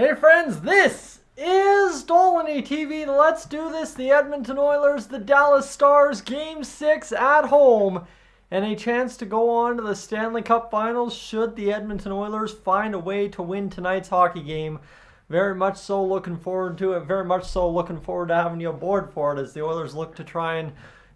Hey friends, this is Dolynny TV. Let's do this. The Edmonton Oilers, the Dallas Stars, Game 6 at home, and a chance to go on to the Stanley Cup Finals should the Edmonton Oilers find a way to win tonight's hockey game. Very much so looking forward to it. Very much so looking forward to having you aboard for it as the Oilers look to try and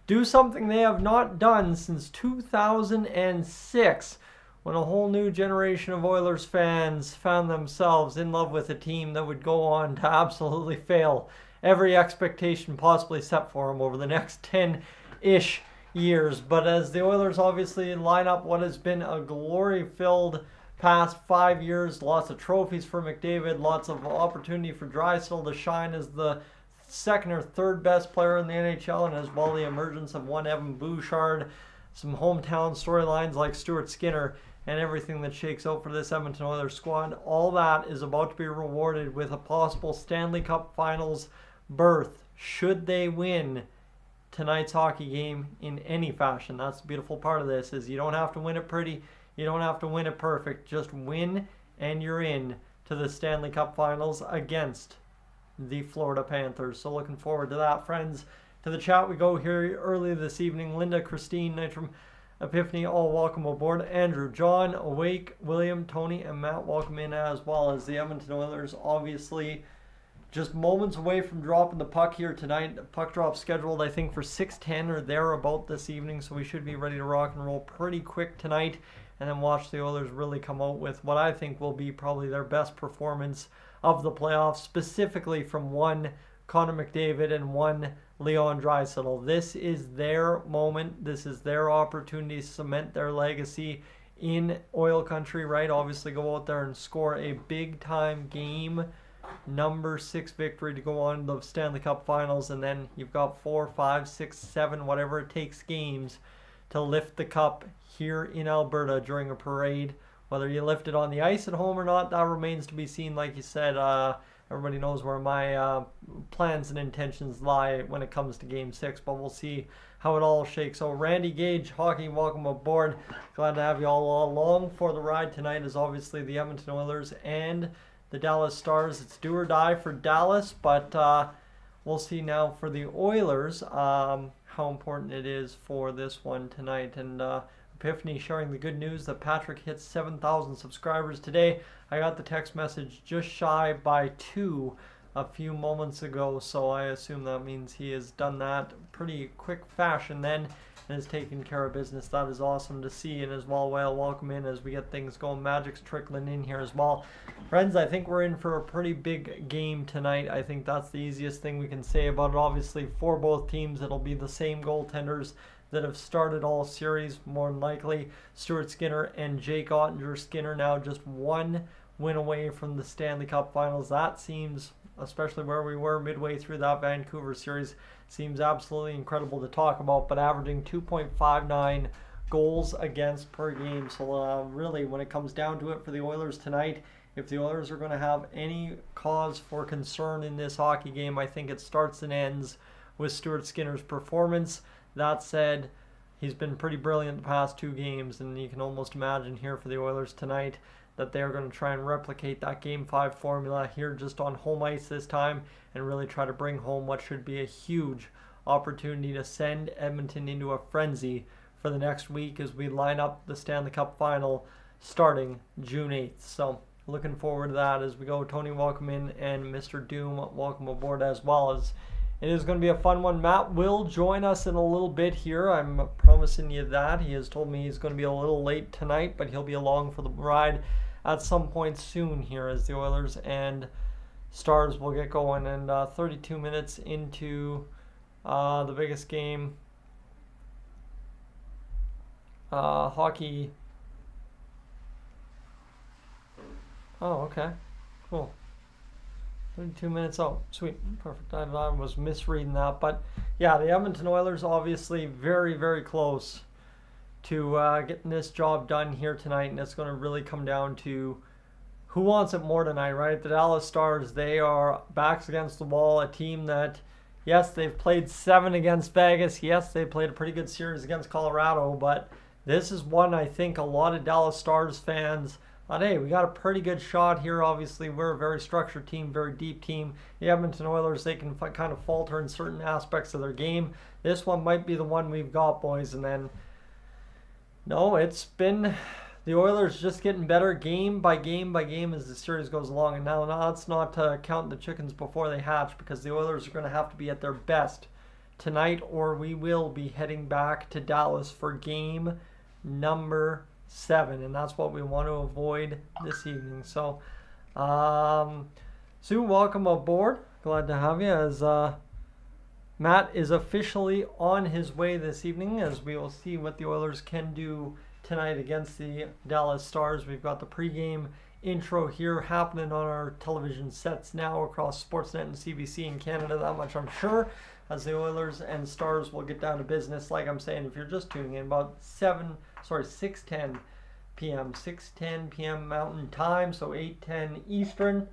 do something they have not done since 2006. When a whole new generation of Oilers fans found themselves in love with a team that would go on to absolutely fail every expectation possibly set for them over the next 10-ish years. But as the Oilers obviously line up what has been a glory-filled past 5 years, lots of trophies for McDavid, lots of opportunity for Draisaitl to shine as the second or third best player in the NHL, and as well the emergence of one Evan Bouchard, some hometown storylines like Stuart Skinner, and everything that shakes out for this Edmonton Oilers squad. All that is about to be rewarded with a possible Stanley Cup Finals berth should they win tonight's hockey game in any fashion. That's the beautiful part of this, is you don't have to win it pretty, you don't have to win it perfect. Just win and you're in to the Stanley Cup Finals against the Florida Panthers. So looking forward to that, friends. To the chat we go here early this evening. Linda, Christine, Nitram, Epiphany, all welcome aboard. Andrew, John, Awake, William, Tony, and Matt welcome in, as well as the Edmonton Oilers obviously just moments away from dropping the puck here tonight. The puck drop scheduled I think for 6:10 or thereabout this evening, so we should be ready to rock and roll pretty quick tonight, and then watch the Oilers really come out with what I think will be probably their best performance of the playoffs, specifically from one Connor McDavid and one Leon Draisaitl. This is their moment. This is their opportunity to cement their legacy in oil country, right? Obviously go out there and score a big-time game, number 6 victory to go on to the Stanley Cup Finals, and then you've got 4, 5, 6, 7, whatever it takes games to lift the cup here in Alberta during a parade. Whether you lift it on the ice at home or not, that remains to be seen. Like you said, everybody knows where my plans and intentions lie when it comes to Game 6, but we'll see how it all shakes. So Randy Gage, Hockey, welcome aboard. Glad to have you all along for the ride tonight, as obviously the Edmonton Oilers and the Dallas Stars. It's do or die for Dallas, but we'll see now for the Oilers how important it is for this one tonight. And Epiphany sharing the good news that Patrick hits 7,000 subscribers today. I got the text message just shy by 2 a few moments ago, so I assume that means he has done that pretty quick fashion then and has taken care of business. That is awesome to see, and as well, welcome in as we get things going. Magic's trickling in here as well. Friends, I think we're in for a pretty big game tonight. I think that's the easiest thing we can say about it. Obviously, for both teams, it'll be the same goaltenders that have started all series, more than likely. Stuart Skinner and Jake Ottinger. Skinner now just one win away from the Stanley Cup Finals. That seems, especially where we were midway through that Vancouver series, seems absolutely incredible to talk about, but averaging 2.59 goals against per game. So really, when it comes down to it for the Oilers tonight, if the Oilers are going to have any cause for concern in this hockey game, I think it starts and ends with Stuart Skinner's performance. That said, he's been pretty brilliant the past 2 games, and you can almost imagine here for the Oilers tonight that they're going to try and replicate that Game 5 formula here just on home ice this time and really try to bring home what should be a huge opportunity to send Edmonton into a frenzy for the next week as we line up the Stanley Cup Final starting June 8th. So looking forward to that as we go. Tony, welcome in, and Mr. Doom, welcome aboard as well. As it is going to be a fun one. Matt will join us in a little bit here. I'm promising you that. He has told me he's going to be a little late tonight, but he'll be along for the ride at some point soon here as the Oilers and Stars will get going. And 32 minutes into the biggest game, hockey. Oh, okay. Cool. 32 minutes. Oh, sweet. Perfect. I was misreading that. But yeah, the Edmonton Oilers obviously very, very close to getting this job done here tonight. And it's going to really come down to who wants it more tonight, right? The Dallas Stars, they are backs against the wall. A team that, yes, they've played 7 against Vegas. Yes, they played a pretty good series against Colorado. But this is one I think a lot of Dallas Stars fans But hey, we got a pretty good shot here. Obviously, we're a very structured team, very deep team. The Edmonton Oilers, they can kind of falter in certain aspects of their game. This one might be the one we've got, boys. And then, no, it's been the Oilers just getting better game by game by game as the series goes along. And now let's not count the chickens before they hatch, because the Oilers are going to have to be at their best tonight, or we will be heading back to Dallas for game number 7, and that's what we want to avoid this evening. So, Sue, welcome aboard. Glad to have you, as Matt is officially on his way this evening, as we will see what the Oilers can do tonight against the Dallas Stars. We've got the pregame intro here happening on our television sets now across Sportsnet and CBC in Canada, that much I'm sure, as the Oilers and Stars will get down to business. Like I'm saying, if you're just tuning in, about 6:10 p.m. 6:10 p.m. Mountain Time, so 8:10 Eastern,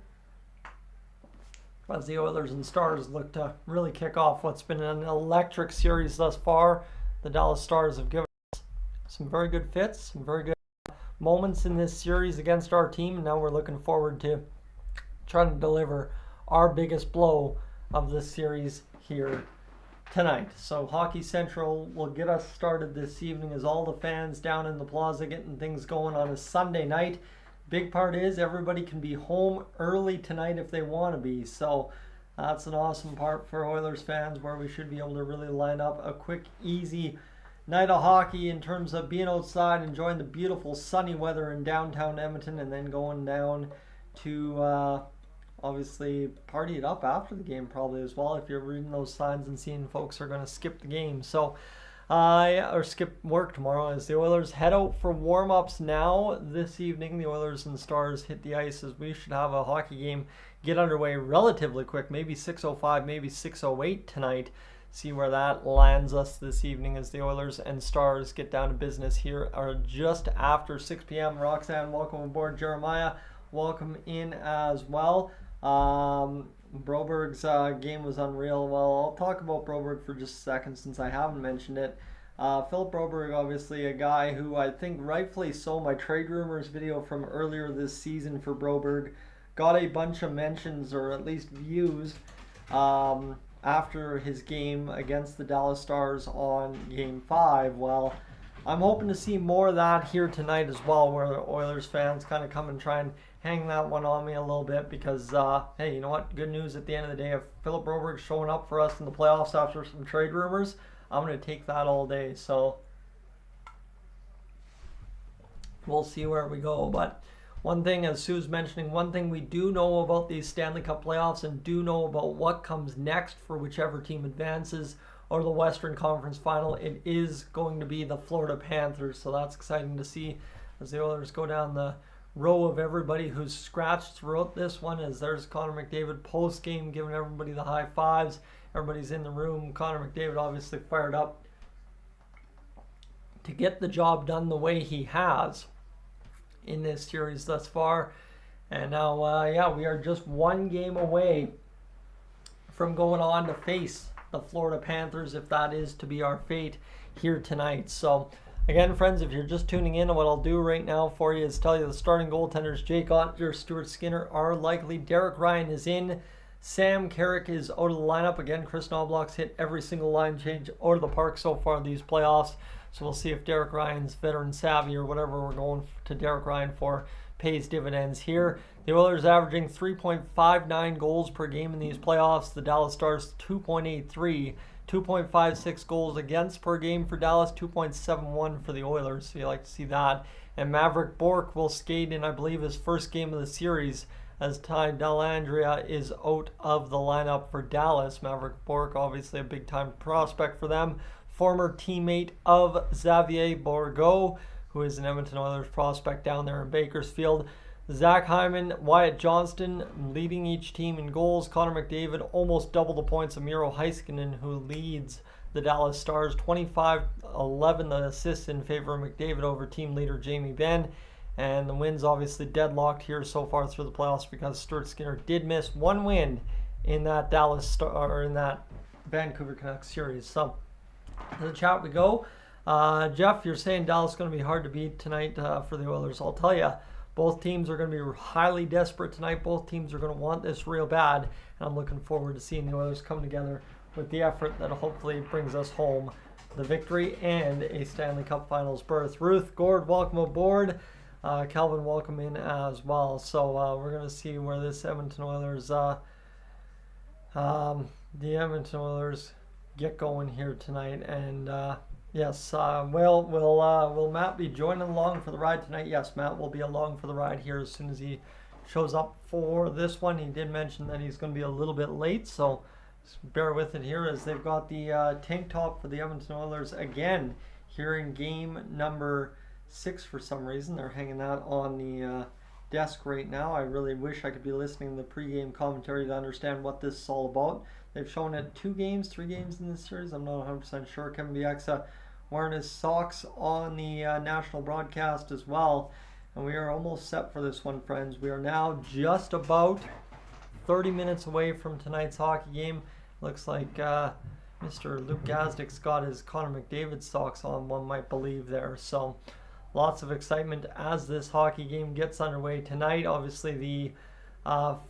as the Oilers and Stars look to really kick off what's been an electric series thus far. The Dallas Stars have given us some very good fits, some very good moments in this series against our team, and now we're looking forward to trying to deliver our biggest blow of this series here tonight. So Hockey Central will get us started this evening as all the fans down in the plaza getting things going on a Sunday night. Big part is everybody can be home early tonight if they want to be. So that's an awesome part for Oilers fans, where we should be able to really line up a quick, easy night of hockey in terms of being outside, enjoying the beautiful sunny weather in downtown Edmonton, and then going down to obviously party it up after the game probably as well, if you're reading those signs and seeing folks are going to skip the game. So or skip work tomorrow, as the Oilers head out for warm-ups now this evening. The Oilers and Stars hit the ice, as we should have a hockey game get underway relatively quick, maybe 6:05, maybe 6:08 tonight. See where that lands us this evening as the Oilers and Stars get down to business here, or just after 6 p.m. Roxanne, welcome aboard. Jeremiah, welcome in as well. Broberg's game was unreal. Well, I'll talk about Broberg for just a second, since I haven't mentioned it. Philip Broberg, obviously a guy who, I think rightfully so, my trade rumors video from earlier this season for Broberg got a bunch of mentions, or at least views, after his game against the Dallas Stars on Game 5. Well, I'm hoping to see more of that here tonight as well, where Oilers fans kind of come and try and hang that one on me a little bit, because, hey, you know what? Good news at the end of the day. If Philip Broberg's showing up for us in the playoffs after some trade rumors, I'm going to take that all day. So we'll see where we go. But one thing, as Sue's mentioning, one thing we do know about these Stanley Cup playoffs, and do know about what comes next for whichever team advances or the Western Conference Final, it is going to be the Florida Panthers. So that's exciting to see as the Oilers go down the row of everybody who's scratched throughout this one, as there's Connor McDavid post-game giving everybody the high fives. Everybody's in the room. Connor McDavid obviously fired up to get the job done the way he has in this series thus far. And now, yeah, we are just one game away from going on to face the Florida Panthers, if that is to be our fate here tonight. So again, friends, if you're just tuning in, what I'll do right now for you is tell you the starting goaltenders: Jake Oettinger, Stuart Skinner are likely. Derek Ryan is in. Sam Carrick is out of the lineup. Again, Chris Knobloch's hit every single line change out of the park so far these playoffs. So we'll see if Derek Ryan's veteran savvy, or whatever we're going to Derek Ryan for, pays dividends here. The Oilers averaging 3.59 goals per game in these playoffs. The Dallas Stars 2.83. 2.56 goals against per game for Dallas, 2.71 for the Oilers, so you like to see that. And Maverick Bourque will skate in, I believe, his first game of the series, as Ty Dellandrea is out of the lineup for Dallas. Maverick Bourque, obviously a big-time prospect for them. Former teammate of Xavier Bourgault, who is an Edmonton Oilers prospect down there in Bakersfield. Zach Hyman, Wyatt Johnston leading each team in goals. Connor McDavid almost double the points of Miro Heiskanen, who leads the Dallas Stars. 25-11 the assists in favor of McDavid over team leader Jamie Benn. And the wins obviously deadlocked here so far through the playoffs, because Stuart Skinner did miss one win in that Vancouver Canucks series. So to the chat we go. Jeff, you're saying Dallas is going to be hard to beat tonight for the Oilers. I'll tell you, Both teams are going to be highly desperate tonight. Both teams are going to want this real bad. And I'm looking forward to seeing the Oilers come together with the effort that hopefully brings us home the victory and a Stanley Cup Finals berth. Ruth, Gord, welcome aboard. Calvin, welcome in as well. So we're going to see where this Edmonton Oilers, the Edmonton Oilers get going here tonight. And yes, will Matt be joining along for the ride tonight? Yes, Matt will be along for the ride here as soon as he shows up for this one. He did mention that he's going to be a little bit late, so bear with it here as they've got the tank top for the Edmonton Oilers again here in game number 6 for some reason. They're hanging that on the desk right now. I really wish I could be listening to the pregame commentary to understand what this is all about. They've shown it 2 games, 3 games in this series. I'm not 100% sure. Kevin Bieksa wearing his socks on the national broadcast as well. And we are almost set for this one, friends. We are now just about 30 minutes away from tonight's hockey game. Looks like Mr. Luke Gazdik's got his Connor McDavid socks on, one might believe there. So lots of excitement as this hockey game gets underway tonight. Obviously, the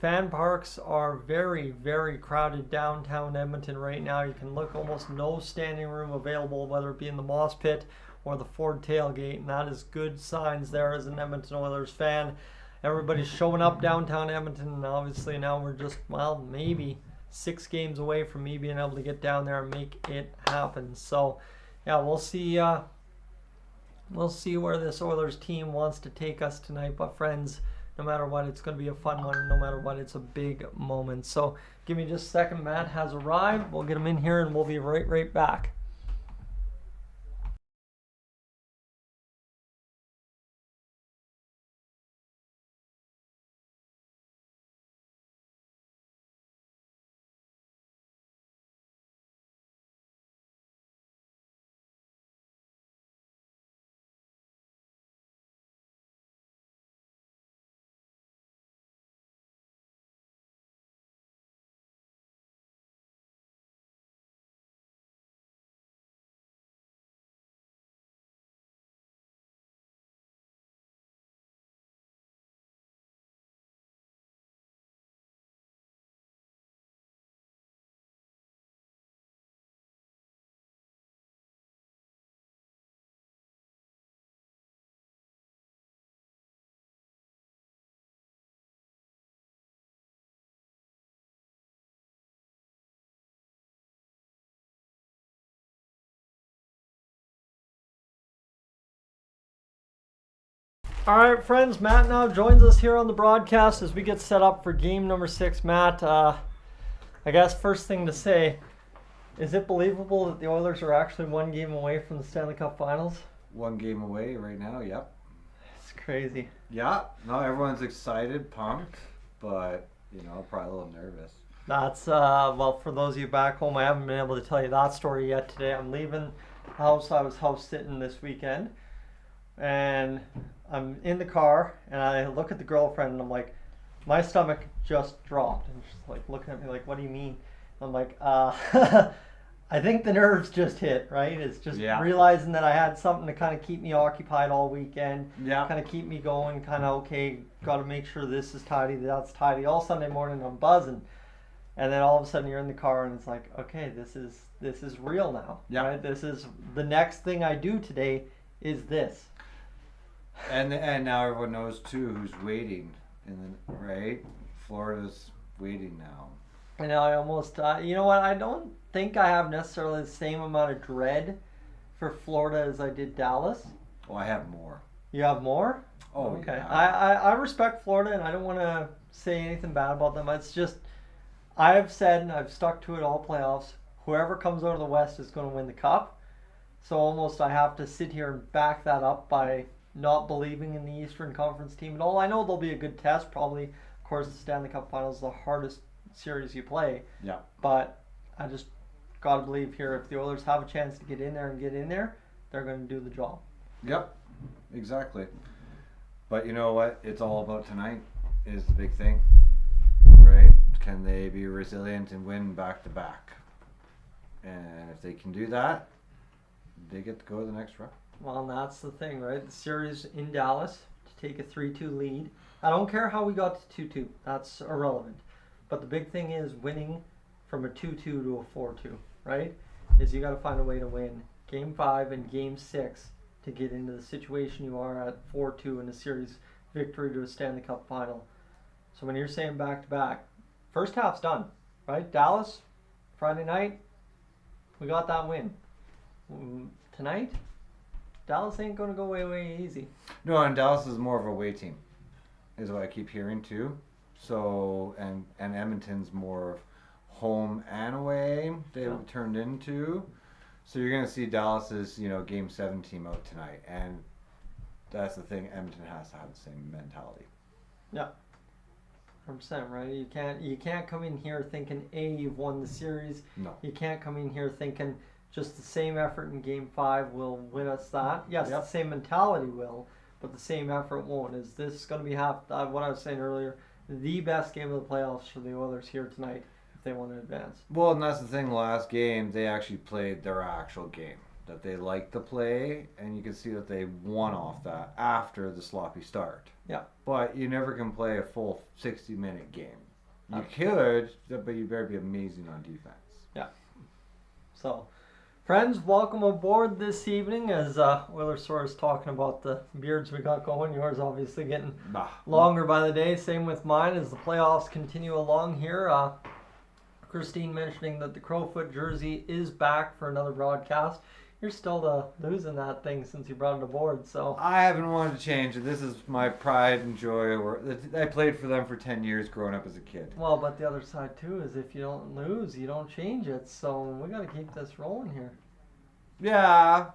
fan parks are very, very crowded downtown Edmonton right now. You can look, almost no standing room available, whether it be in the Moss Pit or the Ford tailgate, and that is good signs there as an Edmonton Oilers fan. Everybody's showing up downtown Edmonton, and obviously now we're just, well, maybe 6 games away from me being able to get down there and make it happen. So, yeah, we'll see where this Oilers team wants to take us tonight. But friends, no matter what, it's going to be a fun one. And no matter what, it's a big moment. So give me just a second. Matt has arrived. We'll get him in here, and we'll be right back. All right, friends, Matt now joins us here on the broadcast as we get set up for game number 6. Matt, I guess first thing to say, is it believable that the Oilers are actually 1 game away from the Stanley Cup Finals? 1 game away right now, yep. It's crazy. Yeah, no, everyone's excited, pumped, but, probably a little nervous. That's, well, for those of you back home, I haven't been able to tell you that story yet today. I'm leaving the house. I was house sitting this weekend, and I'm in the car, and I look at the girlfriend, and I'm like, my stomach just dropped. And she's like looking at me like, what do you mean? I'm like, I think the nerves just hit, right? It's just realizing that I had something to kind of keep me occupied all weekend, kind of keep me going, kind of, okay, got to make sure this is tidy, that's tidy. All Sunday morning I'm buzzing. And then all of a sudden you're in the car, and it's like, okay, this is real now, right? This is the next thing I do today is this. And now everyone knows too who's waiting, right? Florida's waiting now. And I almost, you know what? I don't think I have necessarily the same amount of dread for Florida as I did Dallas. Oh, I have more. You have more? Oh, okay. Yeah. I respect Florida, and I don't want to say anything bad about them. It's just, I have said, and I've stuck to it all playoffs, whoever comes out of the West is going to win the Cup. So almost I have to sit here and back that up by not believing in the Eastern Conference team at all. I know there'll be a good test. Probably, of course, the Stanley Cup Finals is the hardest series you play. Yeah. But I just got to believe here, if the Oilers have a chance to get in there, they're going to do the job. Yep, exactly. But you know what? It's all about tonight is the big thing, right? Can they be resilient and win back-to-back? And if they can do that, they get to go to the next round. Well, and that's the thing, right? The series in Dallas to take a 3-2 lead. I don't care how we got to 2-2. That's irrelevant. But the big thing is winning from a 2-2 to a 4-2, right? Is you got to find a way to win Game 5 and Game 6 to get into the situation you are at 4-2 in a series victory to a Stanley Cup final. So when you're saying back-to-back, first half's done, right? Dallas, Friday night, we got that win. Tonight, Dallas ain't going to go way easy. No, and Dallas is more of a away team, is what I keep hearing too. So, and Edmonton's more of home and away, they turned into. So you're going to see Dallas's, Game 7 team out tonight. And that's the thing, Edmonton has to have the same mentality. Yeah. 100%, right? You can't come in here thinking, you've won the series. No. You can't come in here thinking just the same effort in Game 5 will win us that. Yes, the same mentality will, but the same effort won't. Is this going to be what I was saying earlier, the best game of the playoffs for the Oilers here tonight if they want to advance? Well, and that's the thing, last game, they actually played their actual game that they liked to play, and you can see that they won off that after the sloppy start. Yeah. But you never can play a full 60-minute game. You could, but you better be amazing on defense. Yeah. So, friends, welcome aboard this evening as Oilers is talking about the beards we got going. Yours obviously getting longer by the day. Same with mine as the playoffs continue along here. Christine mentioning that the Crowfoot jersey is back for another broadcast. You're still losing that thing since you brought it aboard, so. I haven't wanted to change it. This is my pride and joy. I played for them for 10 years growing up as a kid. Well, but the other side, too, is if you don't lose, you don't change it. So we got to keep this rolling here. Yeah,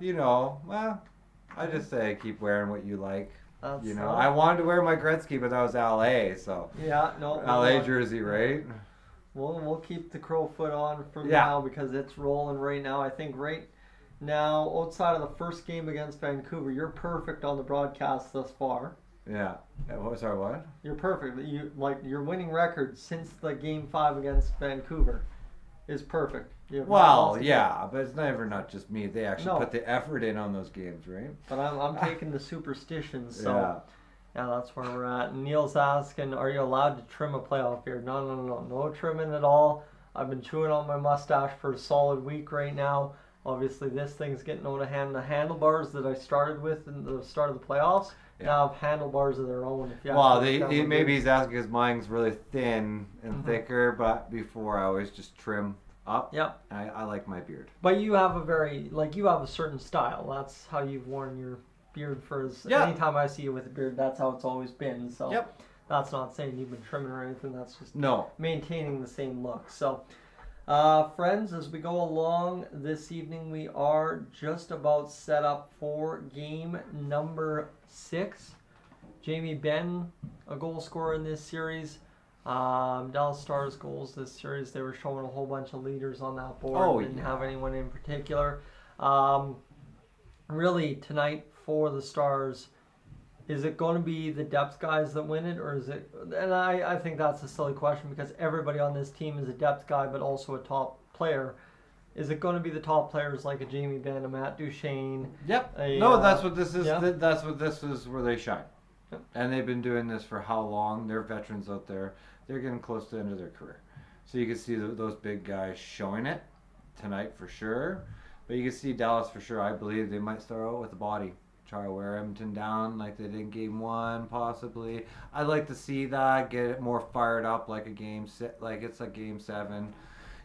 well, I just say keep wearing what you like. I wanted to wear my Gretzky, but that was LA, so. Yeah, no. LA jersey, right? We'll keep the Crowfoot on for now because it's rolling right now. I think right now, outside of the first game against Vancouver, you're perfect on the broadcast thus far. Yeah. Sorry, what? You're perfect. Your winning record since the Game 5 against Vancouver is perfect. Well, yeah, but it's not just me. They actually put the effort in on those games, right? But I'm taking the superstitions, so yeah, that's where we're at. And Neil's asking, are you allowed to trim a playoff beard? No trimming at all. I've been chewing on my mustache for a solid week right now. Obviously, this thing's getting out of hand. The handlebars that I started with in the start of the playoffs now have handlebars of their own. Maybe he's asking because mine's really thin and thicker, but before I always just trim up. Yep. I like my beard. But you have a certain style. That's how you've worn your beard for anytime I see you with a beard, that's how it's always been. So that's not saying you've been trimming or anything. That's just maintaining the same look. So. Friends, as we go along this evening, we are just about set up for game number 6. Jamie Benn, a goal scorer in this series. Dallas Stars goals this series, they were showing a whole bunch of leaders on that board. Didn't have anyone in particular. Really, tonight for the Stars, is it going to be the depth guys that win it, or is it? And I think that's a silly question because everybody on this team is a depth guy, but also a top player. Is it going to be the top players like a Jamie Benn, a Matt Duchene? Yep. That's what this is. That's what this is where they shine. Yep. And they've been doing this for how long? They're veterans out there. They're getting close to the end of their career. So you can see those big guys showing it tonight for sure. But you can see Dallas for sure. I believe they might start out with the body. Try to wear Edmonton down like they did in Game 1, possibly. I'd like to see that, get it more fired up like it's a Game 7,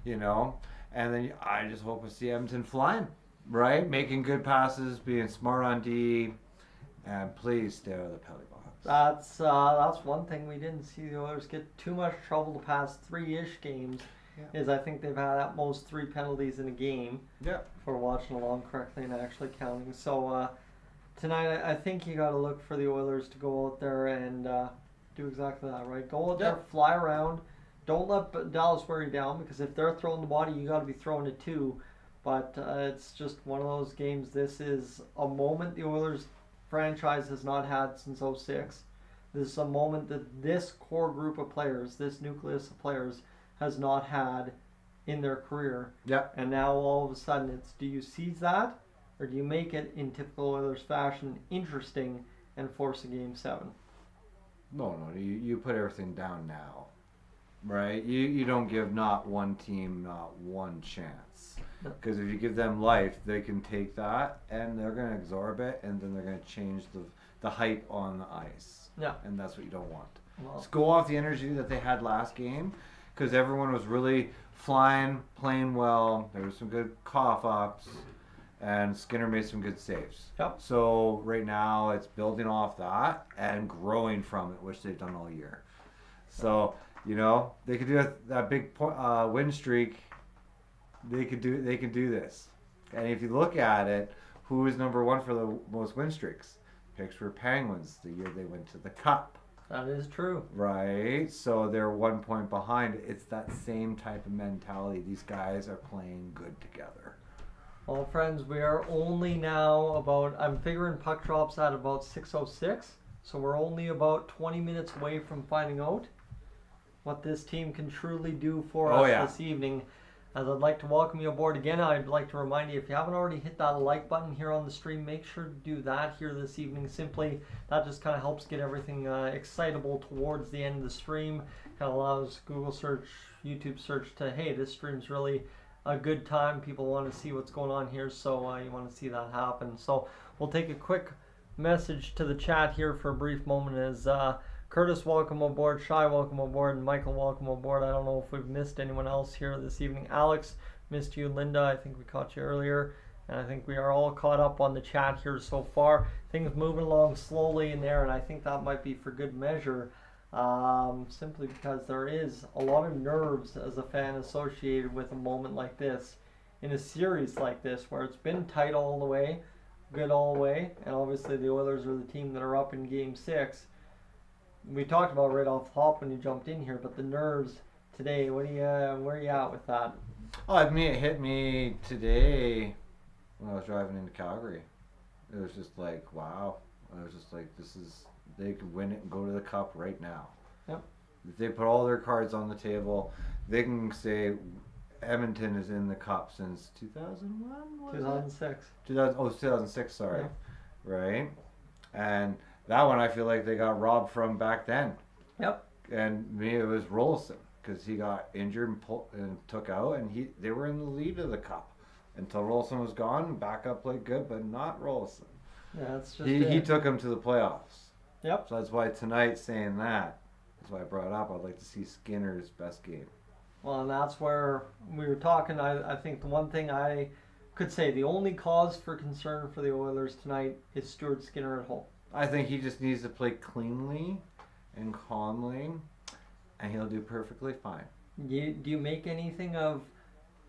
And then I just hope to see Edmonton flying, right? Making good passes, being smart on D, and please stay out of the penalty box. That's one thing we didn't see the Oilers get too much trouble the past 3-ish games. Yeah. Is I think they've had at most 3 penalties in a game. Yeah. For watching along correctly and actually counting. So. Tonight, I think you got to look for the Oilers to go out there and do exactly that, right? Go out there, fly around. Don't let Dallas wear you down because if they're throwing the body, you got to be throwing it too. But it's just one of those games. This is a moment the Oilers franchise has not had since 2006. This is a moment that this core group of players, this nucleus of players, has not had in their career. Yeah. And now all of a sudden it's, do you seize that? Or do you make it in typical Oilers fashion interesting and force a Game 7. No, you put everything down now, right? You don't give not one team not one chance. Because if you give them life, they can take that and they're going to absorb it, and then they're going to change the height on the ice. Yeah. And that's what you don't want. Well, Just go off the energy that they had last game, because everyone was really flying, playing well. There was some good cough-ups, and Skinner made some good saves. Yep. So right now it's building off that and growing from it, which they've done all year. So, they could do that big win streak. They can do this. And if you look at it, who is number one for the most win streaks? Pittsburgh Penguins, the year they went to the Cup. that is true. Right? So they're 1 point behind. It's that same type of mentality. These guys are playing good together. Well, friends, we are only now I'm figuring puck drops at about 6:06. So we're only about 20 minutes away from finding out what this team can truly do for us this evening. As I'd like to welcome you aboard again, I'd like to remind you, if you haven't already hit that like button here on the stream, make sure to do that here this evening. Simply, that just kind of helps get everything excitable towards the end of the stream. Kind of allows Google search, YouTube search to, hey, this stream's really a good time. People want to see what's going on here, so you want to see that happen. So we'll take a quick message to the chat here for a brief moment as Curtis, welcome aboard. Shai, welcome aboard. And Michael, welcome aboard. I don't know if we've missed anyone else here this evening. Alex, missed you. Linda, I think we caught you earlier. And I think we are all caught up on the chat here so far. Things moving along slowly in there, and I think that might be for good measure. Simply because there is a lot of nerves as a fan associated with a moment like this in a series like this where it's been tight all the way, good all the way, and obviously the Oilers are the team that are up in Game 6. We talked about right off the hop when you jumped in here, but the nerves today, where are you at with that? Oh, it hit me today when I was driving into Calgary. It was just like, wow. I was just like, they could win it and go to the Cup right now. Yep. If they put all their cards on the table, they can say Edmonton is in the Cup since 2001? 2006. 2006, sorry. Yeah. Right? And that one I feel like they got robbed from back then. Yep. And me, it was Rolson, because he got injured and took out, and they were in the lead of the Cup until Rolson was gone. Backup played good, but not Rolson. Yeah, that's just he took him to the playoffs. Yep. So that's why tonight, saying that's why I brought it up. I'd like to see Skinner's best game. Well, and that's where we were talking. I think the one thing I could say, the only cause for concern for the Oilers tonight is Stuart Skinner at home. I think he just needs to play cleanly and calmly, and he'll do perfectly fine. Do you make anything of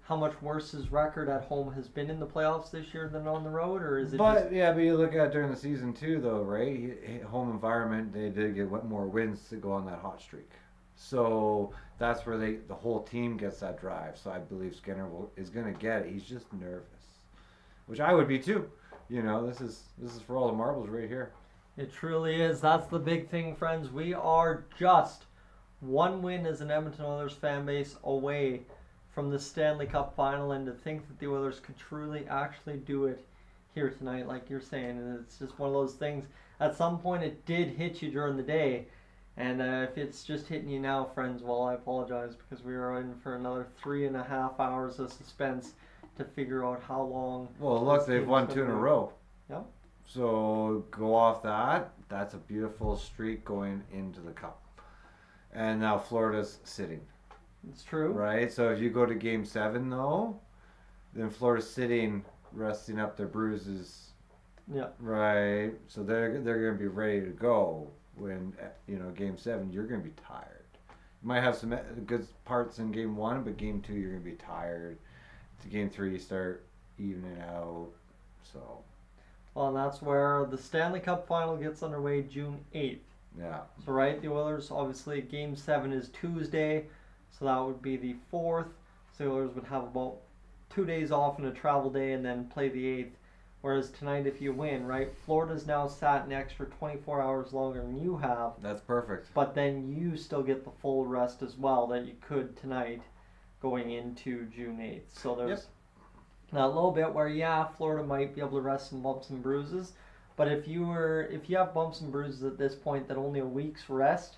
how much worse his record at home has been in the playoffs this year than on the road, or is it? But you look at it during the season too, though, right? Home environment, they did get more wins to go on that hot streak. So that's where the whole team gets that drive. So I believe Skinner is going to get it. He's just nervous, which I would be too. This is for all the marbles right here. It truly is. That's the big thing, friends. We are just one win as an Edmonton Oilers fan base away from the Stanley Cup final, and to think that the Oilers could truly actually do it here tonight, like you're saying, and it's just one of those things. At some point, it did hit you during the day, and if it's just hitting you now, friends, well, I apologize, because we are in for another 3.5 hours of suspense to figure out how long. Well, look, they've won 2 in a row. Yep. So go off that. That's a beautiful streak going into the Cup. And now Florida's sitting. It's true. Right? So if you go to Game 7, though, then Florida's sitting, resting up their bruises. Yeah. Right? So they're going to be ready to go when, Game 7, you're going to be tired. You might have some good parts in Game 1, but Game 2, you're going to be tired. To Game 3, you start evening out. So... Well, and that's where the Stanley Cup final gets underway June 8th. Yeah. So, right, the Oilers, obviously, Game 7 is Tuesday, so that would be the 4th. So the Oilers would have about 2 days off and a travel day and then play the 8th. Whereas tonight, if you win, right, Florida's now sat an extra 24 hours longer than you have. That's perfect. But then you still get the full rest as well that you could tonight going into June 8th. So there's... Now, a little bit where, Florida might be able to rest some bumps and bruises, But if you have bumps and bruises at this point that only a week's rest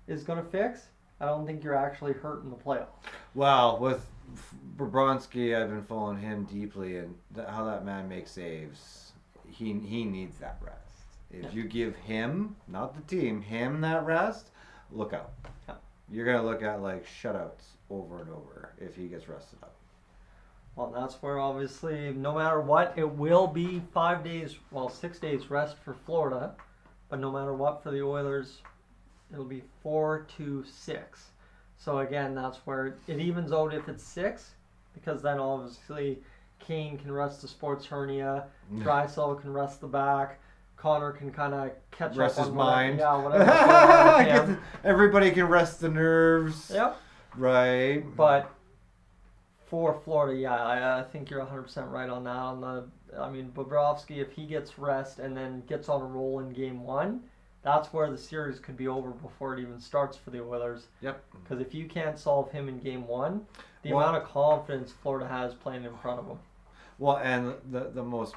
is going to fix, I don't think you're actually hurting the playoffs. Well, with Bobrovsky, I've been following him deeply, and how that man makes saves. He needs that rest. If you give him, not the team, him that rest, look out. Yeah. You're going to look at like shutouts over and over if he gets rested up. Well, that's where obviously, no matter what, it will be 6 days rest for Florida. But no matter what for the Oilers, it'll be 4 to 6. So again, that's where it evens out if it's 6, because then obviously Kane can rest the sports hernia, Draisaitl can rest the back, Connor can kind of catch rest up his on mind. whatever's going on with him. Everybody can rest the nerves. Yep. Right. But for Florida, yeah, I think you're 100% right on that. Bobrovsky, if he gets rest and then gets on a roll in game 1, that's where the series could be over before it even starts for the Oilers. Yep. Because if you can't solve him in game 1, the amount of confidence Florida has playing in front of them. Well, and the most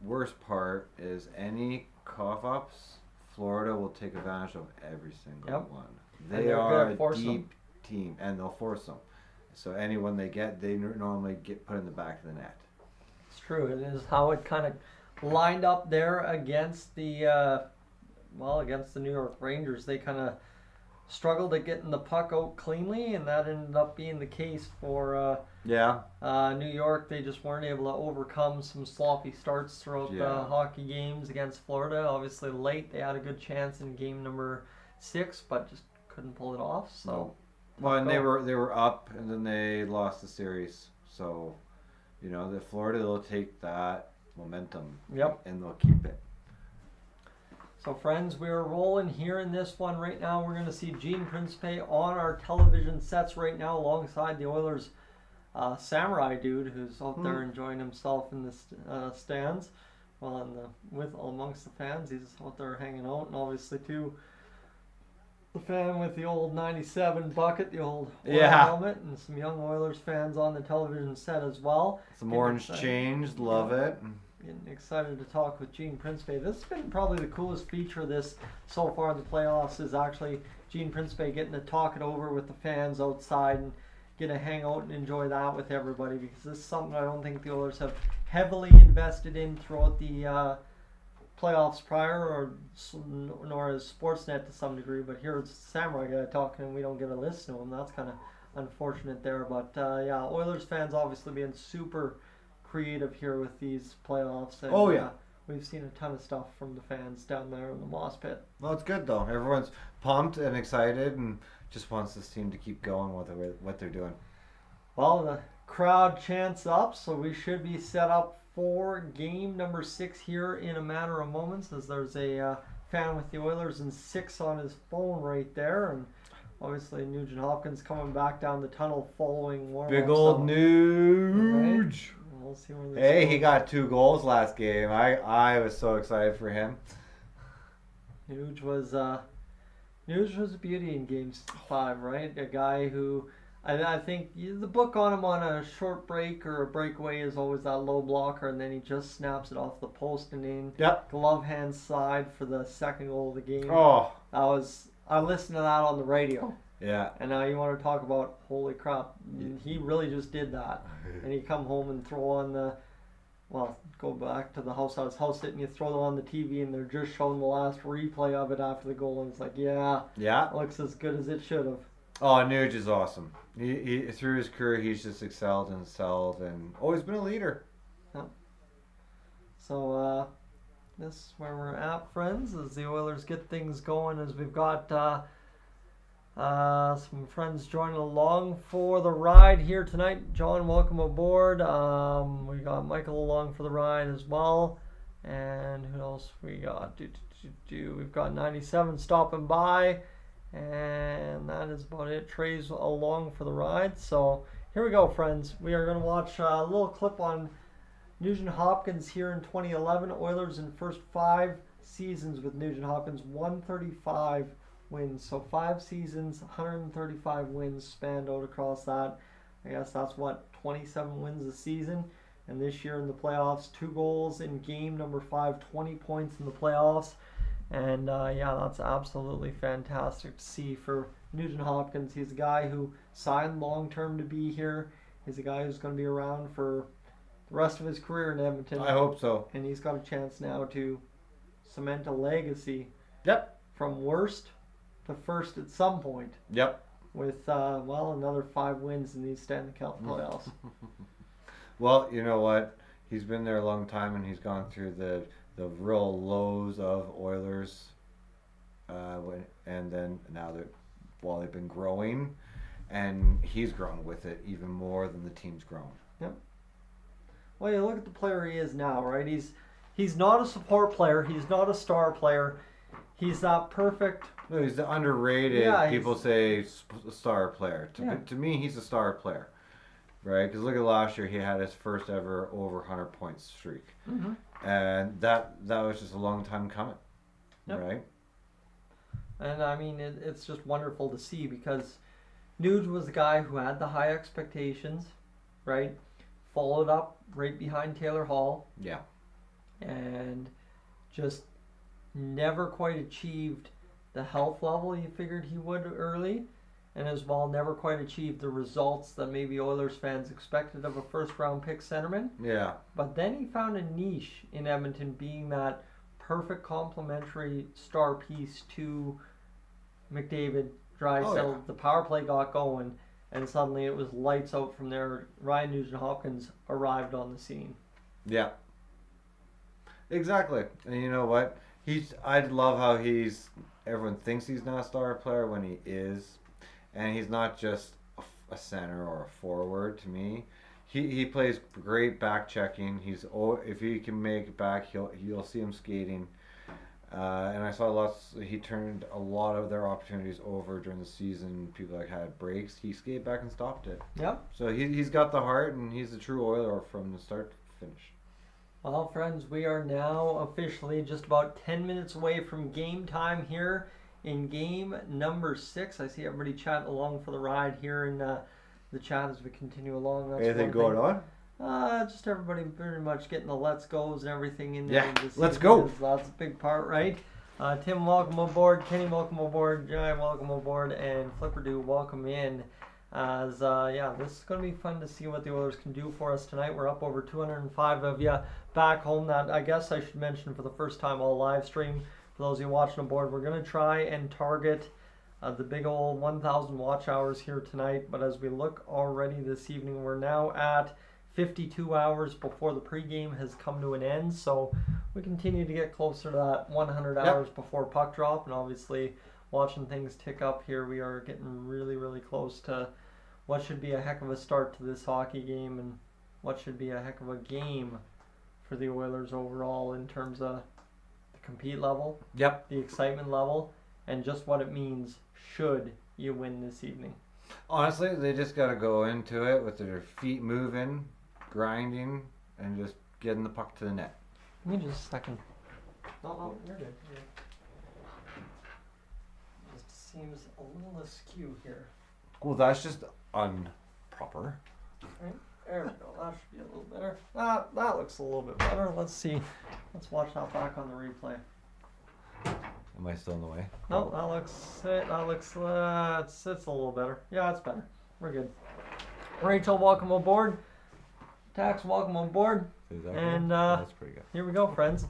worst part is any cough-ups, Florida will take advantage of every single one. They are a deep team, and they'll force them. So anyone they get, they normally get put in the back of the net. It's true. It is how it kind of lined up there against the New York Rangers. They kind of struggled at getting the puck out cleanly, and that ended up being the case for New York. They just weren't able to overcome some sloppy starts throughout the hockey games against Florida. Obviously late, they had a good chance in game number 6, but just couldn't pull it off. So, well, and they were up, and then they lost the series. So, the Florida will take that momentum, and they'll keep it. So friends, we're rolling here in this one right now. We're going to see Gene Principe on our television sets right now alongside the Oilers Samurai dude who's out there enjoying himself in the stands. Amongst the fans, he's out there hanging out, and obviously too the fan with the old 97 bucket, the old helmet, and some young Oilers fans on the television set as well. Some orange change, love it. Getting excited to talk with Gene Principe. This has been probably the coolest feature of this so far in the playoffs, is actually Gene Principe getting to talk it over with the fans outside and getting to hang out and enjoy that with everybody, because this is something I don't think the Oilers have heavily invested in throughout the playoffs prior, nor has Sportsnet to some degree. But here it's Samurai guy talking and we don't get to listen to him. That's kind of unfortunate there. But Oilers fans obviously being super creative here with these playoffs. And, we've seen a ton of stuff from the fans down there in the Moss Pit. Well, it's good though. Everyone's pumped and excited and just wants this team to keep going with what they're doing. Well, the crowd chants up, so we should be set up for game number 6 here in a matter of moments, as there's a fan with the Oilers and 6 on his phone right there. And obviously Nugent Hopkins coming back down the tunnel following warm-up. Big old Nuge. Right? We'll see when this he got 2 goals last game. I was so excited for him. Nuge was a beauty in game 5, right? A guy who I think the book on him on a short break or a breakaway is always that low blocker, and then he just snaps it off the post and in. Glove hand side for the second goal of the game. I listened to that on the radio. Yeah. And now you want to talk about, holy crap, he really just did that. And you come home and throw on go back to the house I was house sitting, you throw it on the TV and they're just showing the last replay of it after the goal, and it's like, it looks as good as it should have. Oh, Nuge is awesome. He through his career, he's just excelled and always been a leader. Yeah. So this is where we're at, friends, as the Oilers get things going, as we've got some friends joining along for the ride here tonight. John, welcome aboard. We got Michael along for the ride as well. And who else we got? We've got 97 stopping by. And that is about it. Trey's along for the ride. So here we go, friends. We are going to watch a little clip on Nugent Hopkins here in 2011. Oilers in first 5 seasons with Nugent Hopkins, 135 wins. So 5 seasons, 135 wins spanned out across that. I guess that's 27 wins a season. And this year in the playoffs, 2 goals in game number 5, 20 points in the playoffs. And that's absolutely fantastic to see for Nugent Hopkins. He's a guy who signed long-term to be here. He's a guy who's going to be around for the rest of his career in Edmonton. I hope so. And he's got a chance now to cement a legacy. Yep. From worst to first at some point. Yep. With, another 5 wins in these Stanley Cup playoffs. Well, you know what? He's been there a long time, and he's gone through the real lows of Oilers. And then now they've been growing, and he's grown with it even more than the team's grown. Yep. Well, you look at the player he is now, right? He's not a support player. He's not a star player. He's that perfect. No, he's the underrated. Yeah, people say star player. To me, he's a star player, right? Because look at last year, he had his first ever over 100 points streak, and that was just a long time coming, right? And I mean, it's just wonderful to see because Nuge was the guy who had the high expectations, right? Followed up right behind Taylor Hall. Yeah. And just never quite achieved the health level you figured he would early, and as well never quite achieved the results that maybe Oilers fans expected of a first-round pick centerman. Yeah. But then he found a niche in Edmonton, being that perfect complementary star piece to McDavid, Draisaitl. The power play got going, and suddenly it was lights out from there. Ryan Nugent-Hopkins arrived on the scene. Yeah. Exactly. And you know what? I love how everyone thinks he's not a star player when he is. And he's not just a center or a forward to me. He plays great back checking. If he can make it back, you'll see him skating. And I saw he turned a lot of their opportunities over during the season. People had breaks. He skated back and stopped it. Yep. So he's got the heart, and he's a true Oiler from the start to finish. Well, friends, we are now officially just about 10 minutes away from game time here in game number 6. I see everybody chatting along for the ride here in the chat as we continue along. That's anything going on? Just everybody pretty much getting the let's goes and everything in there. Yeah, let's go. That's a big part, right? Tim, welcome aboard. Kenny, welcome aboard. Jai, welcome aboard. And Flipperdo, welcome in. As this is going to be fun to see what the Oilers can do for us tonight. We're up over 205 of you back home. That I guess I should mention for the first time all live stream. For those of you watching aboard, we're going to try and target the big old 1,000 watch hours here tonight. But as we look already this evening, we're now at 52 hours before the pregame has come to an end. So we continue to get closer to that 100 hours before puck drop. And obviously, watching things tick up here, we are getting really, really close to what should be a heck of a start to this hockey game, and what should be a heck of a game for the Oilers overall in terms of the compete level, the excitement level, and just what it means should you win this evening. Honestly, they just got to go into it with their feet moving, grinding, and just getting the puck to the net. Give me just a second. No, you're good. Just seems a little askew here. Well, that's just unproper. Right, there we go. That should be a little better. That looks a little bit better. Let's see. Let's watch that back on the replay. Am I still in the way? No, it's a little better. Yeah, it's better. We're good. Rachel, welcome aboard. Tax, welcome aboard. And that's pretty good. Here we go, friends.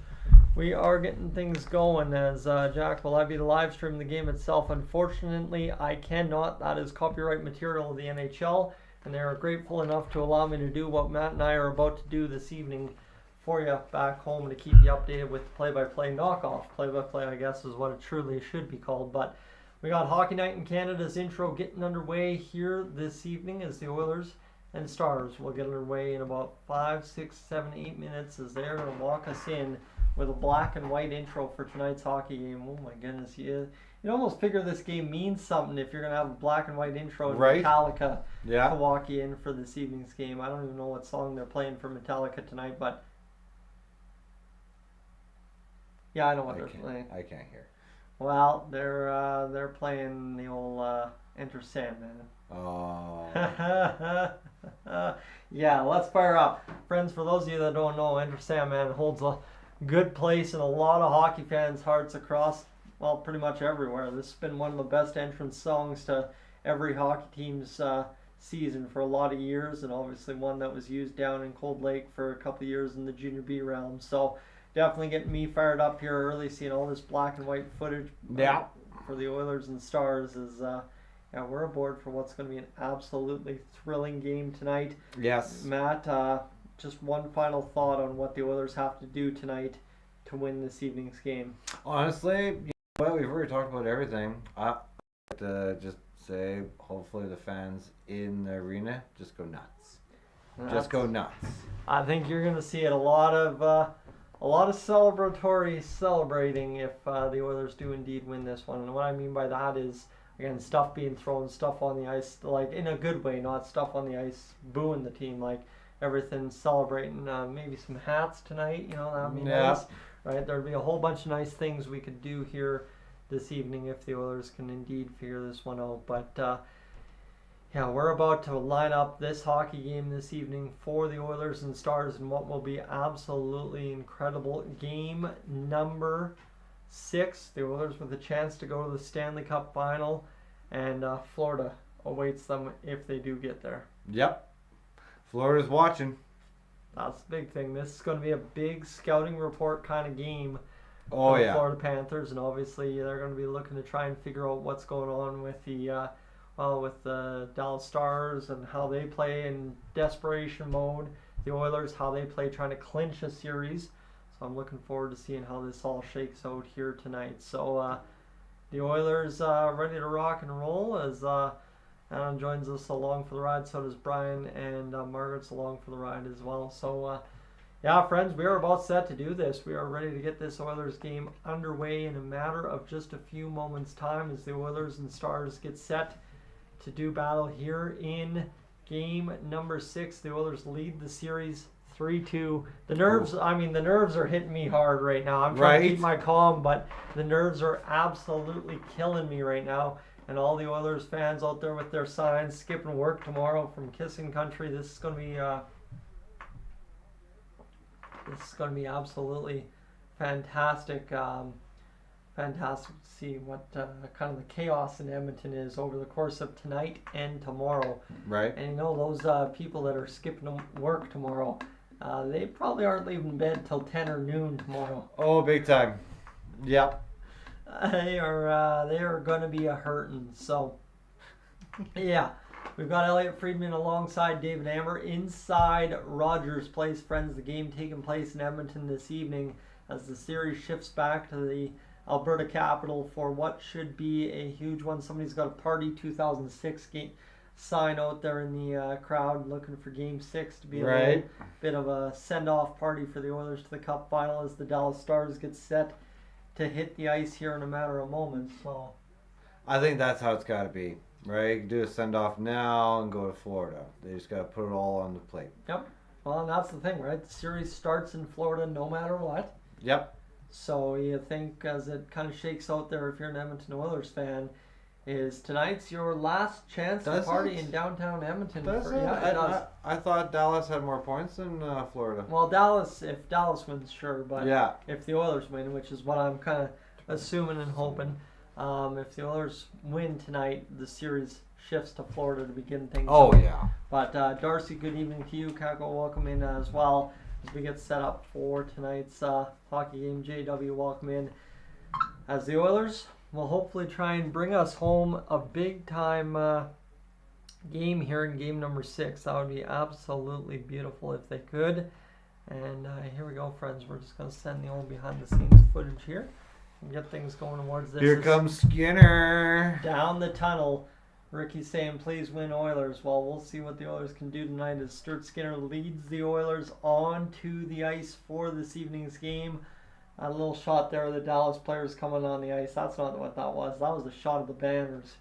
We are getting things going as Jack, will I be the live stream the game itself? Unfortunately, I cannot. That is copyright material of the NHL, and they are grateful enough to allow me to do what Matt and I are about to do this evening for you back home to keep you updated with play-by-play knockoff. Play-by-play, I guess, is what it truly should be called. But we got Hockey Night in Canada's intro getting underway here this evening as the Oilers and Stars will get underway in about 5, 6, 7, 8 minutes as they're going to walk us in with a black and white intro for tonight's hockey game. Oh my goodness, you almost figure this game means something if you're going to have a black and white intro and Metallica to walk you in for this evening's game. I don't even know what song they're playing for Metallica tonight, but yeah, I know what they're playing. I can't hear. Well, they're playing the old Enter Sandman. Oh. Yeah, let's fire up. Friends, for those of you that don't know, Enter Sandman holds a good place in a lot of hockey fans' hearts across, well, pretty much everywhere. This has been one of the best entrance songs to every hockey team's season for a lot of years, and obviously one that was used down in Cold Lake for a couple of years in the Junior B realm. So definitely getting me fired up here early, seeing all this black and white footage for the Oilers and Stars is yeah, we're aboard for what's going to be an absolutely thrilling game tonight. Yes. Matt, just one final thought on what the Oilers have to do tonight to win this evening's game. Honestly, you know what? We've already talked about everything. I like to just say, hopefully the fans in the arena just go nuts. Just go nuts. I think you're going to see it a lot of celebratory celebrating if the Oilers do indeed win this one. And what I mean by that is, again, stuff being thrown, stuff on the ice, like in a good way, not stuff on the ice booing the team, like everything celebrating. Maybe some hats tonight, you know, that'd be nice, right? There'd be a whole bunch of nice things we could do here this evening if the Oilers can indeed figure this one out. But yeah, we're about to line up this hockey game this evening for the Oilers and Stars in what will be absolutely incredible game number 6. The Oilers with a chance to go to the Stanley Cup final, and Florida awaits them if they do get there. Yep. Florida's watching. That's the big thing. This is going to be a big scouting report kind of game Oh, for the yeah. Florida Panthers, and obviously they're going to be looking to try and figure out what's going on with the with the Dallas Stars and how they play in desperation mode. The Oilers, how they play trying to clinch a series. So I'm looking forward to seeing how this all shakes out here tonight. So the Oilers ready to rock and roll as Adam joins us along for the ride. So does Brian, and Margaret's along for the ride as well. So yeah, friends, we are about set to do this. We are ready to get this Oilers game underway in a matter of just a few moments' time as the Oilers and Stars get set to do battle here in game number 6. The Oilers lead the series 3-2. The nerves are hitting me hard right now. I'm trying to keep my calm, but the nerves are absolutely killing me right now. And all the Oilers fans out there with their signs, skipping work tomorrow from Kissing Country, this is going to be absolutely fantastic. Fantastic to see what kind of the chaos in Edmonton is over the course of tonight and tomorrow. Right. And you know, those people that are skipping work tomorrow, they probably aren't leaving bed till 10 or noon tomorrow. Oh, big time. Yep. They are going to be a hurting. So, yeah. We've got Elliot Friedman alongside David Amber inside Rogers Place. Friends, the game taking place in Edmonton this evening as the series shifts back to the Alberta capital for what should be a huge one. Somebody's got a Party 2006 game sign out there in the crowd looking for Game 6 to be a bit of a send-off party for the Oilers to the Cup final as the Dallas Stars get set to hit the ice here in a matter of moments. So I think that's how it's got to be, right? You can do a send-off now and go to Florida. They just got to put it all on the plate. Yep. Well, and that's the thing, right? The series starts in Florida no matter what. Yep. So you think as it kind of shakes out there, if you're an Edmonton Oilers fan, is tonight's your last chance to party in downtown Edmonton? I thought Dallas had more points than Florida. Well, if Dallas wins, sure, but if the Oilers win, which is what I'm kind of assuming and hoping, if the Oilers win tonight, the series shifts to Florida to begin things. Oh, yeah. But Darcy, good evening to you. Kako, welcome in as well as we get set up for tonight's hockey game. JW, welcome in as the Oilers will hopefully try and bring us home a big-time game here in game number 6. That would be absolutely beautiful if they could. And here we go, friends. We're just going to send the old behind-the-scenes footage here and get things going towards this. Here comes Skinner. Down the tunnel. Ricky's saying, please win Oilers. Well, we'll see what the Oilers can do tonight as Stuart Skinner leads the Oilers onto the ice for this evening's game. A little shot there of the Dallas players coming on the ice. That's not what that was. That was a shot of the banners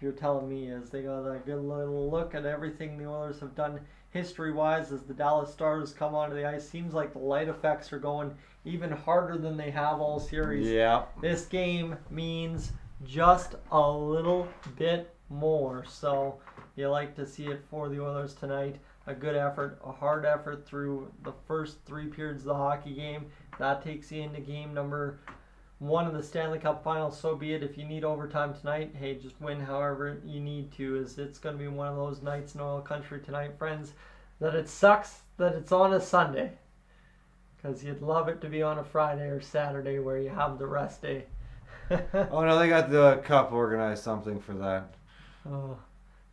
you're telling me, is they got a good little look at everything the Oilers have done history-wise as the Dallas Stars come onto the ice. Seems like the light effects are going even harder than they have all series. Yeah. This game means just a little bit more. So you like to see it for the Oilers tonight. A good effort, a hard effort through the first 3 periods of the hockey game. That takes you into game number 1 of the Stanley Cup Finals. So be it. If you need overtime tonight, hey, just win however you need to. As it's going to be one of those nights in oil country tonight, friends, that it sucks that it's on a Sunday, because you'd love it to be on a Friday or Saturday where you have the rest day. Oh no, they got the cup organized something for that. Oh,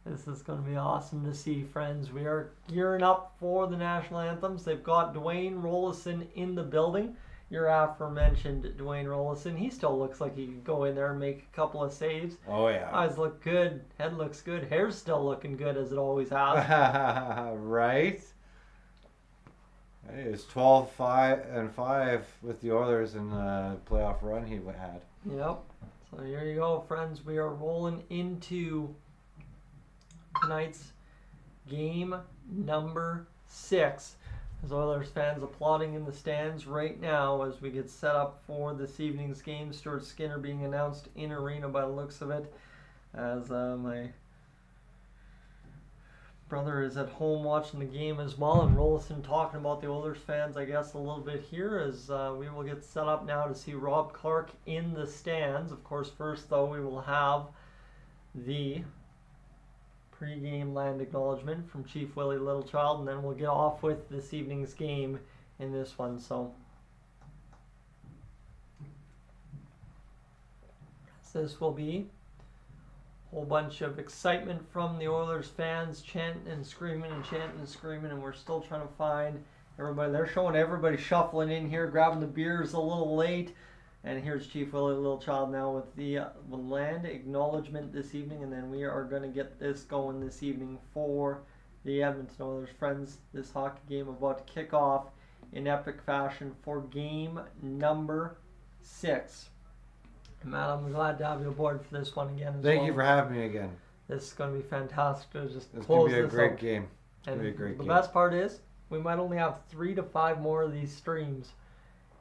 this is going to be awesome to see, friends. We are gearing up for the national anthems. They've got Dwayne Rollison in the building. Your aforementioned Dwayne Rollison. He still looks like he could go in there and make a couple of saves. Oh yeah. Eyes look good. Head looks good. Hair's still looking good as it always has. Right? Hey, it's 12-5 with the Oilers in the playoff run he had. Yep. So here you go, friends. We are rolling into tonight's game number 6. As Oilers fans applauding in the stands right now as we get set up for this evening's game. Stuart Skinner being announced in arena by the looks of it, as my brother is at home watching the game as well, and Rollison talking about the Oilers fans, I guess, a little bit here as we will get set up now to see Rob Clark in the stands. Of course, first though, we will have the pre-game land acknowledgement from Chief Willie Littlechild, and then we'll get off with this evening's game in this one. So this will be a whole bunch of excitement from the Oilers fans, chanting and screaming and chanting and screaming, and we're still trying to find everybody. They're showing everybody shuffling in here, grabbing the beers a little late. And here's Chief Willie Littlechild now with the land acknowledgement this evening, and then we are going to get this going this evening for the Edmonton Oilers. Friends, this hockey game about to kick off in epic fashion for game number 6. Matt, I'm glad to have you aboard for this one again. Thank you for having me again. This is going to be fantastic to just It's close going to be a this great out. game. It's And going to be a great the game. best part is we might only have 3 to 5 more of these streams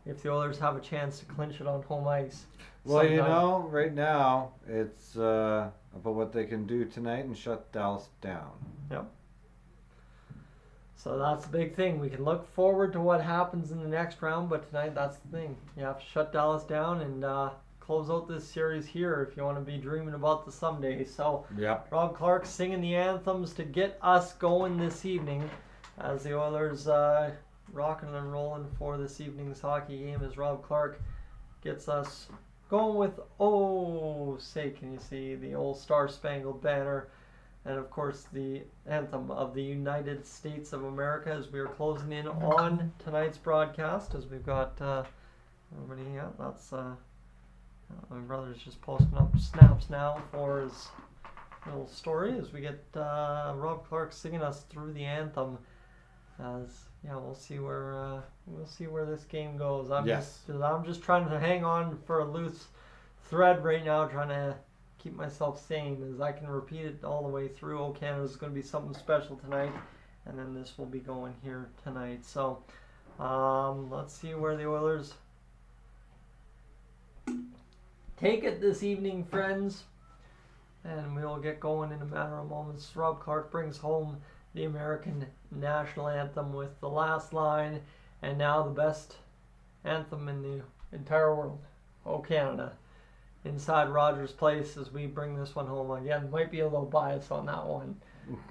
if the Oilers have a chance to clinch it on home ice. Well, you sometime. know, right now, it's about what they can do tonight and shut Dallas down. Yep. So that's the big thing. We can look forward to what happens in the next round, but tonight that's the thing. You have to shut Dallas down and close out this series here if you want to be dreaming about the someday. So Yep. Rob Clark singing the anthems to get us going this evening as the Oilers rocking and rolling for this evening's hockey game as Rob Clark gets us going with, oh, say, can you see the old Star Spangled Banner, and of course the anthem of the United States of America as we are closing in on tonight's broadcast as we've got everybody. Yeah, that's my brother's just posting up snaps now for his little story as we get Rob Clark singing us through the anthem. As yeah, we'll see where this game goes. I'm just trying to hang on for a loose thread right now, trying to keep myself sane as I can repeat it all the way through. Oh, Canada's going to be something special tonight, and then this will be going here tonight. So let's see where the Oilers take it this evening, friends, and we will get going in a matter of moments. Rob Clark brings home the American national anthem with the last line, and now the best anthem in the entire world. Oh, Canada. Inside Rogers Place as we bring this one home. Again, might be a little bias on that one,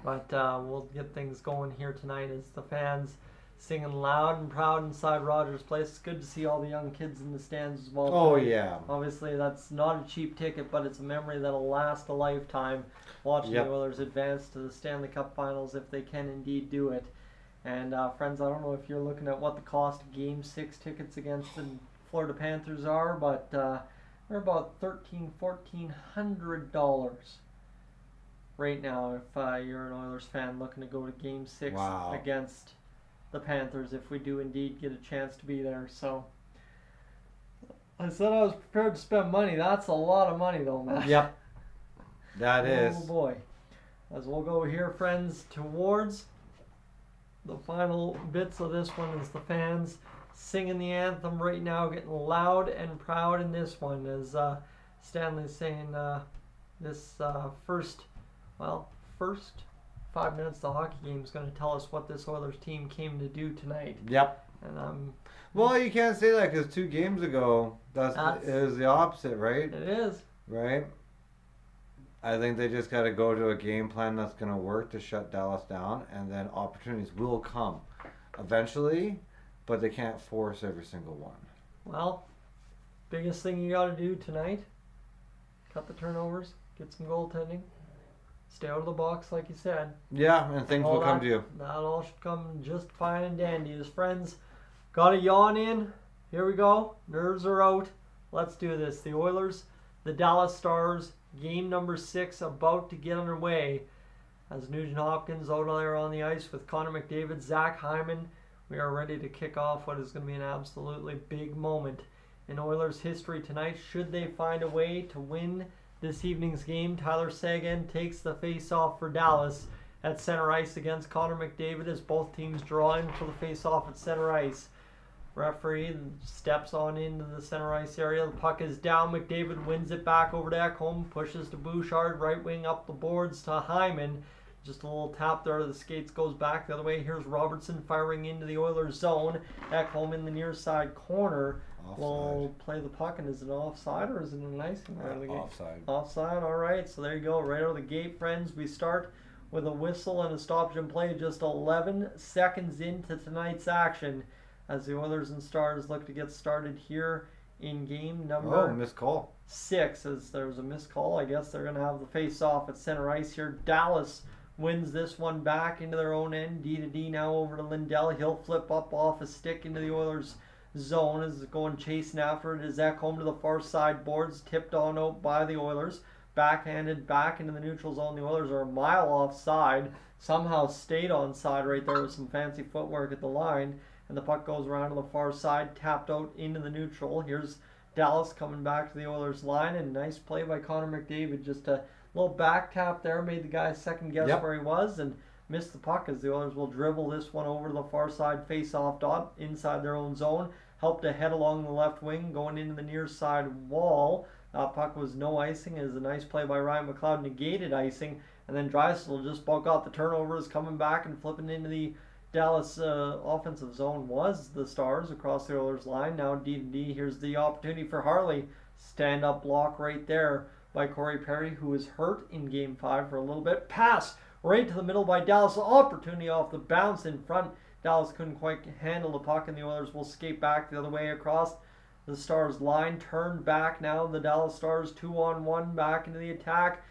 but we'll get things going here tonight as the fans singing loud and proud inside Rogers Place. It's good to see all the young kids in the stands as well. Oh, yeah. Obviously, that's not a cheap ticket, but it's a memory that'll last a lifetime. Watching the Oilers advance to the Stanley Cup Finals if they can indeed do it. And friends, I don't know if you're looking at what the cost of Game 6 tickets against the Florida Panthers are, but they're about $1,400 right now if you're an Oilers fan looking to go to Game 6 against the Panthers if we do indeed get a chance to be there. So I said I was prepared to spend money. That's a lot of money though, Matt. Yep. That is. Oh boy. As we'll go here, friends, towards the final bits of this one is the fans singing the anthem right now, getting loud and proud in this one. As Stanley's saying, this first 5 minutes of the hockey game is going to tell us what this Oilers team came to do tonight. Yep. And well, you can't say that because 2 games ago, it was the opposite, right? It is. Right? I think they just got to go to a game plan that's going to work to shut Dallas down, and then opportunities will come eventually, but they can't force every single one. Well, biggest thing you got to do tonight, cut the turnovers, get some goaltending, stay out of the box like you said. Yeah, and things will come to you. That all should come just fine and dandy. As friends, got a yawn in. Here we go. Nerves are out. Let's do this. The Oilers, the Dallas Stars, game number 6 about to get underway. As Nugent Hopkins out there on the ice with Connor McDavid, Zach Hyman, we are ready to kick off what is going to be an absolutely big moment in Oilers history tonight. Should they find a way to win this evening's game, Tyler Seguin takes the face-off for Dallas at center ice against Connor McDavid as both teams draw in for the face-off at center ice. Referee steps on into the center ice area. The puck is down. McDavid wins it back over to Ekholm. Pushes to Bouchard. Right wing up the boards to Hyman. Just a little tap there. The skates goes back the other way. Here's Robertson firing into the Oilers zone. Ekholm in the near side corner. Offside. Will play the puck. And is it offside or is it an icing? Offside. Offside. All right. So there you go. Right out of the gate, friends. We start with a whistle and a stoppage and play just 11 seconds into tonight's action, as the Oilers and Stars look to get started here in game number missed call. 6. As there's a missed call, I guess they're going to have the face-off at center ice here. Dallas wins this one back into their own end. D-to-D now over to Lindell. He'll flip up off a stick into the Oilers zone as it's going chasing after it. Is Ekholm to the far side boards, tipped on out by the Oilers. Backhanded back into the neutral zone. The Oilers are a mile offside. Somehow stayed onside right there with some fancy footwork at the line. And the puck goes around to the far side, tapped out into the neutral. Here's Dallas coming back to the Oilers line, and nice play by Connor McDavid. Just a little back tap there, made the guy second guess where he was, and missed the puck as the Oilers will dribble this one over to the far side face-off dot inside their own zone. Helped to head along the left wing, going into the near side wall. That puck was no icing. It is a nice play by Ryan McLeod, negated icing, and then Drysdale just got the turnovers, coming back and flipping into the Dallas offensive zone was the Stars across the Oilers line. Now D-to-D. Here's the opportunity for Harley. Stand-up block right there by Corey Perry, who was hurt in Game 5 for a little bit. Pass right to the middle by Dallas. Opportunity off the bounce in front. Dallas couldn't quite handle the puck, and the Oilers will skate back the other way across the Stars line. Turned back now. The Dallas Stars 2-on-1 back into the attack.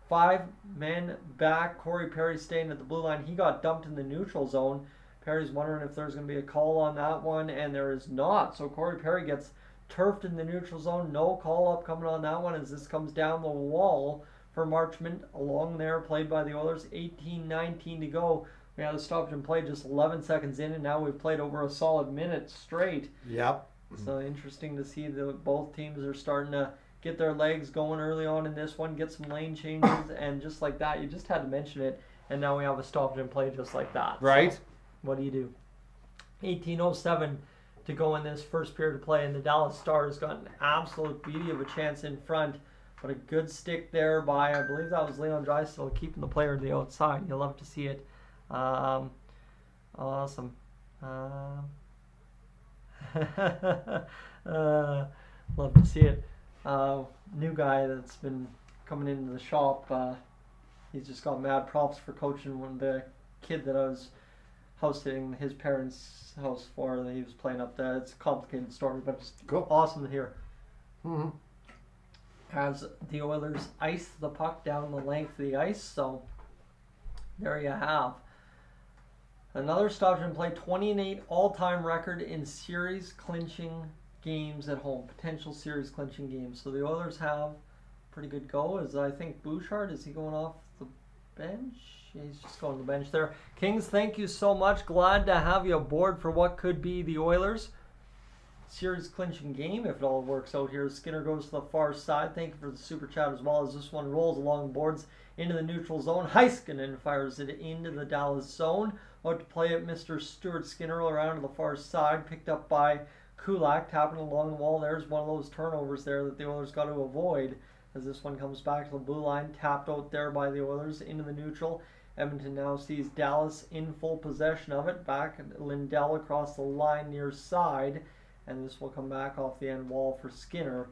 5 men back. Corey Perry staying at the blue line. He got dumped in the neutral zone. Perry's wondering if there's going to be a call on that one, and there is not. So Corey Perry gets turfed in the neutral zone. No call up coming on that one as this comes down the wall for Marchment along there, played by the Oilers. 18-19 to go. We had a stoppage and play just 11 seconds in, and now we've played over a solid minute straight. Yep. So interesting to see that both teams are starting to get their legs going early on in this one, get some lane changes, and just like that, you just had to mention it, and now we have a stoppage and play just like that. Right. So, what do? 18:07 to go in this first period of play, and the Dallas Stars got an absolute beauty of a chance in front, but a good stick there by, I believe that was Leon Draisaitl, keeping the player to the outside. You'll love to see it. Awesome. Love to see it. New guy that's been coming into the shop. He's just got mad props for coaching when the kid that I was hosting his parents' house for that he was playing up there. It's a complicated story, but it's cool. Awesome to hear. Mm-hmm. As the Oilers ice the puck down the length of the ice, so there you have. Another stoppage and play, 28 all-time record in series clinching games at home, potential series clinching games. So the Oilers have pretty good go. As I think Bouchard, is he going off the bench? Yeah, he's just going to the bench there. Kings, thank you so much. Glad to have you aboard for what could be the Oilers' series clinching game if it all works out here. Skinner goes to the far side. Thank you for the super chat as well, as this one rolls along the boards into the neutral zone. Heiskanen fires it into the Dallas zone. Out to play it, Mr. Stuart Skinner around to the far side, picked up by Kulak, tapping along the wall. There's one of those turnovers there that the Oilers got to avoid, as this one comes back to the blue line, tapped out there by the Oilers into the neutral. Edmonton now sees Dallas in full possession of it. Back Lindell across the line near side, and this will come back off the end wall for Skinner,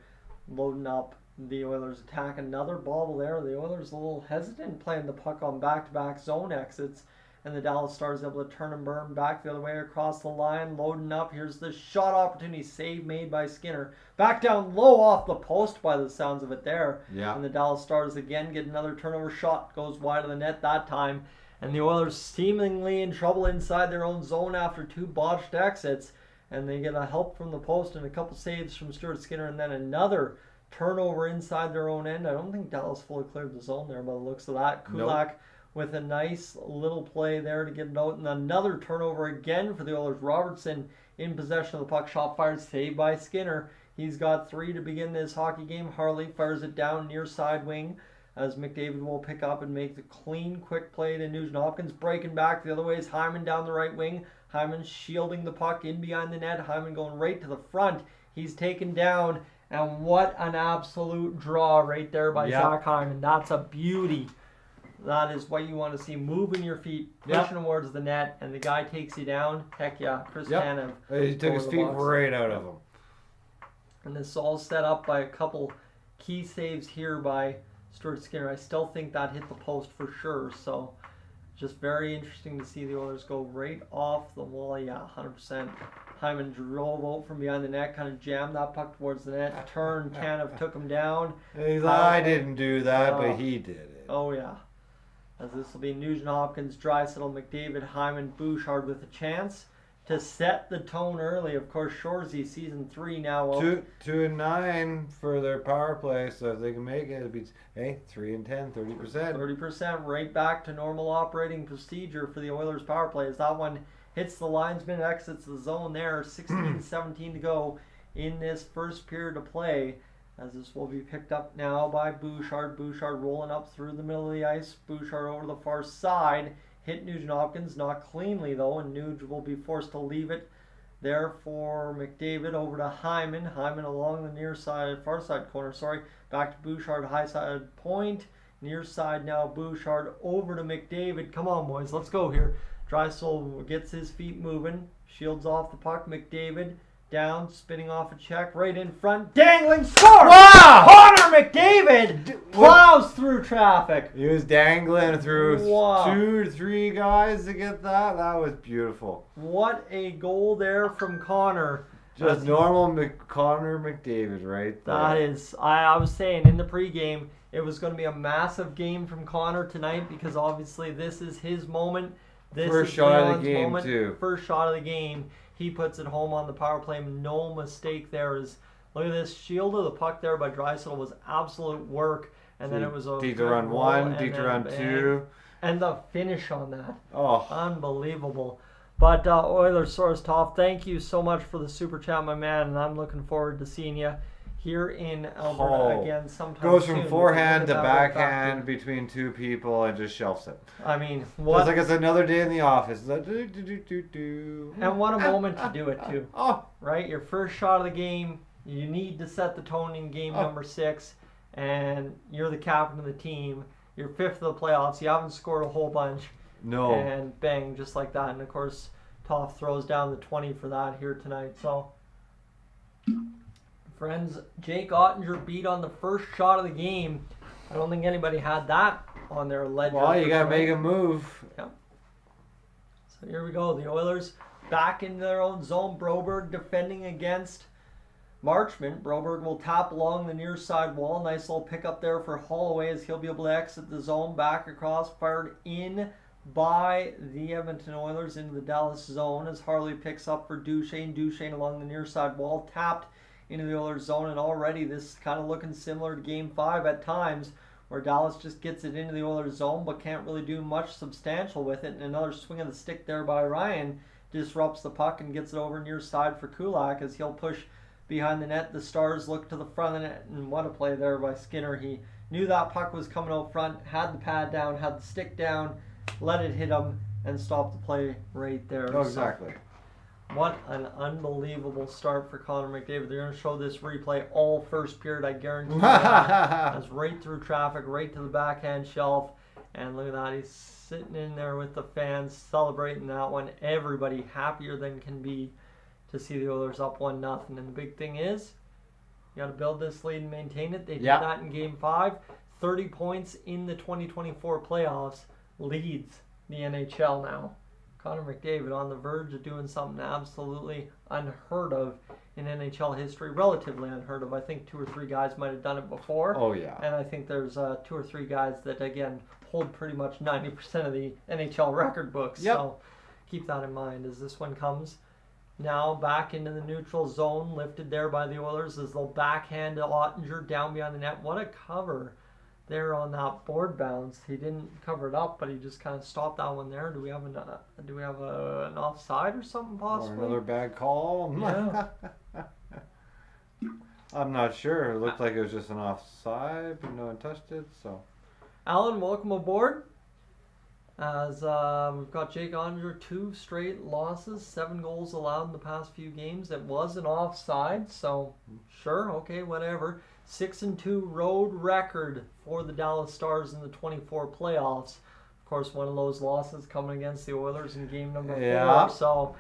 loading up the Oilers attack. Another bobble there. The Oilers a little hesitant playing the puck on back-to-back zone exits, and the Dallas Stars able to turn and burn back the other way across the line, loading up. Here's the shot opportunity, save made by Skinner. Back down low off the post by the sounds of it there. Yeah. And the Dallas Stars again get another turnover. Shot goes wide of the net that time. And the Oilers seemingly in trouble inside their own zone after 2 botched exits. And they get a help from the post and a couple saves from Stuart Skinner, and then another turnover inside their own end. I don't think Dallas fully cleared the zone there by the looks of that. Kulak Nope. with a nice little play there to get it out, and another turnover again for the Oilers. Robertson in possession of the puck, shot fired, saved by Skinner. He's got 3 to begin this hockey game. Harley fires it down near side wing, as McDavid will pick up and make the clean, quick play to Nugent Hopkins. Breaking back the other way is Hyman down the right wing. Hyman shielding the puck in behind the net. Hyman going right to the front. He's taken down, and what an absolute draw right there by Zach Hyman. That's a beauty. That is what you want to see. Moving your feet, pushing towards the net, and the guy takes you down. Heck yeah, Chris Tanev. He took his feet right out of him. And this is all set up by a couple key saves here by Stuart Skinner. I still think that hit the post for sure. So just very interesting to see the Oilers go right off the wall. Yeah, 100%. Hyman drove out from behind the net, kind of jammed that puck towards the net. Turned, Tanev took him down. I didn't do that, but he did it. Oh, yeah. As this will be Nugent Hopkins, Draisaitl, McDavid, Hyman, Bouchard with a chance to set the tone early. Of course, Shoresy, season 3 now. 2-9 for their power play, so if they can make it, it'll be 3-10, 30%. 30%, right back to normal operating procedure for the Oilers power play. As that one hits the linesman, exits the zone there. 16-17 to go in this first period of play. As this will be picked up now by Bouchard. Bouchard rolling up through the middle of the ice. Bouchard over the far side. Hit Nugent Hopkins, not cleanly though, and Nuge will be forced to leave it there for McDavid. Over to Hyman. Hyman along the near side, far side corner, Back to Bouchard, high side point. Near side now, Bouchard over to McDavid. Come on, boys, let's go here. Draisaitl gets his feet moving. Shields off the puck. McDavid down, spinning off a check, right in front, dangling, score! Wow! Connor McDavid plows through traffic. He was dangling through 2 to 3 guys to get that. That was beautiful. What a goal there from Connor. Just normal Connor McDavid right there. That is, I was saying in the pregame, it was going to be a massive game from Connor tonight, because obviously this is his moment. This First is shot Leon's of the game, moment. too. First shot of the game. He puts it home on the power play. No mistake there. Look at this. Shield of the puck there by Draisaitl was absolute work. And then it was a D to run 1, D to run 2. And the finish on that. Oh. Unbelievable. But Oilers Source Toff, thank you so much for the super chat, my man. And I'm looking forward to seeing you here in Alberta again sometime Goes soon. from forehand to backhand between 2 people and just shelves it. I mean, what? It's like it's another day in the office. Like, and what a moment to do it too. Right? Your first shot of the game. You need to set the tone in game number 6. And you're the captain of the team. You're 5th of the playoffs. You haven't scored a whole bunch. No. And bang, just like that. And of course, Toff throws down the 20 for that here tonight. So, friends, Jake Ottinger beat on the first shot of the game. I don't think anybody had that on their ledger. Well, you got to make a move. Yeah. So here we go. The Oilers back in their own zone. Broberg defending against Marchment. Broberg will tap along the near side wall. Nice little pickup there for Holloway, as he'll be able to exit the zone. Back across, fired in by the Edmonton Oilers into the Dallas zone, as Harley picks up for Duchesne. Duchesne along the near side wall, tapped into the Oilers zone, and already this is kind of looking similar to Game 5 at times, where Dallas just gets it into the Oilers zone but can't really do much substantial with it. And another swing of the stick there by Ryan disrupts the puck and gets it over near side for Kulak as he'll push behind the net. The Stars look to the front of the net, and what a play there by Skinner. He knew that puck was coming out front, had the pad down, had the stick down, let it hit him, and stopped the play right there. Oh, exactly. So, what an unbelievable start for Connor McDavid. They're going to show this replay all first period, I guarantee you that. As right through traffic, right to the backhand shelf. And look at that, he's sitting in there with the fans celebrating that one. Everybody happier than can be to see the Oilers up 1-0. And the big thing is, you got to build this lead and maintain it. They did that in Game 5. 30 points in the 2024 playoffs leads the NHL now. Connor McDavid on the verge of doing something absolutely unheard of in NHL history. Relatively unheard of. I think 2 or 3 guys might have done it before. Oh, yeah. And I think there's 2 or 3 guys that, again, hold pretty much 90% of the NHL record books. Yep. So keep that in mind as this one comes. Now back into the neutral zone, lifted there by the Oilers as they'll backhand Ottinger down behind the net. What a cover there on that board bounce. He didn't cover it up, but he just kind of stopped that one there. Do we have an offside or something possibly? Or another bad call? Yeah. I'm not sure. It looked like it was just an offside, but no one touched it. So, Alan, welcome aboard. As we've got Jake Ottinger, 2 straight losses, 7 goals allowed in the past few games. It was an offside, so sure, okay, whatever. 6-2 road record for the Dallas Stars in the 24 playoffs. Of course, one of those losses coming against the Oilers in game number 4. So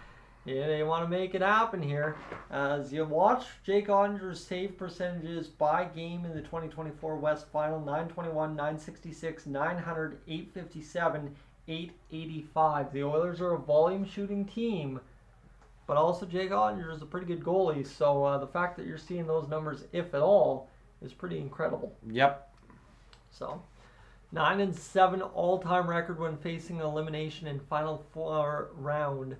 yeah, they want to make it happen here. As you watch Jake Ottinger's save percentages by game in the 2024 West Final, 921, 966, 900, 857, 885. The Oilers are a volume shooting team, but also Jake Ottinger is a pretty good goalie. So the fact that you're seeing those numbers, if at all, is pretty incredible. yep. So 9-7 all-time record when facing elimination in Final 4 round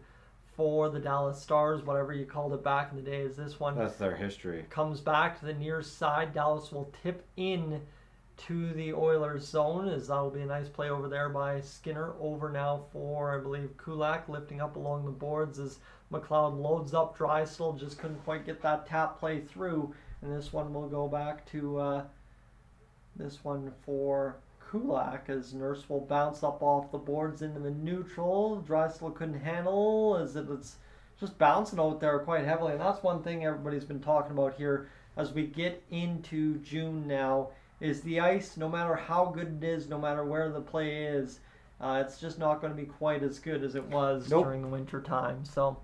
for the Dallas Stars, whatever you called it back in the day. Is this one That's their history. comes back to the near side. Dallas will tip in to the Oilers zone, as that will be a nice play over there by Skinner. Over now for, I believe, Kulak, lifting up along the boards as McLeod loads up. Drysdale just couldn't quite get that tap play through, and this one will go back to this one for Kulak as Nurse will bounce up off the boards into the neutral. Drysdale couldn't handle as it was just bouncing out there quite heavily, and that's one thing everybody's been talking about here as we get into June now, is the ice, no matter how good it is, no matter where the play is, it's just not going to be quite as good as it was during the winter time. So,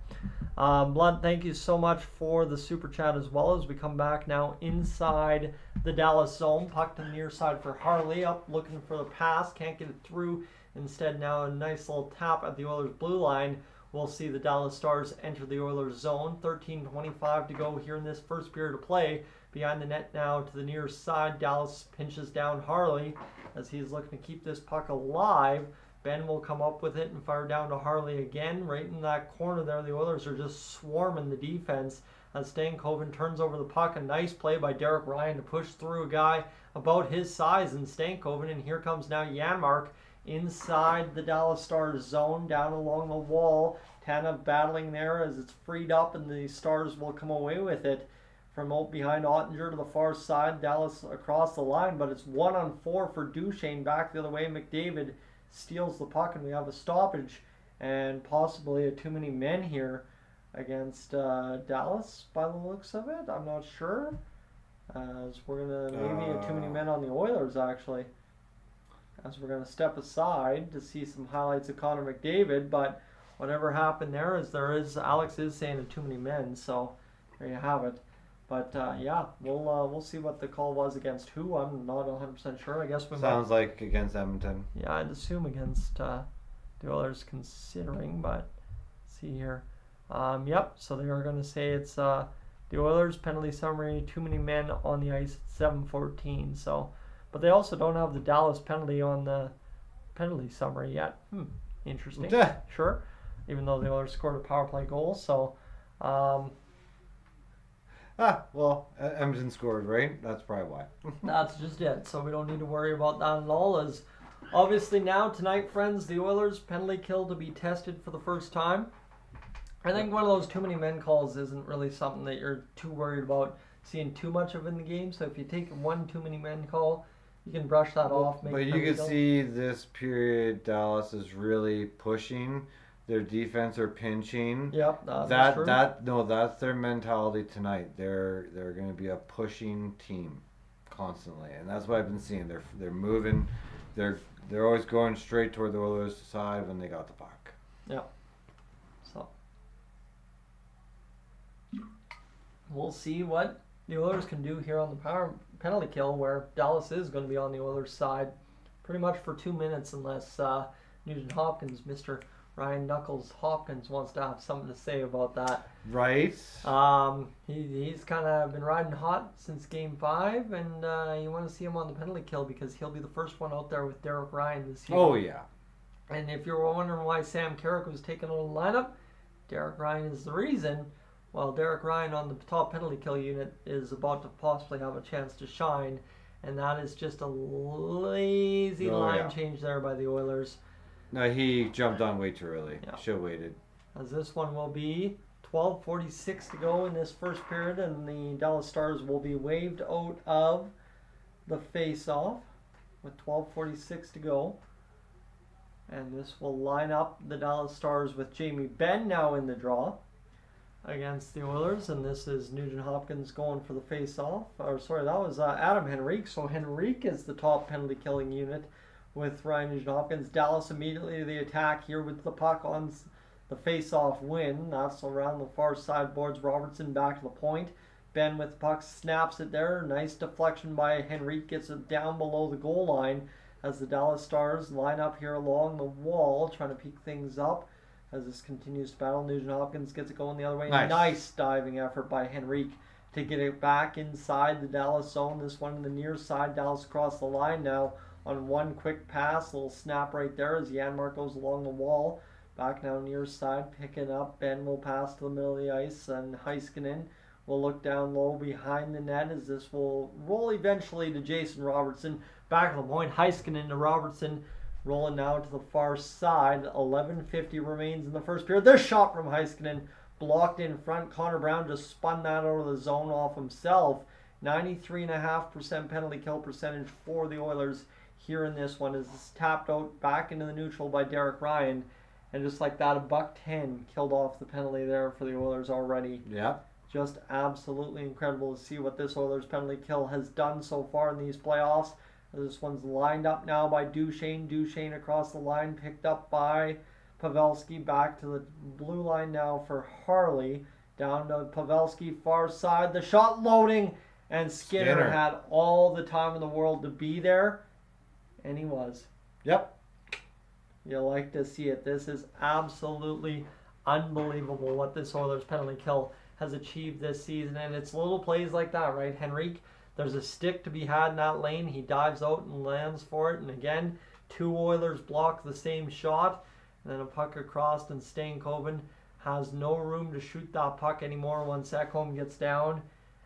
Blunt, thank you so much for the super chat as well as we come back now inside the Dallas zone. Puck to the near side for Harley, up looking for the pass, can't get it through. Instead now a nice little tap at the Oilers blue line. We'll see the Dallas Stars enter the Oilers zone. 13:25 to go here in this first period of play. Behind the net now to the near side. Dallas pinches down Harley as he's looking to keep this puck alive. Ben will come up with it and fire down to Harley again. Right in that corner there, the Oilers are just swarming the defense as Stankoven turns over the puck. A nice play by Derek Ryan to push through a guy about his size in Stankoven. And here comes now Janmark inside the Dallas Stars zone, down along the wall. Tanev battling there as it's freed up, and the Stars will come away with it from out behind Ottinger to the far side. Dallas across the line, but it's 1-on-4 for Duchesne back the other way. McDavid steals the puck, and we have a stoppage and possibly a too many men here against Dallas by the looks of it. I'm not sure. As we're going to maybe too many men on the Oilers actually. As we're going to step aside to see some highlights of Connor McDavid, but whatever happened there is Alex is saying too many men, so there you have it. But yeah, we'll see what the call was against who. I'm not 100% sure. I guess we Sounds like against Edmonton. Yeah, I'd assume against the Oilers considering, but see here. Yep, so they are going to say it's the Oilers penalty summary, too many men on the ice at 7:14. So, but they also don't have the Dallas penalty on the penalty summary yet. Interesting. Sure. Even though the Oilers scored a power play goal, so. Well, Edmonton scored, right? That's probably why. That's just it. So we don't need to worry about that at all. As obviously now tonight, friends, the Oilers penalty kill to be tested for the first time. I think one of those too many men calls isn't really something that you're too worried about seeing too much of in the game. So if you take one too many men call, you can brush that off. But you can see this period Dallas is really pushing. Their defense are pinching. Yep, that's true. That's their mentality tonight. They're going to be a pushing team constantly, and that's what I've been seeing. They're moving. They're always going straight toward the Oilers' side when they got the puck. Yeah. So we'll see what the Oilers can do here on the power penalty kill, where Dallas is going to be on the Oilers' side pretty much for 2 minutes, unless Nugent Hopkins, Mr. Ryan Knuckles Hopkins, wants to have something to say about that. Right. He's kind of been riding hot since Game 5, and you want to see him on the penalty kill because he'll be the first one out there with Derek Ryan this year. Oh, yeah. And if you're wondering why Sam Carrick was taken out of the lineup, Derek Ryan is the reason. While Derek Ryan on the top penalty kill unit is about to possibly have a chance to shine, and that is just a lazy line change there by the Oilers. No, he jumped on way too early. Yeah. Should have waited. As this one will be 12:46 to go in this first period, and the Dallas Stars will be waved out of the face-off with 12:46 to go. And this will line up the Dallas Stars with Jamie Benn now in the draw against the Oilers, and this is Nugent Hopkins going for the face-off. Or sorry, that was Adam Henrique. So Henrique is the top penalty killing unit with Ryan Nugent Hopkins. Dallas immediately to the attack here with the puck on the face-off win. That's around the far side boards. Robertson back to the point. Ben with the puck snaps it there. Nice deflection by Henrique. Gets it down below the goal line as the Dallas Stars line up here along the wall, trying to peek things up as this continues to battle. Nugent Hopkins gets it going the other way. Nice diving effort by Henrique to get it back inside the Dallas zone. This one in the near side. Dallas across the line now on one quick pass. Little snap right there as Janmark goes along the wall. Back now near side, picking up. Ben will pass to the middle of the ice, and Heiskanen will look down low behind the net as this will roll eventually to Jason Robertson. Back to the point. Heiskanen to Robertson. Rolling now to the far side. 11:50 remains in the first period. This shot from Heiskanen blocked in front. Connor Brown just spun that out of the zone off himself. 93.5% penalty kill percentage for the Oilers here in this one, as it's tapped out back into the neutral by Derek Ryan. And just like that, a $1.10 killed off the penalty there for the Oilers already. Yeah. Just absolutely incredible to see what this Oilers penalty kill has done so far in these playoffs. This one's lined up now by Duchesne. Duchesne across the line, picked up by Pavelski. Back to the blue line now for Harley. Down to Pavelski, far side. The shot loading, and Skinner had all the time in the world to be there. And he was. Yep. You like to see it. This is absolutely unbelievable what this Oilers penalty kill has achieved this season. And it's little plays like that, right? Henrique, there's a stick to be had in that lane. He dives out and lands for it. And again, two Oilers block the same shot. And then a puck across, and Stankoven has no room to shoot that puck anymore once Ekholm gets down.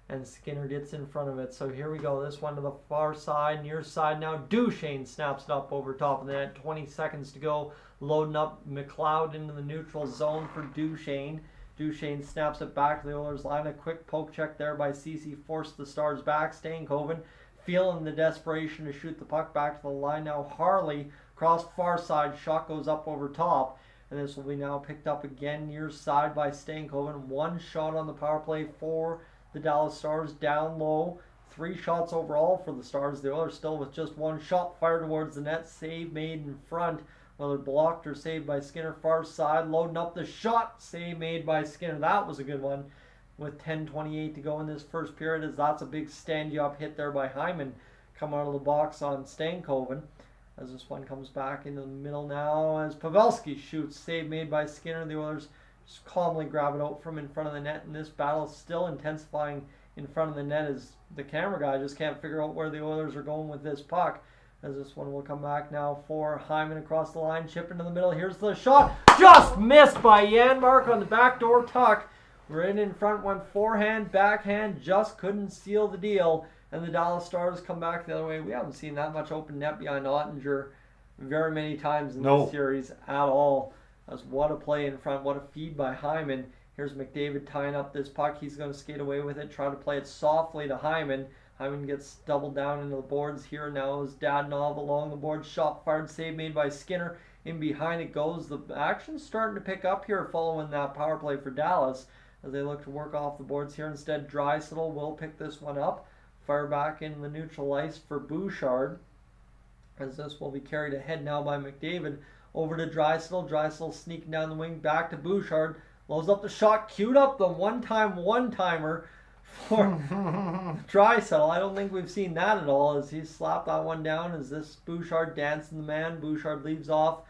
And Skinner gets in front of it. So here we go. This one to the far side, near side now. Duchesne snaps it up over top of the net. 20 seconds to go. Loading up McLeod into the neutral zone for Duchesne. Duchesne snaps it back to the Oilers line. A quick poke check there by Ceci forced the Stars back. Stankoven feeling the desperation to shoot the puck back to the line. Now Harley across far side. Shot goes up over top. And this will be now picked up again near side by Stankoven. One shot on the power play for the Dallas Stars down low. 3 shots overall for the Stars. The Oilers still with just one shot fired towards the net. Save made in front. Whether blocked or saved by Skinner. Far side. Loading up the shot. Save made by Skinner. That was a good one. With 10:28 to go in this first period, as that's a big stand-you-up hit there by Hyman. Come out of the box on Stankoven. As this one comes back into the middle now as Pavelski shoots. Save made by Skinner. The Oilers just calmly grab it out from in front of the net, and this battle still intensifying in front of the net as the camera guy just can't figure out where the Oilers are going with this puck. As this one will come back now for Hyman across the line, chip into the middle. Here's the shot, just missed by Janmark on the backdoor tuck. We're in front, went forehand, backhand, just couldn't seal the deal. And the Dallas Stars come back the other way. We haven't seen that much open net behind Ottinger very many times in this series at all. As what a play in front, what a feed by Hyman. Here's McDavid tying up this puck. He's going to skate away with it, try to play it softly to Hyman. Hyman gets doubled down into the boards here. Now is Dadonov along the board. Shot fired, save made by Skinner. In behind it goes. The action's starting to pick up here following that power play for Dallas as they look to work off the boards here. Instead, Draisaitl will pick this one up. Fire back in the neutral ice for Bouchard, as this will be carried ahead now by McDavid. Over to Draisaitl. Draisaitl sneaking down the wing, back to Bouchard. Loads up the shot, queued up the one-timer for Draisaitl. I don't think we've seen that at all, as he slapped that one down. As this Bouchard dancing the man. Bouchard leaves off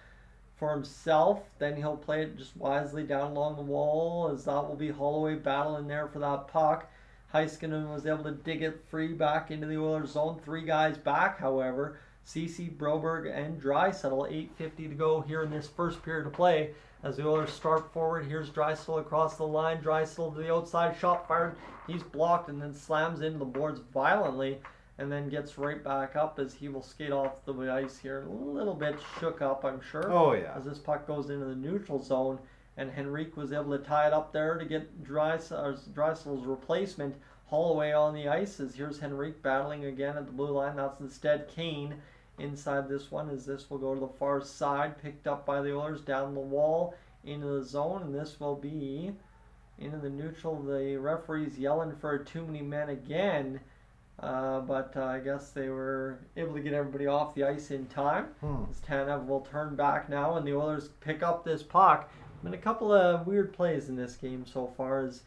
for himself. Then he'll play it just wisely down along the wall, as that will be Holloway battling there for that puck. Heiskanen was able to dig it free back into the Oilers zone. 3 guys back, however. Ceci, Broberg, and Draisaitl. 8:50 to go here in this first period of play. As the Oilers start forward, here's Draisaitl across the line. Draisaitl to the outside, shot fired. He's blocked and then slams into the boards violently, and then gets right back up as he will skate off the ice here. A little bit shook up, I'm sure. Oh, yeah. As this puck goes into the neutral zone, and Henrique was able to tie it up there to get Draisaitl's replacement. Holloway on the ice, as here's Henrique battling again at the blue line. That's instead Kane inside this one, as this will go to the far side, picked up by the Oilers down the wall into the zone, and this will be into the neutral. The referee's yelling for too many men again, but I guess they were able to get everybody off the ice in time. As Tanev will turn back now, and the Oilers pick up this puck. Been a couple of weird plays in this game so far, as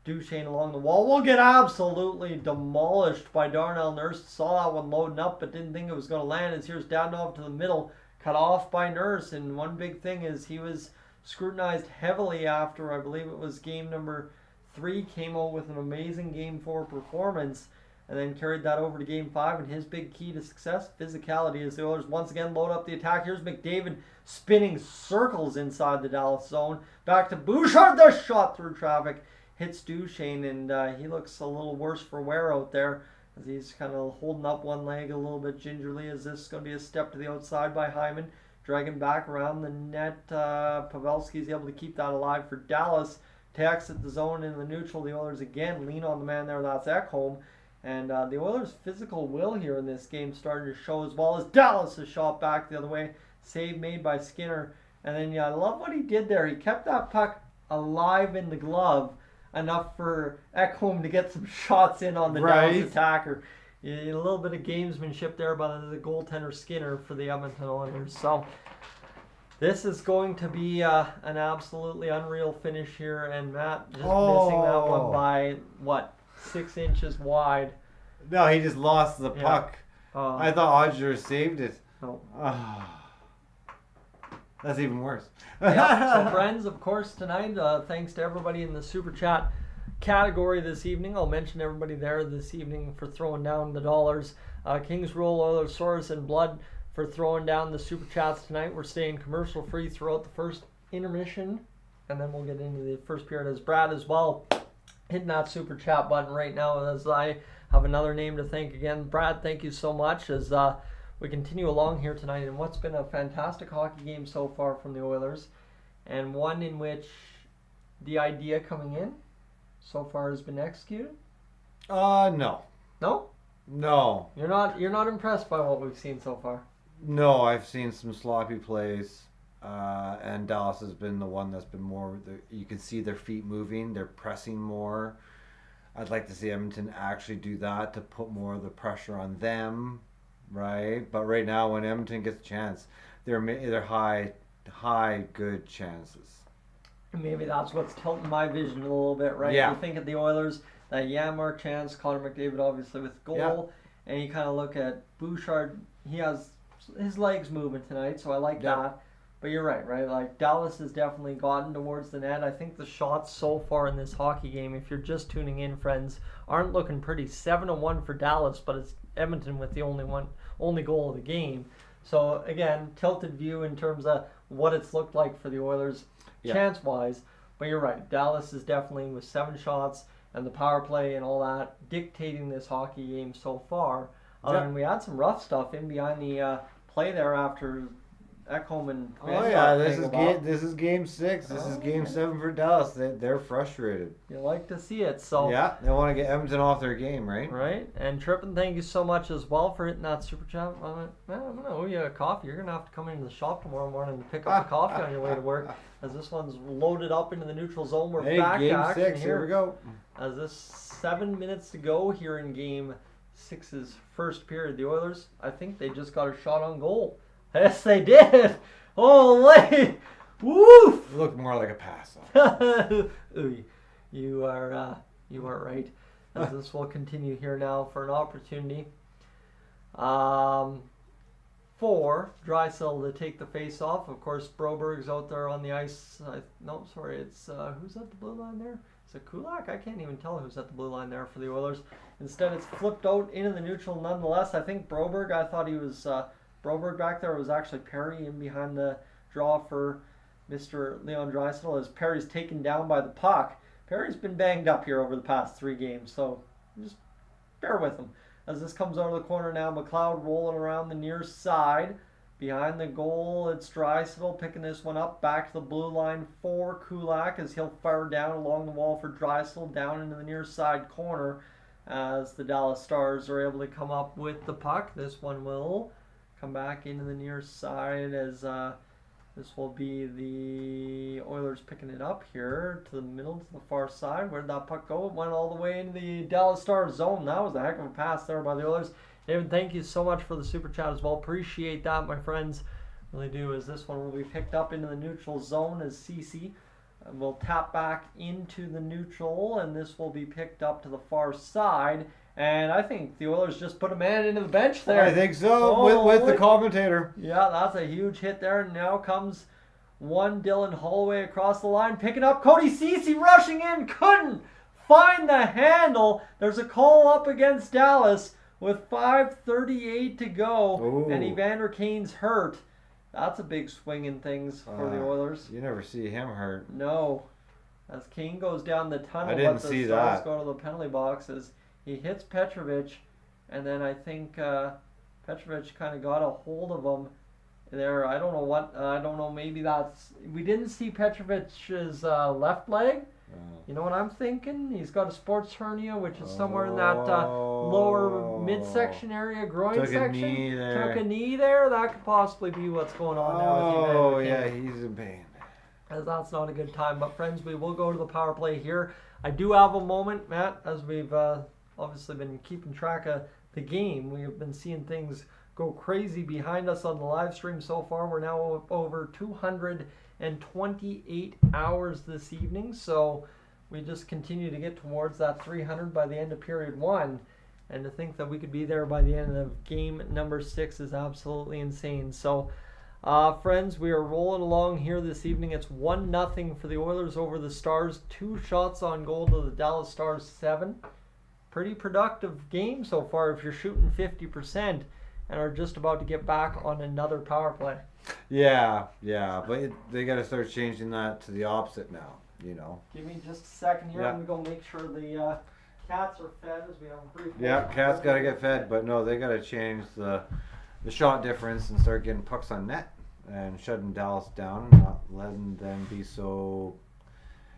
Duchesne along the wall will get absolutely demolished by Darnell Nurse. Saw that one loading up, but didn't think it was going to land. As here's Dadonov to the middle, cut off by Nurse. And one big thing is he was scrutinized heavily after, I believe it was game number 3, came out with an amazing game 4 performance, and then carried that over to game 5. And his big key to success, physicality, as the Oilers once again load up the attack. Here's McDavid spinning circles inside the Dallas zone. Back to Bouchard, the shot through traffic. Hits Duchesne, and he looks a little worse for wear out there, as he's kind of holding up one leg a little bit gingerly. As this is going to be a step to the outside by Hyman, dragging back around the net. Pavelski's able to keep that alive for Dallas to exit the zone in the neutral. The Oilers again lean on the man there. That's Ekholm, and the Oilers' physical will here in this game starting to show, as well as Dallas is shot back the other way. Save made by Skinner, and then I love what he did there. He kept that puck alive in the glove, enough for Ekholm to get some shots in on the Dallas attacker. A little bit of gamesmanship there by the goaltender Skinner for the Edmonton Oilers. So this is going to be an absolutely unreal finish here, and Matt just missing that one by, what, 6 inches wide. No, he just lost the puck. I thought Odger saved it. No. That's even worse. So friends, of course, tonight, thanks to everybody in the Super Chat category this evening. I'll mention everybody there this evening for throwing down the dollars. Kings Rule, Oilers, Soros, and Blood for throwing down the Super Chats tonight. We're staying commercial free throughout the first intermission, and then we'll get into the first period, as Brad as well hitting that Super Chat button right now, as I have another name to thank again. Brad, thank you so much, as we continue along here tonight in what's been a fantastic hockey game so far from the Oilers, and one in which the idea coming in so far has been executed. No. No? No. You're not impressed by what we've seen so far? No, I've seen some sloppy plays, and Dallas has been the one that's been more. You can see their feet moving. They're pressing more. I'd like to see Edmonton actually do that to put more of the pressure on them. Right, but right now when Edmonton gets a chance, they're high good chances. Maybe that's what's tilting my vision a little bit, right? Yeah. You think of the Oilers, that Yammer chance, Connor McDavid obviously with goal, and you kind of look at Bouchard. He has his legs moving tonight, so I like that. But you're right? Like Dallas has definitely gotten towards the net. I think the shots so far in this hockey game, if you're just tuning in, friends, aren't looking pretty. 7-1 for Dallas, but it's Edmonton with the only goal of the game. So again, tilted view in terms of what it's looked like for the Oilers chance-wise. But you're right. Dallas is definitely, with 7 shots and the power play and all that, dictating this hockey game so far. And we had some rough stuff in behind the play there after Ekholm and Oh yeah, this is game 6. This is game 7 for Dallas. They're frustrated. You like to see it, so yeah, they want to get Edmonton off their game, right? Right, and Trippin, thank you so much as well for hitting that super chat. I'm gonna owe you a coffee. You're gonna have to come into the shop tomorrow morning and pick up a coffee on your way to work, as this one's loaded up into the neutral zone. We're back game to action 6. Here we go. As this 7 minutes to go here in game 6's first period, the Oilers, I think they just got a shot on goal. Yes, they did. Holy, woof! It looked more like a pass. Ooh, you are right. As this will continue here now for an opportunity for Draisaitl to take the face off. Of course, Broberg's out there on the ice. No, sorry, it's who's at the blue line there? Is it Kulak? I can't even tell who's at the blue line there for the Oilers. Instead, it's flipped out into the neutral nonetheless. I think Broberg, I thought he was Broberg back there. It was actually Perry in behind the draw for Mr. Leon Draisaitl as Perry's taken down by the puck. Perry's been banged up here over the past 3 games, so just bear with him. As this comes out of the corner now, McLeod rolling around the near side. Behind the goal, it's Draisaitl picking this one up. Back to the blue line for Kulak as he'll fire down along the wall for Draisaitl down into the near side corner as the Dallas Stars are able to come up with the puck. This one will come back into the near side as this will be the Oilers picking it up here to the middle, to the far side. Where did that puck go? It went all the way into the Dallas Stars zone. That was a heck of a pass there by the Oilers. David, thank you so much for the super chat as well. Appreciate that, my friends. Really do. As this one will be picked up into the neutral zone as CC will tap back into the neutral, and this will be picked up to the far side. And I think the Oilers just put a man into the bench there. I think so, with the commentator. Yeah, that's a huge hit there. And now comes one Dylan Holloway across the line, picking up Cody Ceci, rushing in, couldn't find the handle. There's a call up against Dallas with 5:38 to go. Ooh. And Evander Kane's hurt. That's a big swing in things for the Oilers. You never see him hurt. No. As Kane goes down the tunnel, I didn't see that. Go to the penalty boxes. He hits Petrovic, and then I think Petrovic kind of got a hold of him there. I don't know what. I don't know. Maybe that's. We didn't see Petrovic's left leg. You know what I'm thinking? He's got a sports hernia, which is somewhere in that lower midsection area, groin section. Took a knee there. That could possibly be what's going on there. Oh, yeah, he's in pain. As that's not a good time. But friends, we will go to the power play here. I do have a moment, Matt, as we've obviously been keeping track of the game. We have been seeing things go crazy behind us on the live stream so far. We're now over 228 hours this evening, so we just continue to get towards that 300 by the end of period 1, and to think that we could be there by the end of game number 6 is absolutely insane. So friends, we are rolling along here this evening. It's 1-0 for the Oilers over the Stars. 2 shots on goal to the Dallas Stars 7. Pretty productive game so far if you're shooting 50% and are just about to get back on another power play. Yeah, but they got to start changing that to the opposite now, you know. Give me just a second here. I'm going to go make sure the cats are fed as we have a brief. Yeah, cats got to get fed, but no, they got to change the shot difference and start getting pucks on net and shutting Dallas down, not letting them be so,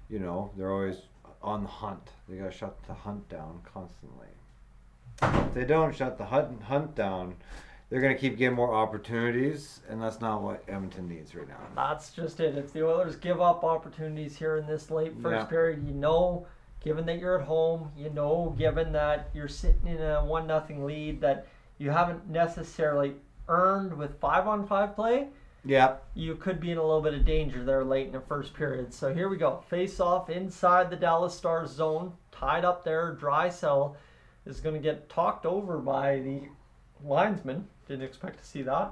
you know, they're always on the hunt. They got to shut the hunt down constantly. If they don't shut the hunt down, they're going to keep getting more opportunities, and that's not what Edmonton needs right now. That's just it. If the Oilers give up opportunities here in this late first period, you know, given that you're at home, you know, given that you're sitting in a 1-0 lead, that you haven't necessarily earned with 5-on-5 play, you could be in a little bit of danger there late in the first period. So here we go. Face off inside the Dallas Stars zone. Tied up there. Draisaitl is going to get talked over by the linesman. Didn't expect to see that.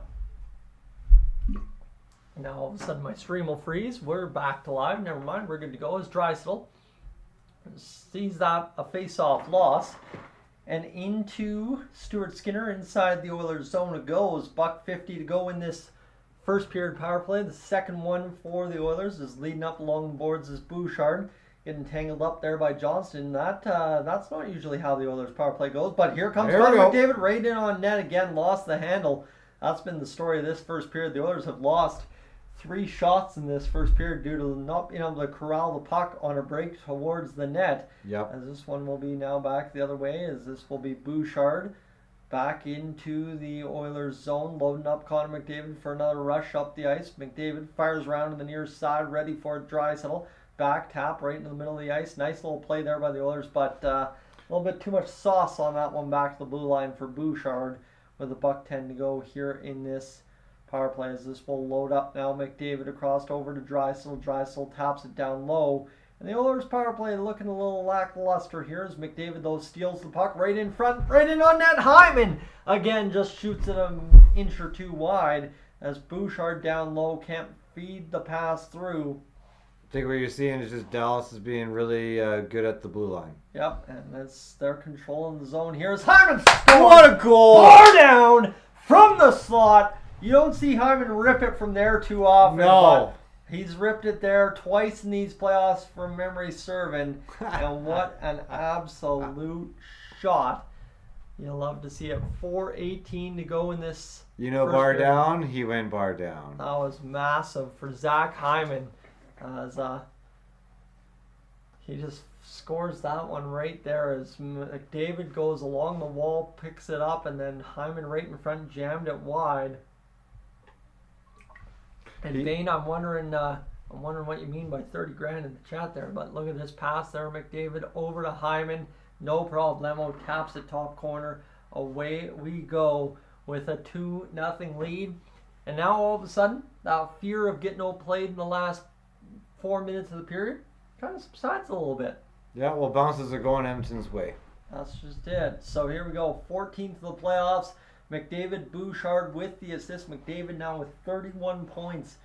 Now all of a sudden my stream will freeze. We're back to live. Never mind. We're good to go as Draisaitl sees that a face-off loss. And into Stuart Skinner inside the Oilers zone it goes. $1.50 to go in this first period power play. The second one for the Oilers is leading up along the boards is Bouchard. Getting tangled up there by Johnston. That's not usually how the Oilers power play goes. But here comes Connor McDavid right in on net again. Lost the handle That's been the story of this first period. The Oilers have lost 3 shots in this first period due to not being able to corral the puck on a break towards the net. Yep. As this one will be now back the other way, as this will be Bouchard back into the Oilers zone, loading up Connor McDavid for another rush up the ice. McDavid fires around to the near side, ready for Draisaitl. Back tap right into the middle of the ice. Nice little play there by the Oilers, but a little bit too much sauce on that one back to the blue line for Bouchard with a $1:10 to go here in this power play. As this will load up now, McDavid across over to Draisaitl. Draisaitl taps it down low. And the Oilers power play looking a little lackluster here as McDavid, though, steals the puck right in front, right in on net. Hyman, again, just shoots it an inch or two wide as Bouchard down low can't feed the pass through. I think what you're seeing is just Dallas is being really good at the blue line. Yep, and they're controlling the zone here as Hyman scores. What a goal! Far down from the slot. You don't see Hyman rip it from there too often. No. He's ripped it there twice in these playoffs from memory serving. And what an absolute shot. You'll love to see it. 4:18 to go in this. You know, bar down, he went bar down. That was massive for Zach Hyman. As he just scores that one right there as McDavid goes along the wall, picks it up, and then Hyman right in front jammed it wide. And Bane, I'm wondering what you mean by 30 grand in the chat there. But look at this pass there, McDavid over to Hyman, no problemo, taps it top corner. Away we go with a 2-0 lead. And now all of a sudden, that fear of getting outplayed in the last 4 minutes of the period kind of subsides a little bit. Yeah, well, bounces are going Edmonton's way. That's just it. So here we go, 14th of the playoffs. McDavid, Bouchard with the assist. McDavid now with 31 points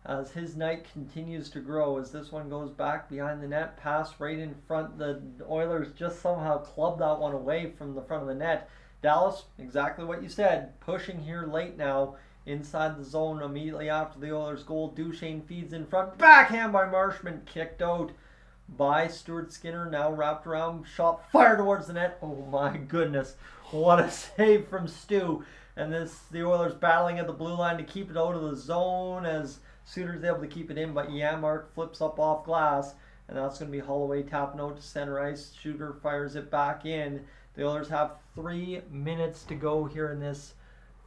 as his night continues to grow. As this one goes back behind the net, pass right in front. The Oilers just somehow clubbed that one away from the front of the net. Dallas, exactly what you said, pushing here late now inside the zone immediately after the Oilers goal. Duchesne feeds in front. Backhand by Marshman, kicked out by Stuart Skinner, now wrapped around, shot fired towards the net. Oh my goodness, what a save from Stu. And the Oilers battling at the blue line to keep it out of the zone as Suter's able to keep it in, but Yamark flips up off glass, and that's going to be Holloway tapping out to center ice. Shooter fires it back in. The Oilers have 3 minutes to go here in this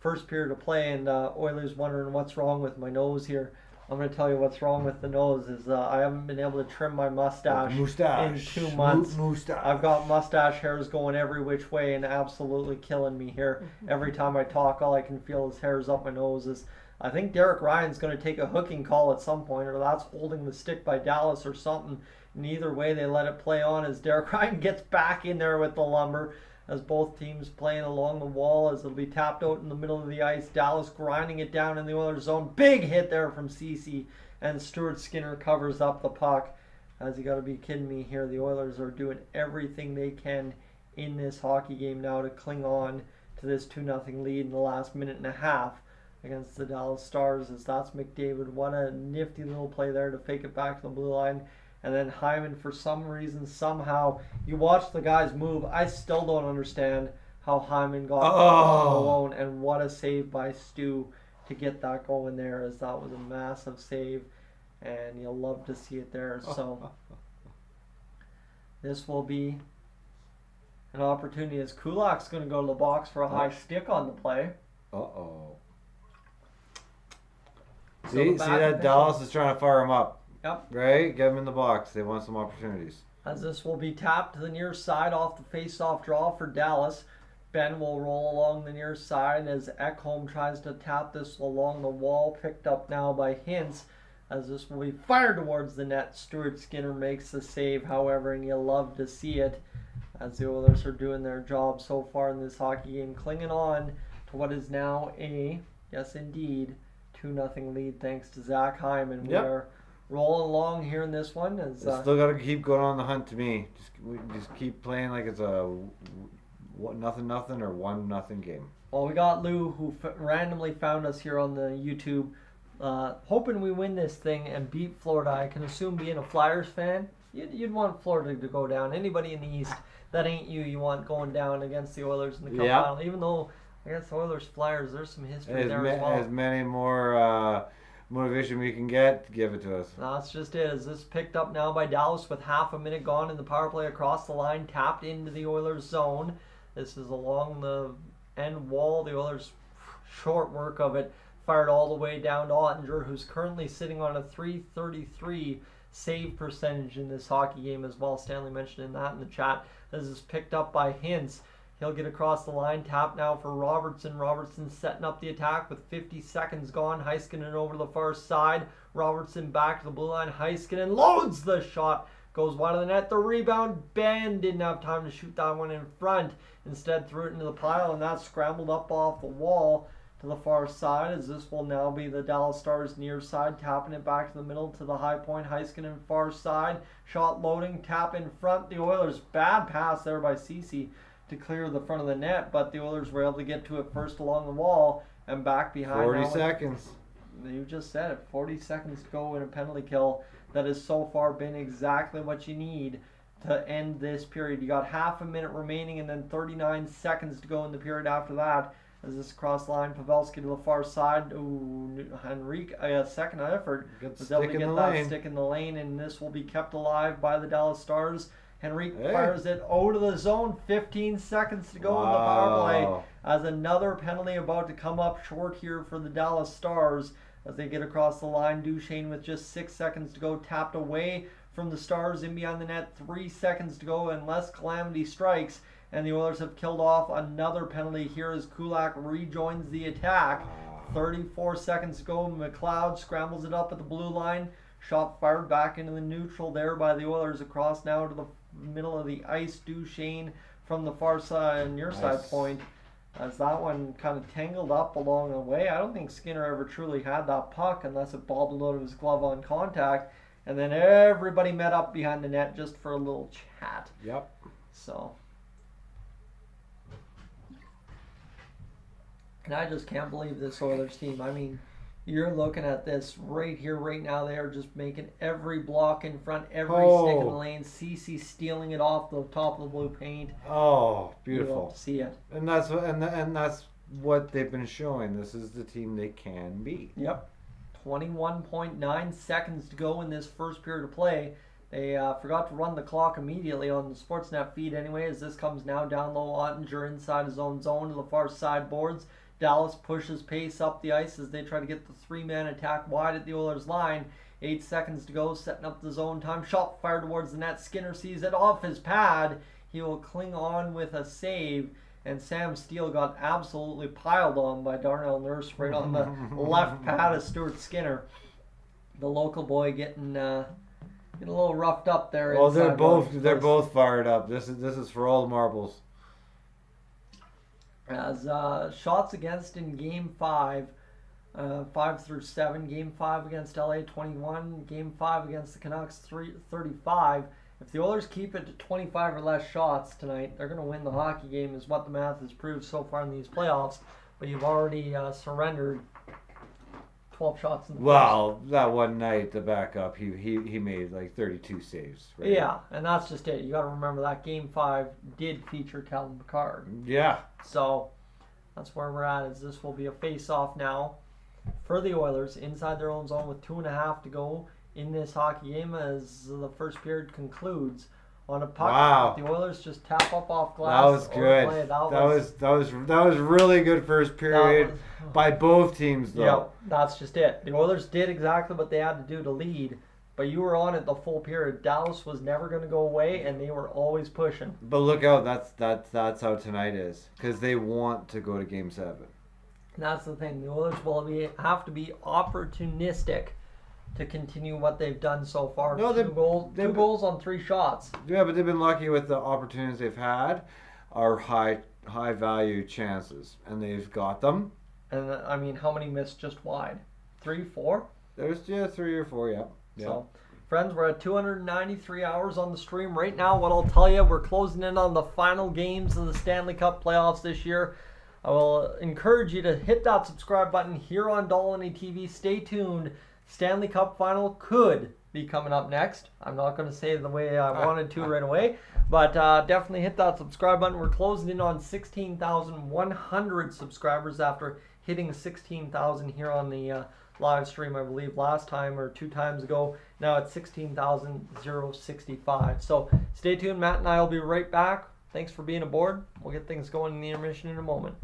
first period of play, and Oilers wondering what's wrong with my nose here. I'm going to tell you what's wrong with the nose is I haven't been able to trim my mustache in 2 months. I've got mustache hairs going every which way and absolutely killing me here. Every time I talk, all I can feel is hairs up my nose. I think Derek Ryan's going to take a hooking call at some point, or that's holding the stick by Dallas or something. And either way, they let it play on as Derek Ryan gets back in there with the lumber. As both teams playing along the wall as it'll be tapped out in the middle of the ice. Dallas grinding it down in the Oilers zone. Big hit there from Ceci, and Stuart Skinner covers up the puck. As you got to be kidding me here. The Oilers are doing everything they can in this hockey game now to cling on to this 2-0 lead in the last minute and a half against the Dallas Stars. As that's McDavid. What a nifty little play there to fake it back to the blue line. And then Hyman, for some reason, somehow, you watch the guys move. I still don't understand how Hyman got alone. And what a save by Stu to get that going there, as that was a massive save. And you'll love to see it there. So this will be an opportunity as Kulak's going to go to the box for a high stick on the play. See that Dallas is trying to fire him up. Yep. Right? Get them in the box. They want some opportunities. As this will be tapped to the near side off the face-off draw for Dallas. Ben will roll along the near side as Ekholm tries to tap this along the wall. Picked up now by Hintz. As this will be fired towards the net. Stuart Skinner makes the save, however, and you'll love to see it. As the Oilers are doing their job so far in this hockey game. Clinging on to what is now a, yes indeed, 2-0 lead thanks to Zach Hyman. Yep. We are rolling along here in this one. Still got to keep going on the hunt to me. Just keep playing like it's a 0-0 or 1-0 game. Well, we got Lou who randomly found us here on the YouTube, hoping we win this thing and beat Florida. I can assume being a Flyers fan, you'd want Florida to go down. Anybody in the East that ain't you want going down against the Oilers in the Cup final. Even though I guess Oilers Flyers, there's some history there as well. As many more motivation we can get, give it to us. That's just it. As this picked up now by Dallas with half a minute gone in the power play across the line, tapped into the Oilers zone. This is along the end wall. The Oilers, short work of it, fired all the way down to Ottinger, who's currently sitting on a .333 save percentage in this hockey game as well. Stanley mentioned that in the chat. This is picked up by Hintz. He'll get across the line. Tap now for Robertson. Robertson setting up the attack with 50 seconds gone. Heiskanen over to the far side. Robertson back to the blue line. Heiskanen loads the shot. Goes wide of the net. The rebound. Ben didn't have time to shoot that one in front. Instead threw it into the pile, and that scrambled up off the wall to the far side, as this will now be the Dallas Stars near side, tapping it back to the middle to the high point. Heiskanen far side. Shot loading. Tap in front. The Oilers. Bad pass there by Ceci to clear the front of the net, but the Oilers were able to get to it first along the wall and back behind. 40 seconds. You just said it. 40 seconds to go in a penalty kill. That has so far been exactly what you need to end this period. You got half a minute remaining and then 39 seconds to go in the period after that. As this cross line, Pavelski to the far side. Ooh, Henrique, a second effort, was able to get that stick in the lane, and this will be kept alive by the Dallas Stars. Henrique fires it out of the zone. 15 seconds to go in the power play, as another penalty about to come up short here for the Dallas Stars as they get across the line. Duchesne with just 6 seconds to go, tapped away from the Stars in behind the net. 3 seconds to go unless calamity strikes, and the Oilers have killed off another penalty here as Kulak rejoins the attack. 34 seconds to go. McLeod scrambles it up at the blue line. Shot fired back into the neutral there by the Oilers. Across now to the middle of the ice. Duchesne from the far side, near side point, as that one kind of tangled up along the way. I don't think Skinner ever truly had that puck unless it bobbled out of his glove on contact. And then everybody met up behind the net just for a little chat. Yep. So, and I just can't believe this Oilers team. I mean, you're looking at this right here, right now. They are just making every block in front, every stick in the lane. Ceci stealing it off the top of the blue paint. Oh, beautiful! You love to see it. And that's what they've been showing. This is the team they can beat. Yep. 21.9 seconds to go in this first period of play. They forgot to run the clock immediately on the Sportsnet feed anyway, as this comes now down low. Ottinger inside his own zone to the far sideboards. Dallas pushes pace up the ice as they try to get the three-man attack wide at the Oilers line. 8 seconds to go, setting up the zone time. Shot fired towards the net. Skinner sees it off his pad. He will cling on with a save, and Sam Steele got absolutely piled on by Darnell Nurse right on the left pad of Stuart Skinner. The local boy getting a little roughed up there. Well, they're both fired up. This is for all the marbles. As shots against in Game 5, 5 through 7. Game 5 against LA, 21. Game 5 against the Canucks, 35. If the Oilers keep it to 25 or less shots tonight, they're going to win the hockey game, is what the math has proved so far in these playoffs. But you've already surrendered 12 shots in the first. That one night, the backup, he made like 32 saves. Right? Yeah, and that's just it. You got to remember that Game 5 did feature Calvin Pickard. Yeah. So that's where we're at. Is this will be a face-off now for the Oilers inside their own zone with 2.5 to go in this hockey game as the first period concludes on a puck. Wow. The Oilers just tap up off glass. That was good. That was really good first period by both teams though. Yeah, that's just it. The Oilers did exactly what they had to do to lead, but you were on it the full period. Dallas was never going to go away, and they were always pushing. But look out, that's how tonight is, because they want to go to Game 7. And that's the thing. The Oilers will have to be opportunistic to continue what they've done so far. No, two goals on 3 shots. Yeah, but they've been lucky with the opportunities they've had are high value chances, and they've got them. And I mean, how many missed just wide? 3, 4? There's 3 or 4, yeah. So, friends, we're at 293 hours on the stream right now. What I'll tell you, we're closing in on the final games of the Stanley Cup Playoffs this year. I will encourage you to hit that subscribe button here on Dolynny TV. Stay tuned. Stanley Cup final could be coming up next. I'm not going to say it the way I wanted to right away, but definitely hit that subscribe button. We're closing in on 16,100 subscribers after hitting 16,000 here on the live stream, I believe, last time or 2 times ago. Now it's 16,065. So stay tuned. Matt and I will be right back. Thanks for being aboard. We'll get things going in the intermission in a moment.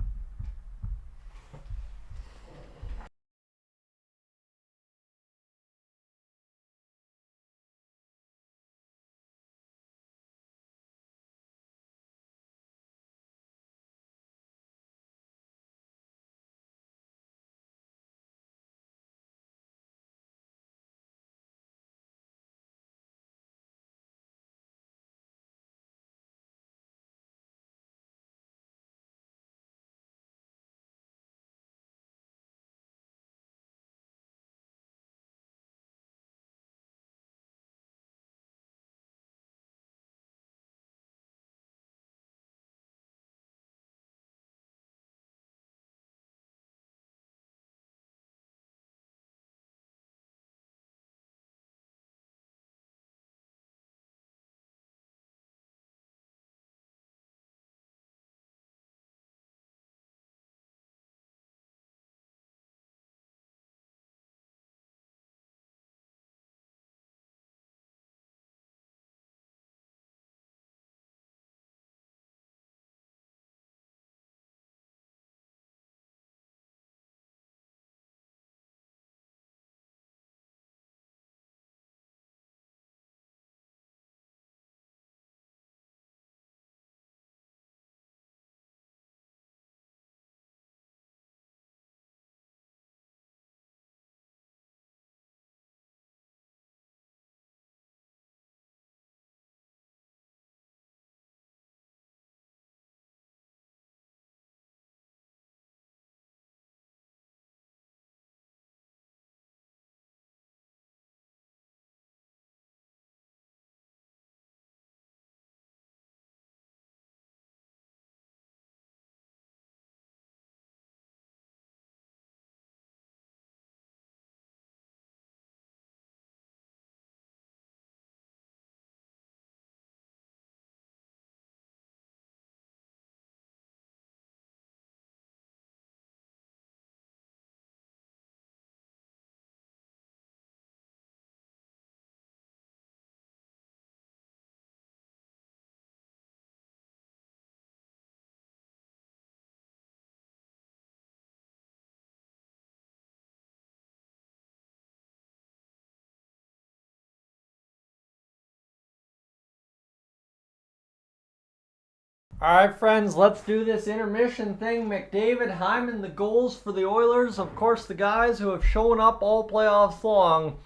All right, friends, let's do this intermission thing. McDavid, Hyman, the goals for the Oilers. Of course, the guys who have shown up all playoffs long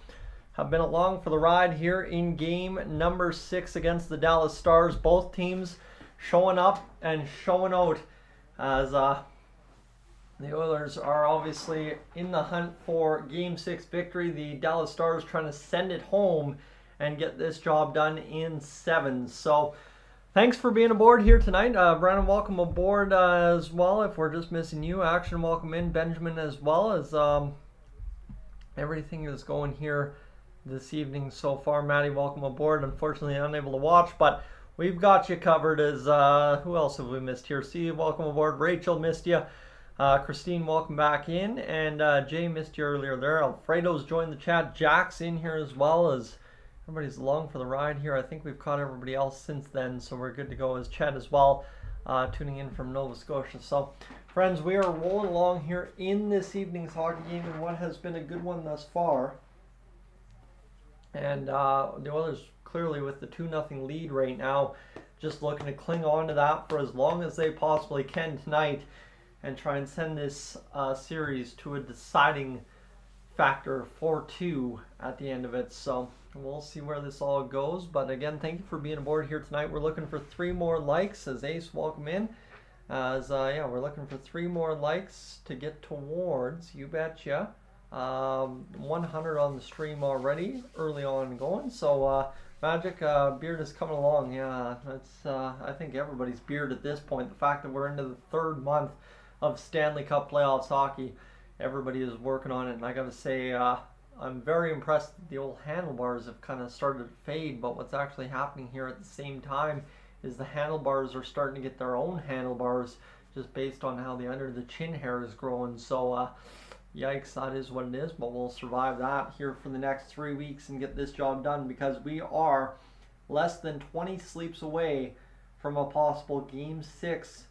have been along for the ride here in game number 6 against the Dallas Stars. Both teams showing up and showing out as the Oilers are obviously in the hunt for game 6 victory. The Dallas Stars trying to send it home and get this job done in 7. So thanks for being aboard here tonight. Brandon, welcome aboard as well. If we're just missing you, Action, welcome in. Benjamin as well, as everything is going here this evening so far. Maddie, welcome aboard. Unfortunately, unable to watch, but we've got you covered. As who else have we missed here? Steve, welcome aboard. Rachel, missed you. Christine, welcome back in. And Jay missed you earlier there. Alfredo's joined the chat. Jack's in here as well, as everybody's along for the ride here. I think we've caught everybody else since then, so we're good to go. As Chad as well, tuning in from Nova Scotia. So, friends, we are rolling along here in this evening's hockey game in what has been a good one thus far. And the Oilers clearly with the 2-0 lead right now, just looking to cling on to that for as long as they possibly can tonight and try and send this series to a deciding factor 4-2 at the end of it. So we'll see where this all goes. But again, thank you for being aboard here tonight. We're looking for 3 more likes. As Ace, welcome in. As yeah, we're looking for 3 more likes to get towards, you betcha, 100 on the stream already, early on going. So Magic, beard is coming along. Yeah, that's I think everybody's beard at this point. The fact that we're into the 3rd month of Stanley Cup Playoffs hockey, everybody is working on it. And I got to say, I'm very impressed that the old handlebars have kind of started to fade, but what's actually happening here at the same time is the handlebars are starting to get their own handlebars just based on how the under the chin hair is growing. So yikes, that is what it is, but we'll survive that here for the next 3 weeks and get this job done, because we are less than 20 sleeps away from a possible Game 6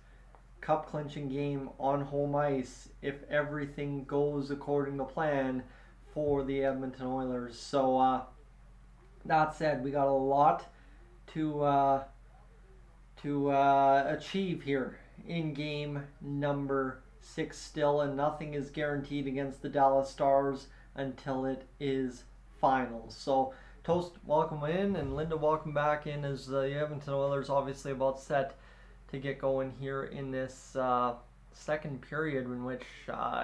cup clinching game on home ice if everything goes according to plan for the Edmonton Oilers. So that said, we got a lot to achieve here in game number 6 still, and nothing is guaranteed against the Dallas Stars until it is finals. So Toast, welcome in, and Linda, welcome back in, as the Edmonton Oilers obviously about set to get going here in this second period, in which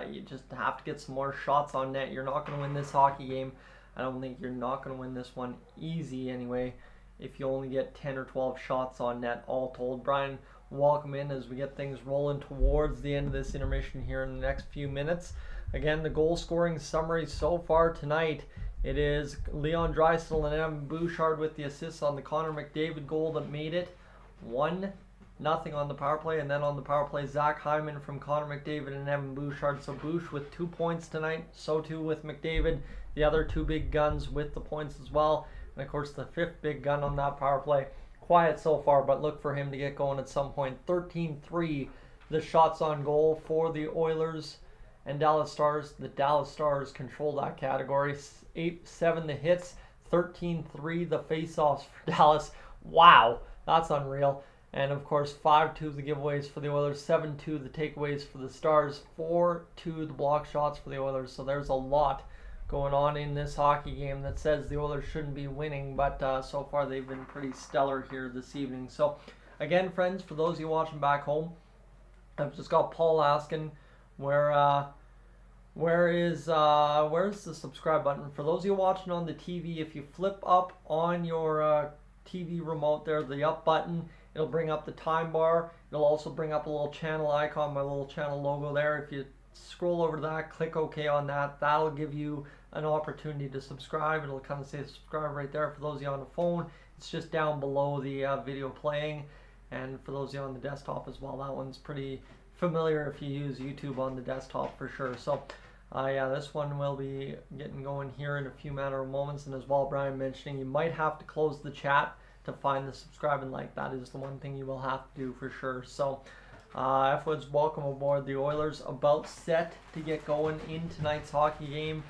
you just have to get some more shots on net. You're not going to win this hockey game. I don't think you're not going to win this one easy anyway if you only get 10 or 12 shots on net all told. Brian, welcome in as we get things rolling towards the end of this intermission here in the next few minutes. Again, the goal scoring summary so far tonight: it is Leon Draisaitl and Evan Bouchard with the assists on the Connor McDavid goal that made it 1-0 on the power play, and then on the power play, Zach Hyman from Connor McDavid and Evan Bouchard. So Bouch with 2 points tonight, so too with McDavid, the other two big guns with the points as well. And of course the fifth big gun on that power play. Quiet so far, but look for him to get going at some point. 13-3 the shots on goal for the Oilers and Dallas Stars. The Dallas Stars control that category. 8-7 the hits, 13-3 the face-offs for Dallas. Wow, that's unreal. And of course 5-2 the giveaways for the Oilers, 7-2 the takeaways for the Stars, 4-2 the block shots for the Oilers. So there's a lot going on in this hockey game that says the Oilers shouldn't be winning, but so far they've been pretty stellar here this evening. So again, friends, for those of you watching back home, I've just got Paul asking where's the subscribe button. For those of you watching on the TV, if you flip up on your TV remote there, the up button, it'll bring up the time bar. It'll also bring up a little channel icon, my little channel logo there. If you scroll over to that, click OK on that, that'll give you an opportunity to subscribe. It'll kind of say subscribe right there. For those of you on the phone, it's just down below the video playing. And for those of you on the desktop as well, that one's pretty familiar if you use YouTube on the desktop for sure. So yeah, this one will be getting going here in a few matter of moments. And as well, Brian mentioning, you might have to close the chat to find the subscribe and like. That is the one thing you will have to do for sure. So F-Woods, welcome aboard. The Oilers about set to get going in tonight's hockey game.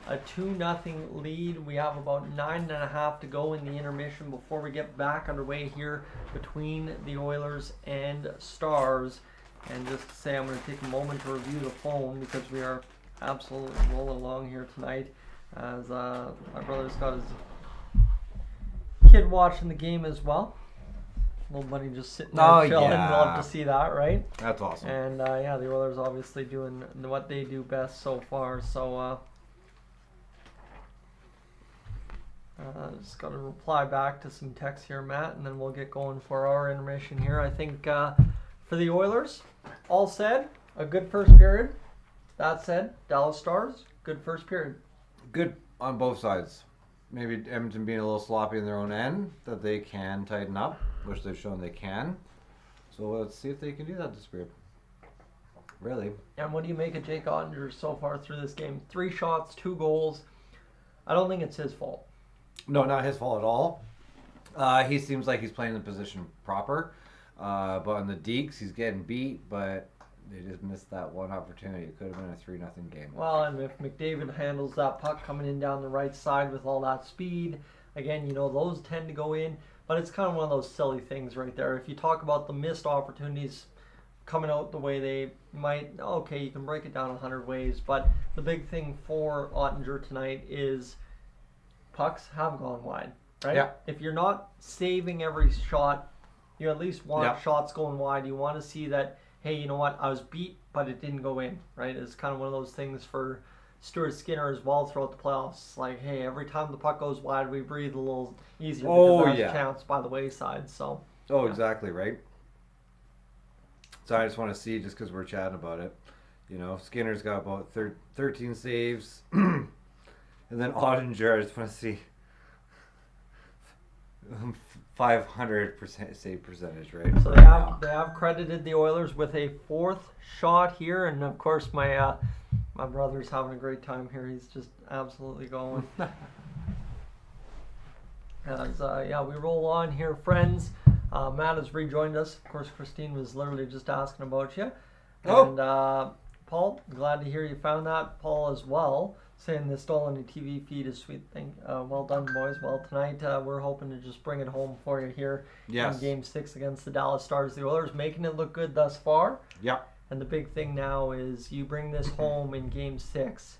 A 2-0 lead. We have about 9.5 to go in the intermission before we get back underway here between the Oilers and Stars. And just to say, I'm going to take a moment to review the phone because we are absolutely rolling along here tonight, as my brother's got his kid watching the game as well. Little buddy just sitting there chilling. Yeah. Love to see that, right? That's awesome. And yeah, the Oilers obviously doing what they do best so far. So just got to reply back to some text here, Matt, and then we'll get going for our intermission here. I think for the Oilers, all said, a good first period. That said, Dallas Stars, good first period. Good on both sides. Maybe Edmonton being a little sloppy in their own end, that they can tighten up, which they've shown they can. So let's see if they can do that this period. Really. And what do you make of Jake Ottinger so far through this game? 3 shots, 2 goals. I don't think it's his fault. No, not his fault at all. He seems like he's playing the position proper. But on the Deeks, he's getting beat, but they just missed that one opportunity. It could have been a 3-0 game. Well, and if McDavid handles that puck coming in down the right side with all that speed, again, you know, those tend to go in. But it's kind of one of those silly things right there. If you talk about the missed opportunities coming out the way they might, okay, you can break it down 100 ways. But the big thing for Ottinger tonight is pucks have gone wide, right? Yeah. If you're not saving every shot, you at least want shots going wide. You want to see that, hey, you know what, I was beat, but it didn't go in, right? It's kind of one of those things for Stuart Skinner as well throughout the playoffs. Like, hey, every time the puck goes wide, we breathe a little easier because there's chance by the wayside. So. Oh, exactly, right? So I just want to see, just because we're chatting about it, you know, Skinner's got about 13 saves. And then Ottinger, I just want to see 500% save percentage, right? So they have credited the Oilers with a 4th shot here, and of course my brother's having a great time here. He's just absolutely going. As we roll on here, friends. Matt has rejoined us. Of course, Christine was literally just asking about you. And Paul, glad to hear you found that. Paul as well, saying this Dolynny TV feed is sweet thing. Well done, boys. Well, tonight we're hoping to just bring it home for you here in Game 6 against the Dallas Stars. The Oilers making it look good thus far. Yep. And the big thing now is you bring this home in Game 6.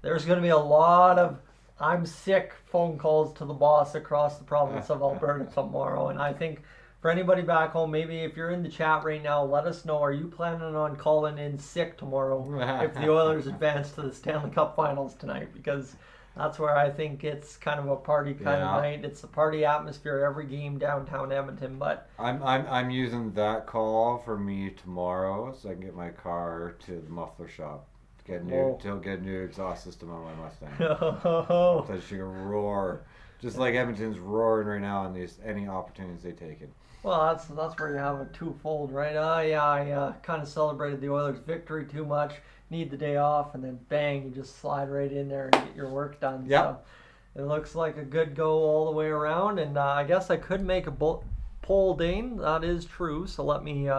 There's going to be a lot of I'm sick phone calls to the boss across the province of Alberta tomorrow. And I think for anybody back home, maybe if you're in the chat right now, let us know, are you planning on calling in sick tomorrow if the Oilers advance to the Stanley Cup Finals tonight? Because that's where I think it's kind of a party kind of night. It's a party atmosphere every game downtown Edmonton. But I'm using that call for me tomorrow so I can get my car to the muffler shop. Get a new exhaust system on my Mustang. So she can roar, just like Edmonton's roaring right now on any opportunities they take it. Well, that's where you have a twofold, right? I kind of celebrated the Oilers' victory too much. Need the day off, and then bang, you just slide right in there and get your work done. Yep. So it looks like a good go all the way around, and I guess I could make a poll, Dane. That is true. So let me.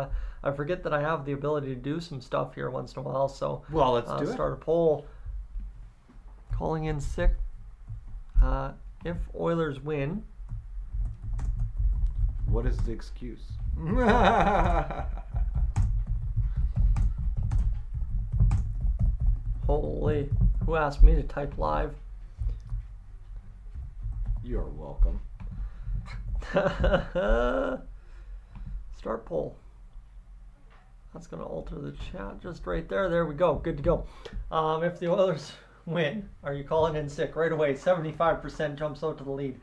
I forget that I have the ability to do some stuff here once in a while. So let's do it. Start a poll. Calling in sick. If Oilers win. What is the excuse? Holy. Who asked me to type live? You're welcome. Start poll. That's going to alter the chat just right there. There we go. Good to go. If the Oilers win, are you calling in sick? Right away, 75% jumps out to the lead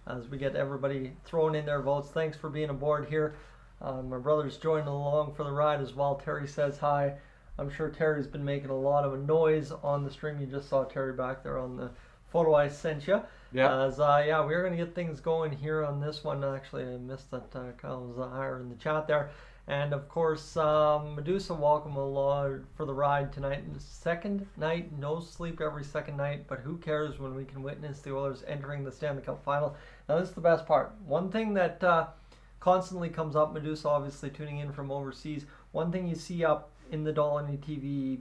as we get everybody throwing in their votes. Thanks for being aboard here. My brother's joining along for the ride as well. Terry says hi. I'm sure Terry's been making a lot of noise on the stream. You just saw Terry back there on the photo I sent you. Yeah. As we're going to get things going here on this one. Actually, I missed that Kyle was higher in the chat there. And of course, Medusa, welcome along for the ride tonight. Second night, no sleep every second night, but who cares when we can witness the Oilers entering the Stanley Cup Final. Now, this is the best part. One thing that constantly comes up, Medusa obviously tuning in from overseas, one thing you see up in the Dolynny TV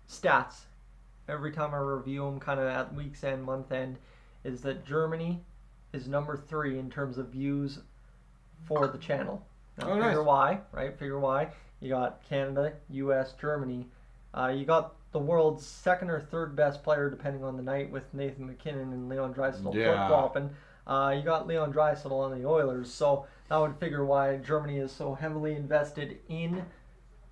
stats, every time I review them kind of at week's end, month end, is that Germany is number 3 in terms of views for the channel. Now, figure why, right? Figure why. You got Canada, U.S., Germany. You got the world's 2nd or 3rd best player, depending on the night, with Nathan McKinnon and Leon Draisaitl flip-flopping. You got Leon Draisaitl on the Oilers, so that would figure why Germany is so heavily invested in,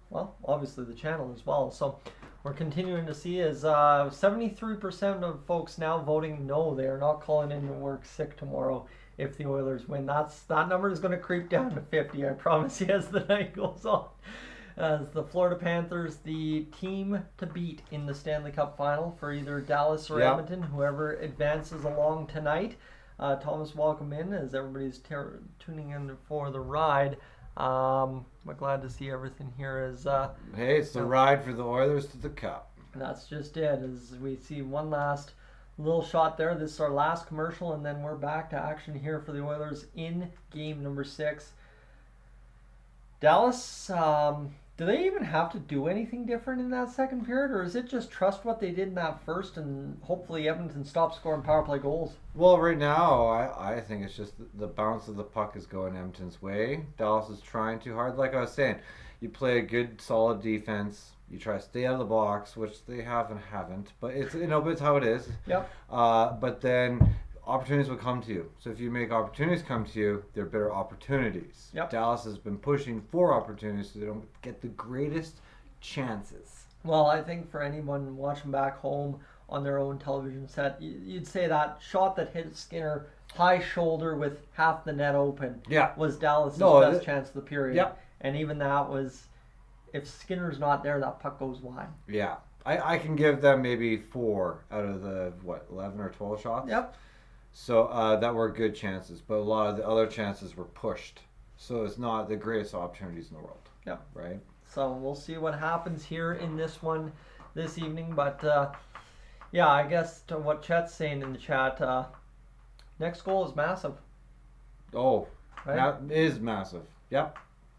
well, obviously the channel as well. So we're continuing to see is 73% of folks now voting no. They are not calling in to work sick tomorrow if the Oilers win. That number is going to creep down to 50, I promise you, as the night goes on. As the Florida Panthers, the team to beat in the Stanley Cup Final for either Dallas or Edmonton, whoever advances along tonight. Thomas, welcome in as everybody's tuning in for the ride. I'm glad to see everything here. Hey, it's the ride for the Oilers to the Cup. That's just it. As we see one last little shot there. This is our last commercial, and then we're back to action here for the Oilers in game number 6. Dallas, do they even have to do anything different in that second period, or is it just trust what they did in that first and hopefully Edmonton stops scoring power play goals? Well, right now, I think it's just the bounce of the puck is going Edmonton's way. Dallas is trying too hard. Like I was saying, you play a good, solid defense. You try to stay out of the box, which they have and haven't. But it's but it's how it is. Yep. But then opportunities will come to you. So if you make opportunities come to you, they're better opportunities. Yep. Dallas has been pushing for opportunities so they don't get the greatest chances. Well, I think for anyone watching back home on their own television set, you'd say that shot that hit Skinner high shoulder with half the net open was Dallas' best chance of the period. Yep. And even that was, if Skinner's not there, that puck goes wide. Yeah. I can give them maybe 4 out of the 11 or 12 shots. Yep. So that were good chances, but a lot of the other chances were pushed. So it's not the greatest opportunities in the world. Yep. Right. So we'll see what happens here in this one this evening. But yeah, I guess to what Chet's saying in the chat, next goal is massive. Oh, Right? that is massive. Yep.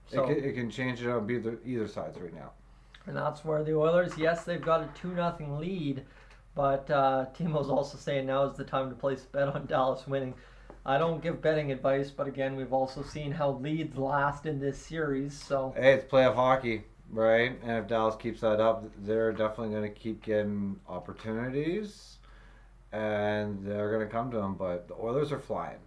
So, It can change it on either sides right now. and that's where the Oilers, yes, they've got a 2-0 lead, but Timo's also saying now is the time to place a bet on Dallas winning. I don't give betting advice, but again, we've also seen how leads last in this series. So Hey, it's playoff hockey, right? And if Dallas keeps that up, they're definitely going to keep getting opportunities, and they're going to come to them. But the Oilers are flying.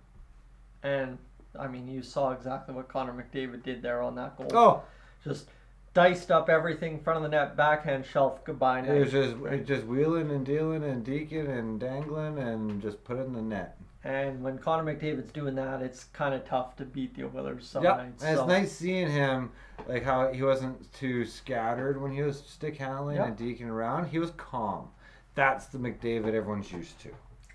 and I mean, you saw exactly what Connor McDavid did there on that goal. Oh, Just diced up everything in front of the net, backhand shelf, goodbye night. it was just wheeling and dealing and deking and dangling and just put it in the net. And when Connor McDavid's doing that, it's kind of tough to beat the Oilers some Yep, nights. and So. it's nice seeing him, like how he wasn't too scattered when he was stick handling Yep. and deking around. He was calm. That's the McDavid everyone's used to.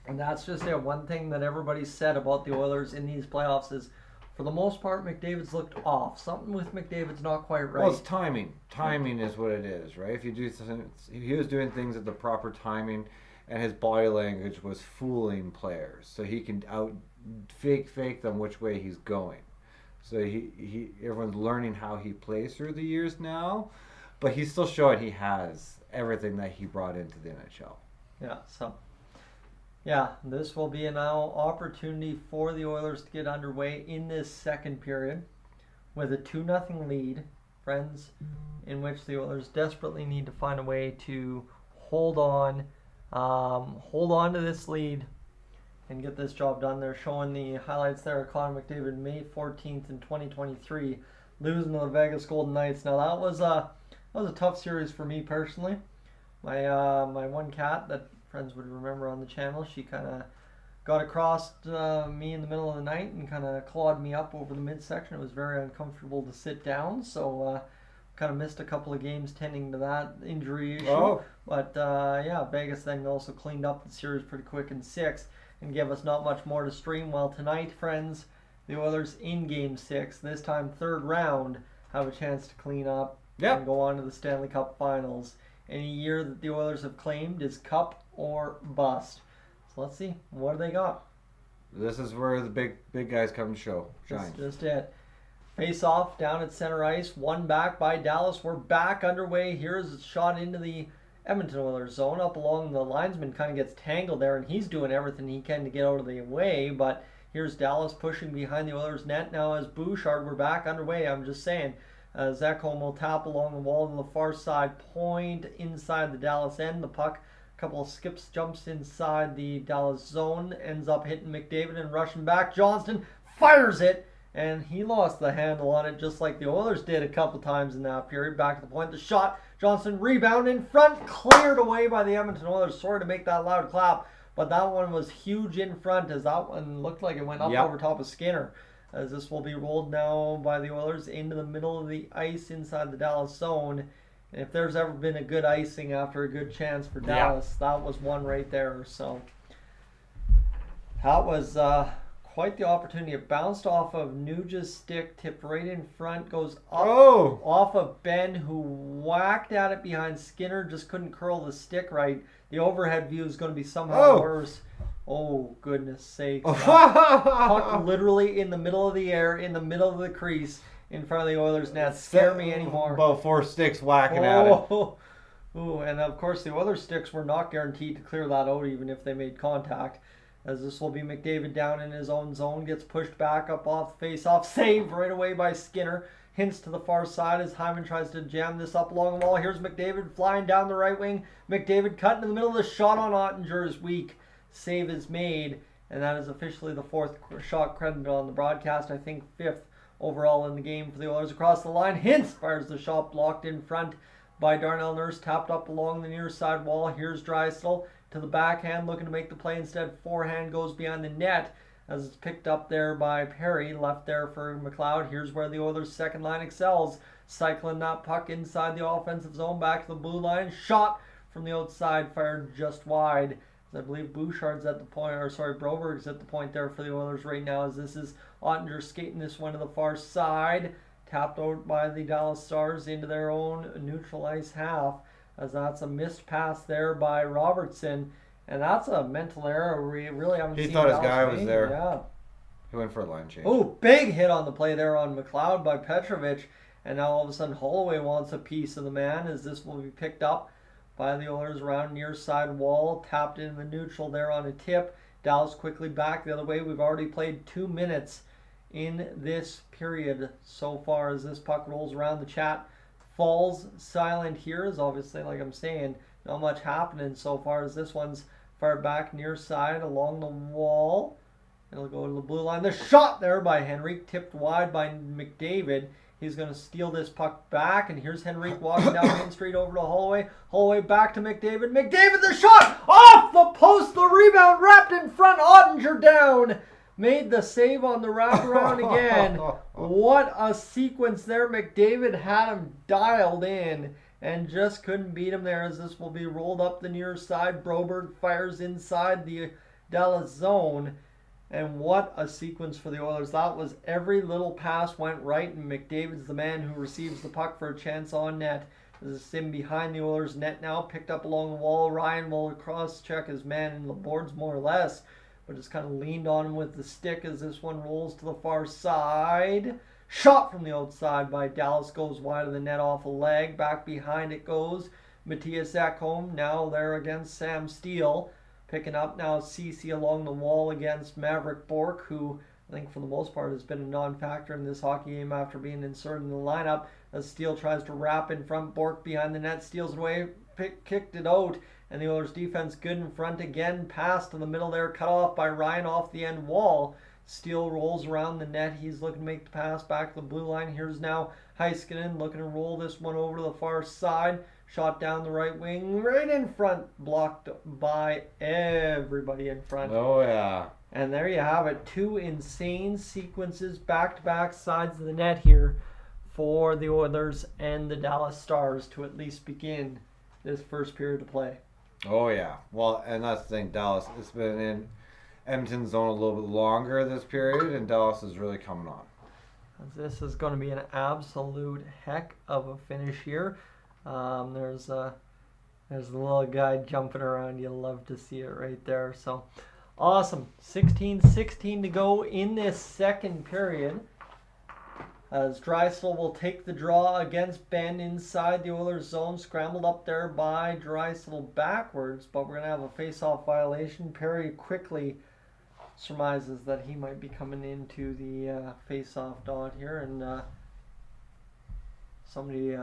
And that's just it. One thing that everybody's said about the Oilers in these playoffs is, for the most part, McDavid's looked off. Something with McDavid's not quite right. Well, it's timing. Timing is what it is, right? If you do something, he was doing things at the proper timing, and his body language was fooling players, so he can fake them which way he's going. So everyone's learning how he plays through the years now, but he's still showing he has everything that he brought into the NHL. Yeah, so yeah, this will be an opportunity for the Oilers to get underway in this second period with a 2-0 lead, friends, in which the Oilers desperately need to find a way to hold on to this lead and get this job done. They're showing the highlights there of Connor McDavid May 14th in 2023, losing to the Vegas Golden Knights. Now that was a tough series for me personally. My one cat that friends would remember on the channel, she kind of got across me in the middle of the night and kind of clawed me up over the midsection. It was very uncomfortable to sit down, so kind of missed a couple of games tending to that injury issue. Oh. But yeah, Vegas then also cleaned up the series pretty quick in 6 and gave us not much more to stream. Well, tonight, friends, the Oilers in Game 6, this time third round, have a chance to clean up and go on to the Stanley Cup Finals. Any year that the Oilers have claimed is cup or bust. So let's see, what do they got? This is where the big guys come to shine. That's just it. Face off down at center ice, one back by Dallas. We're back underway. Here's a shot into the Edmonton Oilers zone. Up along the linesman, kind of gets tangled there, and he's doing everything he can to get out of the way. But here's Dallas pushing behind the Oilers net now as Bouchard. We're back underway. I'm just saying. Zekholm will tap along the wall to the far side, point inside the Dallas end. The puck, a couple of skips, jumps inside the Dallas zone, ends up hitting McDavid and rushing back. Johnston fires it, and he lost the handle on it just like the Oilers did a couple times in that period. Back to the point, the shot, Johnston rebound in front, cleared away by the Edmonton Oilers. Sorry to make that loud clap, but that one was huge in front as that one looked like it went up over top of Skinner. As this will be rolled now by the Oilers into the middle of the ice inside the Dallas zone. And if there's ever been a good icing after a good chance for Dallas, that was one right there. So that was quite the opportunity. It bounced off of Nuge's stick, tipped right in front, goes up off of Ben, who whacked at it behind Skinner, just couldn't curl the stick right. The overhead view is going to be somehow worse. Oh, goodness sakes. Puck literally in the middle of the air, in the middle of the crease, in front of the Oilers net. Scare me anymore. About 4 sticks whacking at it. Ooh, and of course the Oilers sticks were not guaranteed to clear that out even if they made contact. As this will be McDavid down in his own zone, gets pushed back up off the face-off. Save right away by Skinner. Hints to the far side as Hyman tries to jam this up along the wall. Here's McDavid flying down the right wing. McDavid cutting in the middle of the shot on Ottinger is weak. Save is made, and that is officially the 4th shot credited on the broadcast. I think 5th overall in the game for the Oilers across the line. Hintz fires the shot blocked in front by Darnell Nurse, tapped up along the near side wall. Here's Drysdale to the backhand, looking to make the play. Instead, forehand goes behind the net as it's picked up there by Perry, left there for McLeod. Here's where the Oilers' second line excels, cycling that puck inside the offensive zone back to the blue line. Shot from the outside, fired just wide. I believe Bouchard's at the point, or sorry, Broberg's at the point there for the Oilers right now, as this is Ottinger skating this one to the far side. Tapped out by the Dallas Stars into their own neutral ice half, as that's a missed pass there by Robertson. And that's a mental error we really haven't seen. He thought his guy was make. there. Yeah. He went for a line change. Oh, big hit on the play there on McLeod by Petrovic. And now all of a sudden Holloway wants a piece of the man, as this will be picked up by the Oilers around near side wall. Tapped in the neutral there on a tip. Dallas quickly back the other way. We've already played 2 minutes in this period so far, as this puck rolls around. The chat falls silent here, as obviously, like I'm saying, not much happening so far, as this one's fired back near side along the wall. It'll go to the blue line. The shot there by Henrique, tipped wide by McDavid. He's going to steal this puck back, and here's Henrique walking down Main Street over to Holloway. Holloway back to McDavid. McDavid, the shot! Off the post! The rebound wrapped in front. Ottinger down. Made the save on the wraparound again. What a sequence there. McDavid had him dialed in and just couldn't beat him there, as this will be rolled up the near side. Broberg fires inside the Dallas zone. And what a sequence for the Oilers. That was every little pass went right, and McDavid's the man who receives the puck for a chance on net. This is Sim behind the Oilers net now, picked up along the wall. Ryan will cross-check his man in the boards more or less, but just kind of leaned on him with the stick as this one rolls to the far side. Shot from the outside by Dallas, goes wide of the net off a leg. Back behind it goes Matthias Ekholm, now there against Sam Steele. Picking up now Ceci along the wall against Maverick Bourque, who I think for the most part has been a non-factor in this hockey game after being inserted in the lineup. As Steele tries to wrap in front, Bourque behind the net, steals it away, kicked it out. And the Oilers defense good in front again. Pass to the middle there, cut off by Ryan off the end wall. Steele rolls around the net. He's looking to make the pass back to the blue line. Here's now Heiskanen looking to roll this one over to the far side. Shot down the right wing, right in front, blocked by everybody in front. Oh, yeah. And there you have it. 2 insane sequences back-to-back sides of the net here for the Oilers and the Dallas Stars to at least begin this first period of play. Oh, yeah. Well, and that's the thing. Dallas has been in Edmonton's zone a little bit longer this period, and Dallas is really coming on. This is going to be an absolute heck of a finish here. There's the little guy jumping around. You'll love to see it right there. So awesome. 16-16 to go in this second period, as Draisaitl will take the draw against Ben inside the Oilers zone. Scrambled up there by Draisaitl backwards, but we're going to have a face-off violation. Perry quickly surmises that he might be coming into the face-off dot here, and somebody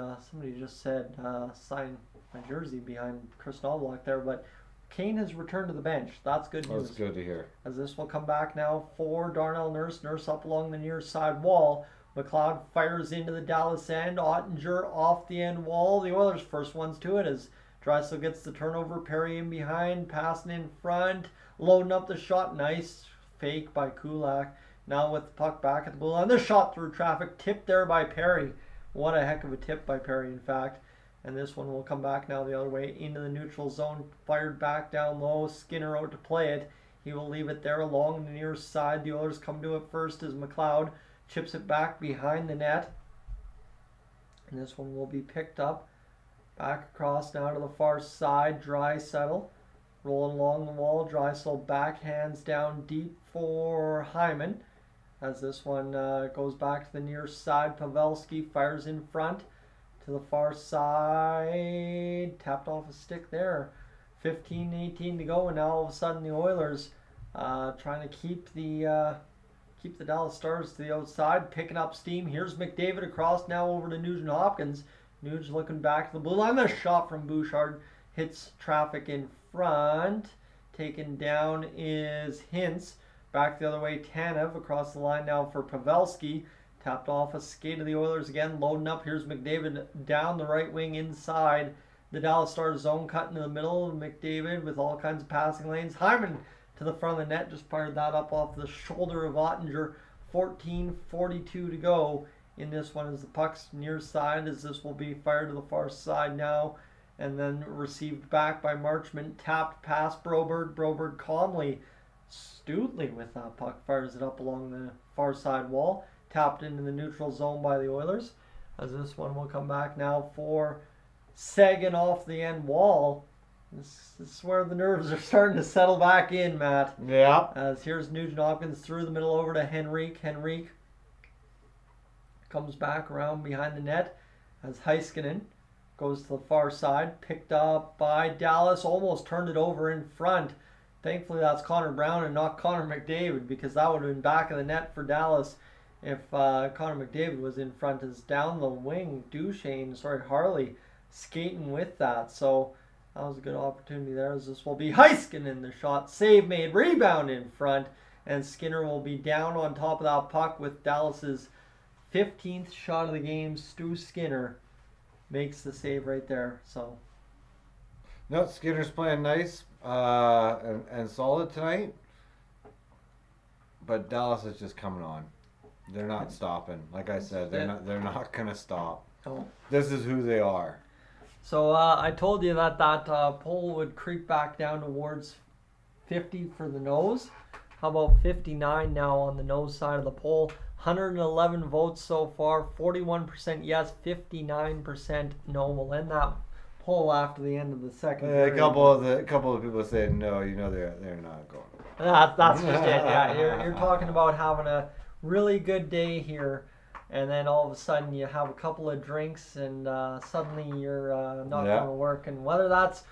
just said sign my jersey behind Chris Knobloch there, but Kane has returned to the bench. That's good news. That's good to hear. As this will come back now for Darnell Nurse. Nurse up along the near side wall. McLeod fires into the Dallas end. Ottinger off the end wall. The Oilers first ones to it as Draisaitl gets the turnover. Perry in behind, passing in front, loading up the shot. Nice fake by Kulak. Now with the puck back at the blue line. The shot through traffic, tipped there by Perry. What a heck of a tip by Perry, in fact. And this one will come back now the other way into the neutral zone. Fired back down low. Skinner out to play it. He will leave it there along the near side. The Oilers come to it first as McLeod chips it back behind the net. And this one will be picked up. Back across now to the far side. Draisaitl rolling along the wall. Draisaitl backhands down deep for Hyman. As this one goes back to the near side. Pavelski fires in front to the far side. Tapped off a stick there. 15-18 to go, and now all of a sudden the Oilers trying to keep the Dallas Stars to the outside, picking up steam. Here's McDavid across now over to Nugent Hopkins. Nugent looking back to the blue line. The shot from Bouchard hits traffic in front. Taken down is Hintz. Back the other way, Tanev across the line now for Pavelski. Tapped off a skate of the Oilers again, loading up. Here's McDavid down the right wing inside the Dallas Stars zone, cut into the middle. McDavid with all kinds of passing lanes. Hyman to the front of the net, just fired that up off the shoulder of Ottinger. 14:42 to go in this one as the puck's near side, as this will be fired to the far side now. and then received back by Marchment. Tapped past Broberg. Broberg calmly, astutely with that puck, fires it up along the far side wall. Tapped into the neutral zone by the Oilers. As this one will come back now for Seguin off the end wall. This is where the nerves are starting to settle back in, Matt. Yeah. As here's Nugent Hopkins through the middle over to Henrique. Henrique comes back around behind the net as Heiskanen goes to the far side. Picked up by Dallas. Almost turned it over in front. Thankfully, that's Connor Brown and not Connor McDavid, because that would have been back of the net for Dallas if Connor McDavid was in front. As down the wing, Harley skating with that. So that was a good opportunity there, as this will be Heiskanen. The shot, save made, rebound in front, and Skinner will be down on top of that puck with Dallas's 15th shot of the game. Stu Skinner makes the save right there. So no, Skinner's playing nice and solid tonight, but Dallas is just coming on. They're not stopping. Like I said, they're not gonna stop. Oh. This is who they are. So I told you that poll would creep back down towards 50 for the nose. How about 59 now on the nose side of the poll? 111 votes so far, 41% yes, 59% no. We'll end that poll after the end of the second period. A couple of people said no. You know they're not going. That's just it. Yeah, you're talking about having a really good day here, and then all of a sudden you have a couple of drinks and suddenly you're not going to work. And whether that's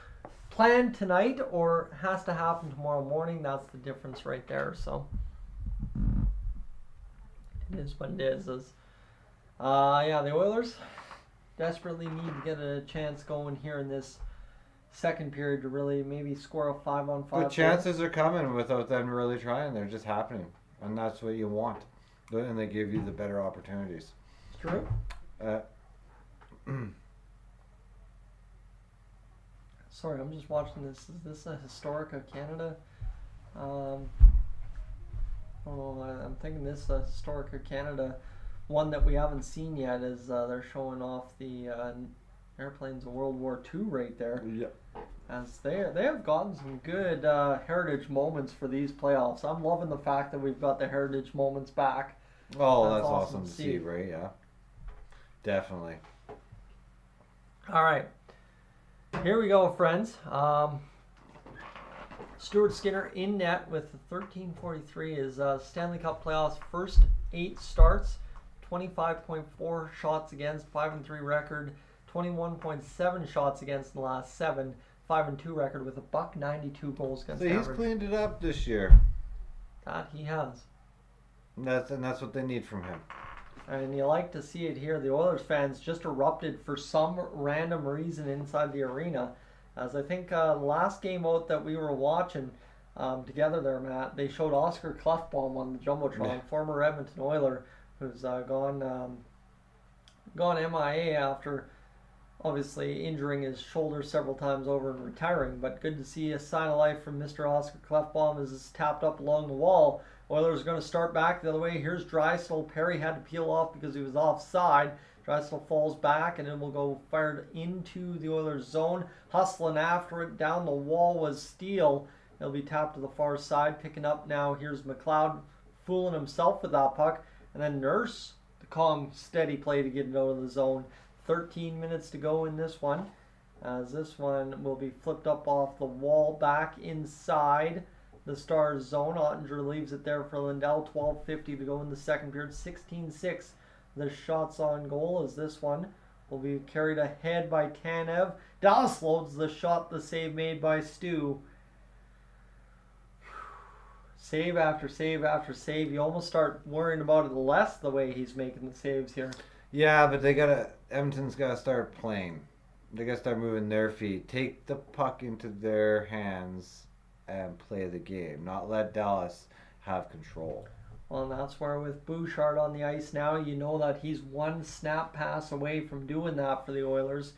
planned tonight or has to happen tomorrow morning, that's the difference right there. So it is what it is. The Oilers desperately need to get a chance going here in this second period to really maybe score a 5-on-5. The chances are coming without them really trying. They're just happening, and that's what you want. And they give you the better opportunities. It's true. Sorry, I'm just watching this. Is this a Historic of Canada? I don't know. I'm thinking this Historic of Canada one that we haven't seen yet is they're showing off the airplanes of World War II right there. Yep. As they have gotten some good heritage moments for these playoffs. I'm loving the fact that we've got the heritage moments back. Oh, that's awesome to see, right? Yeah. Definitely. All right. Here we go, friends. Stuart Skinner in net with 1343 is Stanley Cup Playoffs first 8 starts, 25.4 shots against, 5-3 record, 21.7 shots against in the last 7, 5-2 record with a .192 goals against. So he's average. cleaned it up this year. That he has. And that's what they need from him. And you like to see it here. The Oilers fans just erupted for some random reason inside the arena. As I think last game out that we were watching together there, Matt, they showed Oscar Clefbaum on the Jumbotron, former Edmonton Oiler, who's gone MIA after obviously injuring his shoulder several times over and retiring. But good to see a sign of life from Mr. Oscar Clefbaum as it's tapped up along the wall. Oilers are going to start back the other way. Here's Drysdale. Perry had to peel off because he was offside. Drysdale falls back and it will go fired into the Oilers zone. Hustling after it. Down the wall was Steele. It'll be tapped to the far side. Picking up now. Here's McLeod fooling himself with that puck. And then Nurse, the calm, steady play to get it out of the zone. 13 minutes to go in this one. As this one will be flipped up off the wall back inside the Stars zone. Ottinger leaves it there for Lindell. 12:50 to go in the second period. 16-6 the shots on goal, as this one will be carried ahead by Tanev. Dallas loads the shot, the save made by Stu. Save after save after save. You almost start worrying about it less the way he's making the saves here. Yeah, but Edmonton's got to start playing. They got to start moving their feet. Take the puck into their hands and play the game. Not let Dallas have control. Well, and that's where with Bouchard on the ice now, you know that he's one snap pass away from doing that for the Oilers.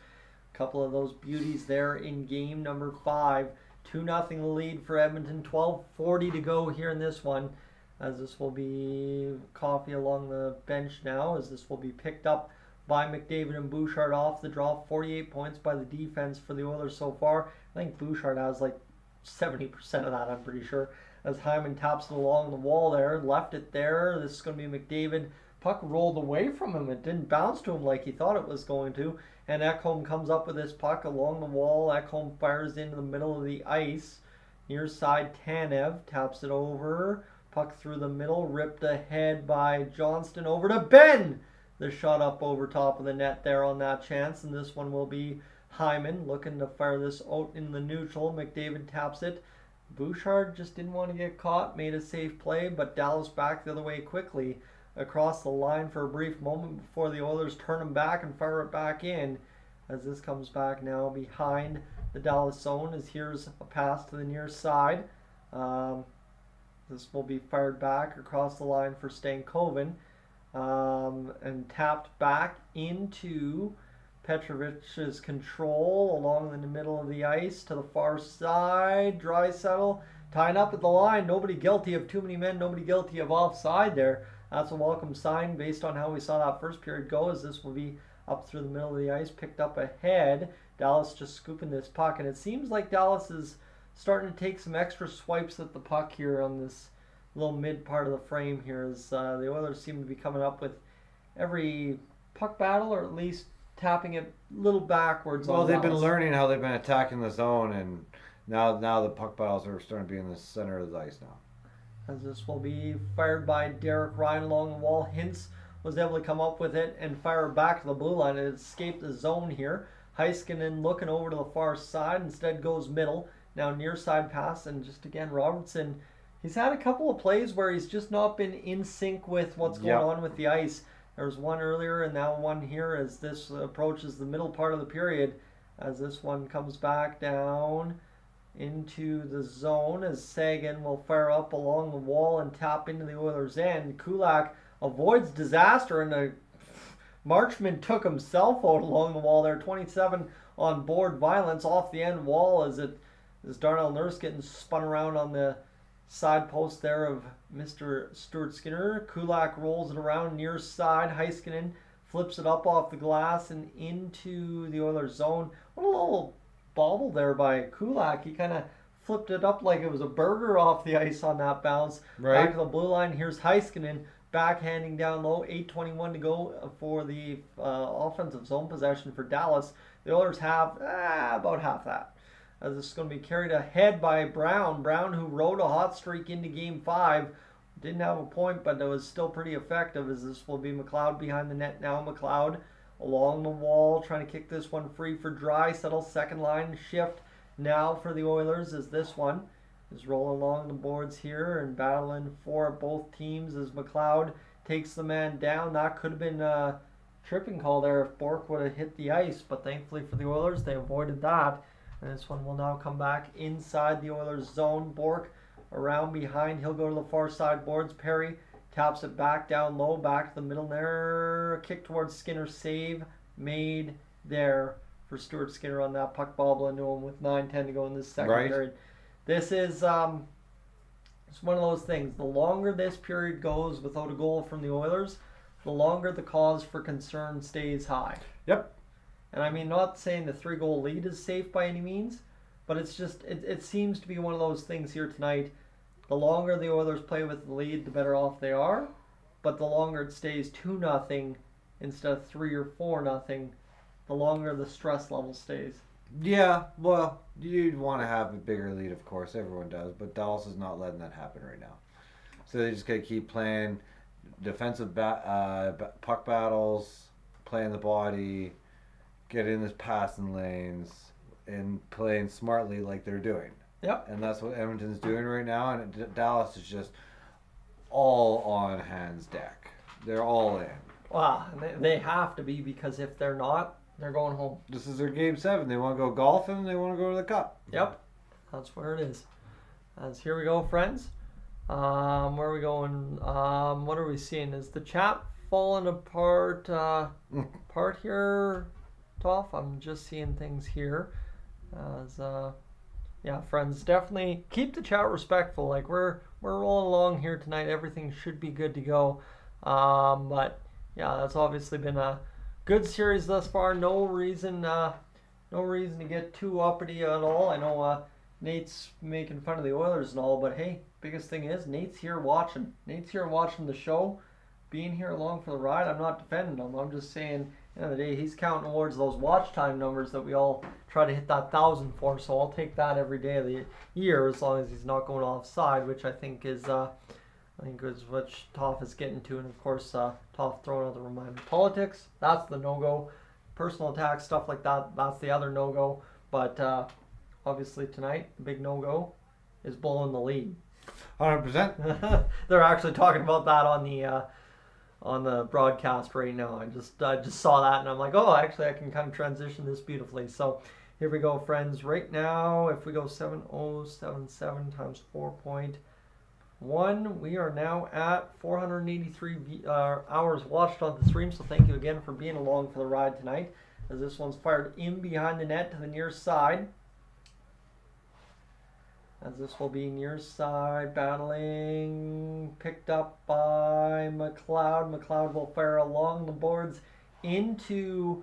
A couple of those beauties there in game number 5. 2-0 lead for Edmonton. 12:40 to go here in this one. As this will be Coffey along the bench now, as this will be picked up by McDavid and Bouchard off the draw. 48 points by the defense for the Oilers so far. I think Bouchard has like 70% of that, I'm pretty sure. As Hyman taps it along the wall there, left it there. This is going to be McDavid. Puck rolled away from him. It didn't bounce to him like he thought it was going to. And Ekholm comes up with this puck along the wall. Ekholm fires into the middle of the ice. Near side, Tanev taps it over. Puck through the middle, ripped ahead by Johnston over to Ben. The shot up over top of the net there on that chance. And this one will be Hyman looking to fire this out in the neutral. McDavid taps it. Bouchard just didn't want to get caught, made a safe play, but Dallas back the other way quickly across the line for a brief moment before the Oilers turn him back and fire it back in. As this comes back now behind the Dallas zone, as here's a pass to the near side. This will be fired back across the line for Stankoven and tapped back into Petrovic's control along the middle of the ice to the far side. Draisaitl tying up at the line. Nobody guilty of too many men. Nobody guilty of offside there. That's a welcome sign based on how we saw that first period go, as this will be up through the middle of the ice, picked up ahead. Dallas just scooping this puck, and it seems like Dallas is starting to take some extra swipes at the puck here on this little mid part of the frame here, as the Oilers seem to be coming up with every puck battle, or at least tapping it a little backwards. Well, they've been Dallas. learning how they've been attacking the zone, and now the puck battles are starting to be in the center of the ice now. As this will be fired by Derek Ryan along the wall. Hintz was able to come up with it and fire back to the blue line. It escaped the zone here. Heiskanen looking over to the far side, instead goes middle. Now near side pass, and just again Robertson, he's had a couple of plays where he's just not been in sync with what's going on with the ice. There was one earlier and now one here as this approaches the middle part of the period, as this one comes back down into the zone as Sagan will fire up along the wall and tap into the Oilers' end. Kulak avoids disaster, and the Marchman took himself out along the wall there. 27 on board violence off the end wall as Darnell Nurse getting spun around on the side post there of Mr. Stuart Skinner. Kulak rolls it around near side. Heiskanen flips it up off the glass and into the Oilers' zone. What a little bobble there by Kulak. He kind of flipped it up like it was a burger off the ice on that bounce. Right. Back to the blue line. Here's Heiskanen backhanding down low. 8:21 to go for the offensive zone possession for Dallas. The Oilers have about half that, as this is going to be carried ahead by Brown. Brown, who rode a hot streak into Game 5. Didn't have a point, but it was still pretty effective, as this will be McLeod behind the net now. McLeod along the wall, trying to kick this one free for Draisaitl. Second line shift now for the Oilers, as this one is rolling along the boards here and battling for both teams as McLeod takes the man down. That could have been a tripping call there if Bork would have hit the ice, but thankfully for the Oilers, they avoided that. And this one will now come back inside the Oilers' zone. Bork around behind. He'll go to the far side boards. Perry taps it back down low, back to the middle there. A kick towards Skinner. Save made there for Stuart Skinner on that puck bobble into him with 9:10 to go in this second period. This is it's one of those things. The longer this period goes without a goal from the Oilers, the longer the cause for concern stays high. Yep. And I mean, not saying the 3-goal lead is safe by any means, but it's just, it seems to be one of those things here tonight. The longer the Oilers play with the lead, the better off they are. But the longer it stays 2-0 instead of 3 or 4-0, the longer the stress level stays. Yeah, well, you'd want to have a bigger lead, of course. Everyone does. But Dallas is not letting that happen right now. So they just got to keep playing defensive puck battles, playing the body, get in the passing lanes, and playing smartly like they're doing. Yep. And that's what Edmonton's doing right now. And Dallas is just all on hands deck. They're all in. Wow, they have to be, because if they're not, they're going home. This is their Game 7. They want to go golfing. They want to go to the Cup. Yep, that's where it is. As here we go, friends. Where are we going? What are we seeing? Is the chat falling apart here, Toff? I'm just seeing things here. Yeah, friends, definitely keep the chat respectful. Like we're rolling along here tonight. Everything should be good to go. But yeah, that's obviously been a good series thus far. No reason to get too uppity at all. I know Nate's making fun of the Oilers and all, but hey, biggest thing is Nate's here watching. Nate's here watching the show, being here along for the ride. I'm not defending him. I'm just saying, at the end of the day, he's counting towards those watch time numbers that we all try to hit that 1,000 for. So I'll take that every day of the year as long as he's not going offside, which I think is what Toff is getting to. And of course, Toff throwing out the reminder. Politics, that's the no-go. Personal attacks, stuff like that, that's the other no-go. But obviously tonight, the big no-go is blowing the lead. 100%. They're actually talking about that on the broadcast right now. I just saw that and I'm like, oh, actually I can kind of transition this beautifully. So here we go, friends. Right now, if we go 7077 times 4.1, we are now at 483 hours watched on the stream. So thank you again for being along for the ride tonight. As this one's fired in behind the net to the near side. As this will be near side battling, picked up by McLeod. McLeod will fire along the boards into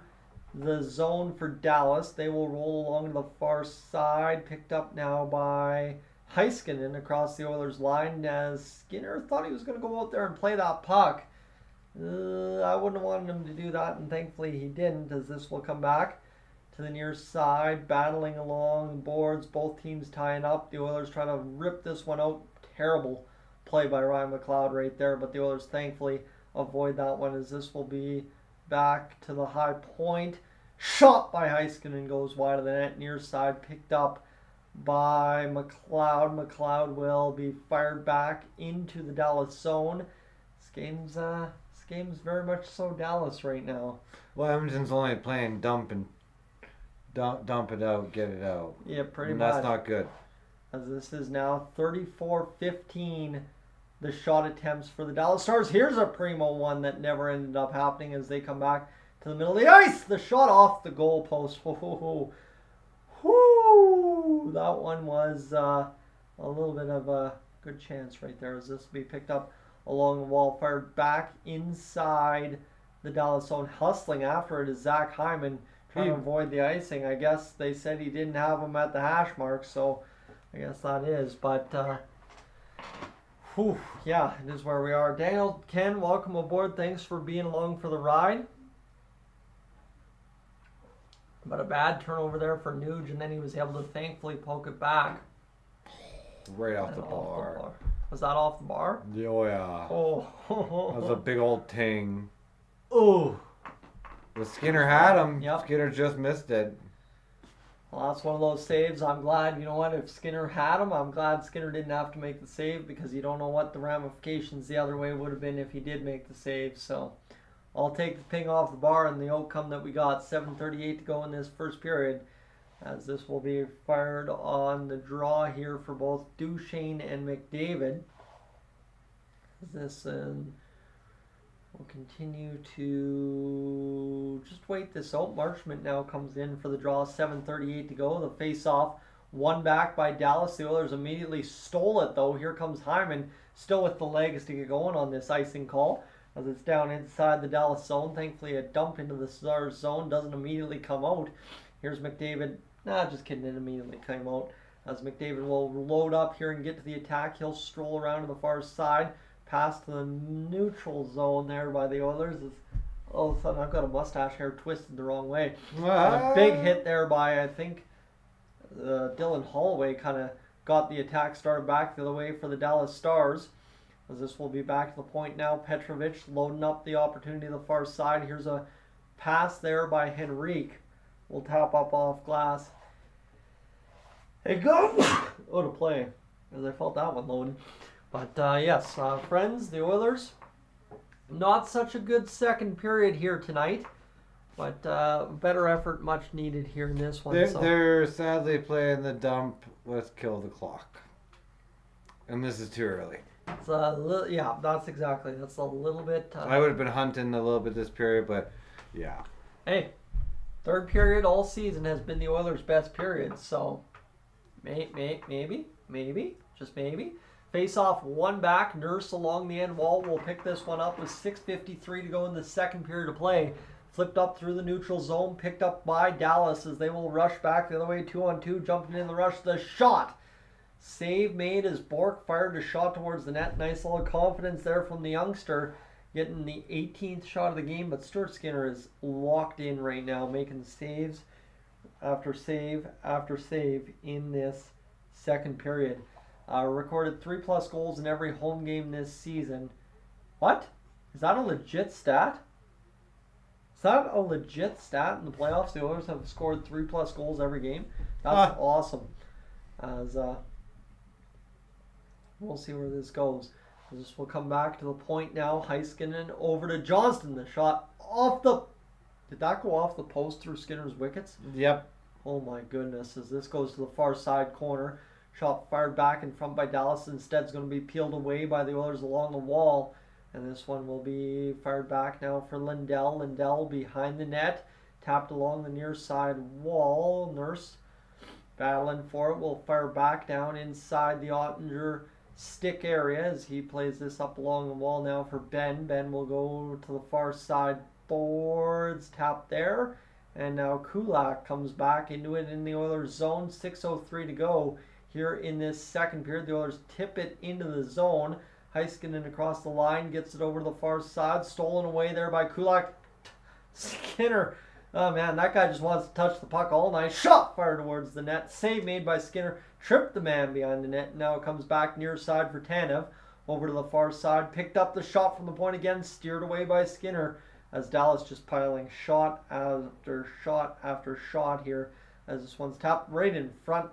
the zone for Dallas. They will roll along to the far side, picked up now by Heiskanen across the Oilers line, as Skinner thought he was going to go out there and play that puck. I wouldn't have wanted him to do that, and thankfully he didn't, as this will come back to the near side, battling along the boards, both teams tying up. The Oilers trying to rip this one out. Terrible play by Ryan McLeod right there, but the Oilers thankfully avoid that one, as this will be back to the high point. Shot by Heiskanen, goes wide of the net, near side, picked up by McLeod. McLeod will be fired back into the Dallas zone. This game's very much so Dallas right now. Well, Edmonton's only playing dump it out, get it out. Yeah, pretty and much. That's not good. As this is now 34-15, the shot attempts for the Dallas Stars. Here's a primo one that never ended up happening as they come back to the middle of the ice. The shot off the goal post. Whoo. That one was a little bit of a good chance right there, as this will be picked up along the wall, fired back inside the Dallas zone. Hustling after it is Zach Hyman, trying to avoid the icing. I guess they said he didn't have him at the hash mark, so I guess that is. But, yeah, it is where we are. Daniel, Ken, welcome aboard. Thanks for being along for the ride. But a bad turnover there for Nuge, and then he was able to thankfully poke it back. Right off the bar. Was that off the bar? Oh, yeah. Oh. That was a big old ting. Oh. But Skinner had him. Yep. Skinner just missed it. Well, that's one of those saves. I'm glad, you know what, if Skinner had him, I'm glad Skinner didn't have to make the save, because you don't know what the ramifications the other way would have been if he did make the save. So I'll take the ping off the bar and the outcome that we got. 7:38 to go in this first period, as this will be fired on the draw here for both Duchesne and McDavid. This will continue to just wait this out. Marchment now comes in for the draw. 7:38 to go. The face-off, one back by Dallas. The Oilers immediately stole it, though. Here comes Hyman, still with the legs to get going on this icing call, as it's down inside the Dallas zone. Thankfully, a dump into the Stars zone doesn't immediately come out. Here's McDavid. Nah, just kidding. It immediately came out, as McDavid will load up here and get to the attack. He'll stroll around to the far side, past the neutral zone there by the Oilers. All of a sudden, I've got a mustache hair twisted the wrong way. And a big hit there by, I think, Dylan Holloway kind of got the attack started back the other way for the Dallas Stars. As this will be back to the point now. Petrovic loading up the opportunity to the far side. Here's a pass there by Henrique. We'll tap up off glass. Hey, go! Oh, to play, as I felt that one loading. But yes, friends, the Oilers, not such a good second period here tonight, but better effort much needed here in this one. They're sadly playing the dump, let's kill the clock. And this is too early. It's yeah, that's a little bit... I would have been hunting a little bit this period, but yeah. Hey, third period all season has been the Oilers' best period, so maybe, just maybe. Face off, one back. Nurse along the end wall will pick this one up with 6:53 to go in the second period of play. Flipped up through the neutral zone, picked up by Dallas as they will rush back the other way, 2-on-2, jumping in the rush, the shot. Save made as Bork fired a shot towards the net. Nice little confidence there from the youngster, getting the 18th shot of the game, but Stuart Skinner is locked in right now, making saves after save after save in this second period. Recorded 3+ goals in every home game this season. What? Is that a legit stat? Is that a legit stat in the playoffs? The Oilers have scored 3+ goals every game. That's awesome. As we'll see where this goes. This will come back to the point now. Heiskanen over to Johnston. The shot off the... Did that go off the post through Skinner's wickets? Yep. Oh my goodness. As this goes to the far side corner. Shot fired back in front by Dallas. Instead, it's going to be peeled away by the Oilers along the wall. And this one will be fired back now for Lindell. Lindell behind the net. Tapped along the near side wall. Nurse battling for it. Will fire back down inside the Ottinger stick area as he plays this up along the wall now for Ben. Ben will go to the far side boards. Tap there. And now Kulak comes back into it in the Oilers zone. 6:03 to go here in this second period. The Oilers tip it into the zone. Heiskanen across the line, gets it over to the far side. Stolen away there by Kulak. Skinner. Oh man, that guy just wants to touch the puck all night. Shot fired towards the net. Save made by Skinner. Tripped the man behind the net. Now it comes back near side for Tanev. Over to the far side. Picked up the shot from the point again. Steered away by Skinner. As Dallas just piling shot after shot after shot here. As this one's tapped right in front.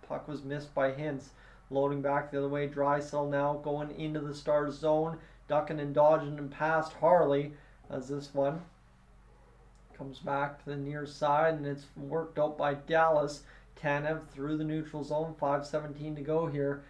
Puck was missed by Hintz. Loading back the other way. Drysdale now going into the Stars zone. Ducking and dodging and past Harley. As this one comes back to the near side. And it's worked out by Dallas. Tanev through the neutral zone. 5:17 to go here.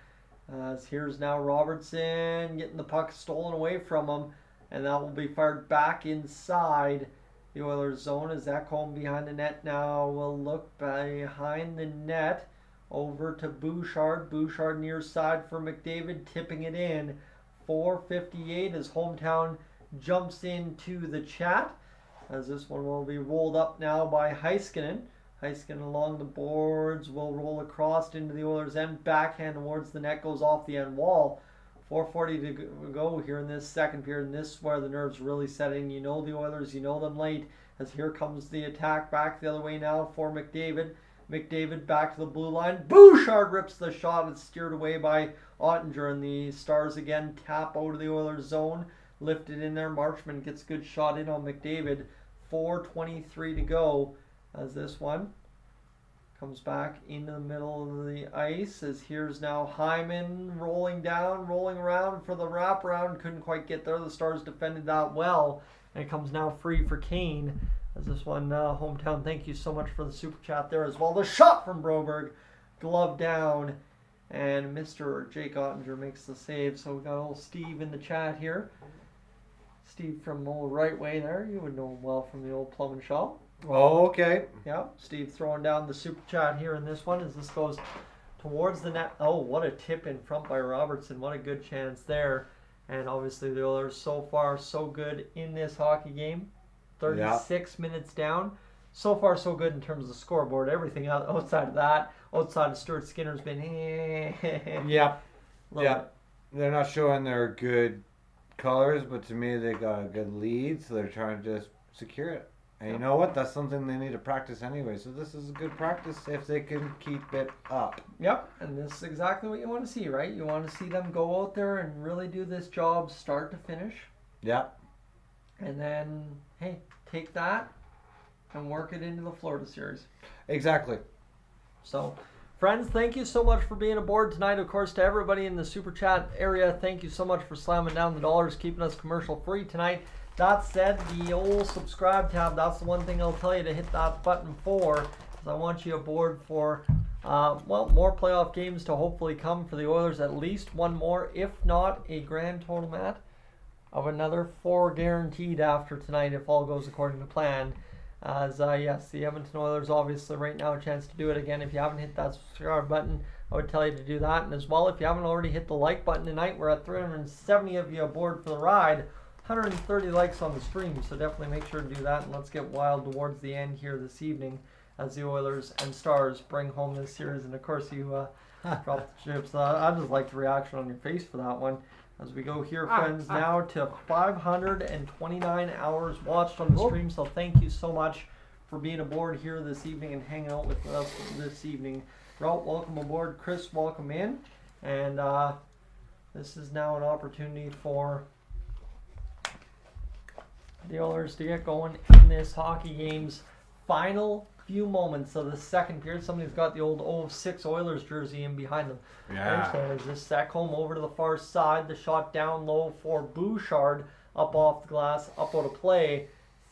As here's now Robertson getting the puck stolen away from him. And that will be fired back inside the Oilers zone as Ekholm behind the net now will look behind the net. Over to Bouchard. Bouchard near side for McDavid, tipping it in. 4:58 as Hometown jumps into the chat. As this one will be rolled up now by Heiskanen. Heiskanen along the boards will roll across into the Oilers end. Backhand towards the net, goes off the end wall. 4:40 to go here in this second period. And this is where the nerves really set in. You know the Oilers, you know them late. As here comes the attack back the other way now for McDavid. McDavid back to the blue line. Bouchard rips the shot. It's steered away by Ottinger. And the Stars again tap out of the Oilers zone. Lifted in there. Marchman gets a good shot in on McDavid. 4:23 to go as this one comes back into the middle of the ice. As here's now Hyman rolling down, rolling around for the wraparound. Couldn't quite get there. The Stars defended that well. And it comes now free for Kane. As this one, Hometown, thank you so much for the super chat there as well. The shot from Broberg, glove down, and Mr. Jake Ottinger makes the save. So we got old Steve in the chat here. Steve from old Right Way there. You would know him well from the old Plum and Shaw. Oh, okay. Yeah, Steve throwing down the super chat here in this one as this goes towards the net. Oh, what a tip in front by Robertson. What a good chance there. And obviously the Oilers so far so good in this hockey game. 36 minutes down. So far, so good in terms of the scoreboard. Everything outside of that, outside of Stuart Skinner's been... Yep. They're not showing their good colors, but to me, they got a good lead, so they're trying to just secure it. And you know what? That's something they need to practice anyway. So this is a good practice if they can keep it up. Yep. And this is exactly what you want to see, right? You want to see them go out there and really do this job start to finish. Yep. And then, hey, take that and work it into the Florida series. Exactly. So, friends, thank you so much for being aboard tonight. Of course, to everybody in the super chat area, thank you so much for slamming down the dollars, keeping us commercial free tonight. That said, the old subscribe tab, that's the one thing I'll tell you to hit that button for, because I want you aboard for, more playoff games to hopefully come for the Oilers, at least one more, if not a grand total, Matt, of another 4 guaranteed after tonight if all goes according to plan. As yes, the Edmonton Oilers obviously right now a chance to do it again. If you haven't hit that subscribe button, I would tell you to do that. And as well, if you haven't already hit the like button tonight, we're at 370 of you aboard for the ride. 130 likes on the stream, so definitely make sure to do that. And let's get wild towards the end here this evening as the Oilers and Stars bring home this series. And of course, you dropped the chips. I just like the reaction on your face for that one. As we go here, friends, now to 529 hours watched on the stream. So thank you so much for being aboard here this evening and hanging out with us this evening. Rout, welcome aboard. Chris, welcome in. And this is now an opportunity for the Oilers to get going in this hockey game's final few moments of the second period. Somebody's got the old 06 Oilers jersey in behind them. Yeah. There's this sack home over to the far side. The shot down low for Bouchard. Up off the glass, up out of play.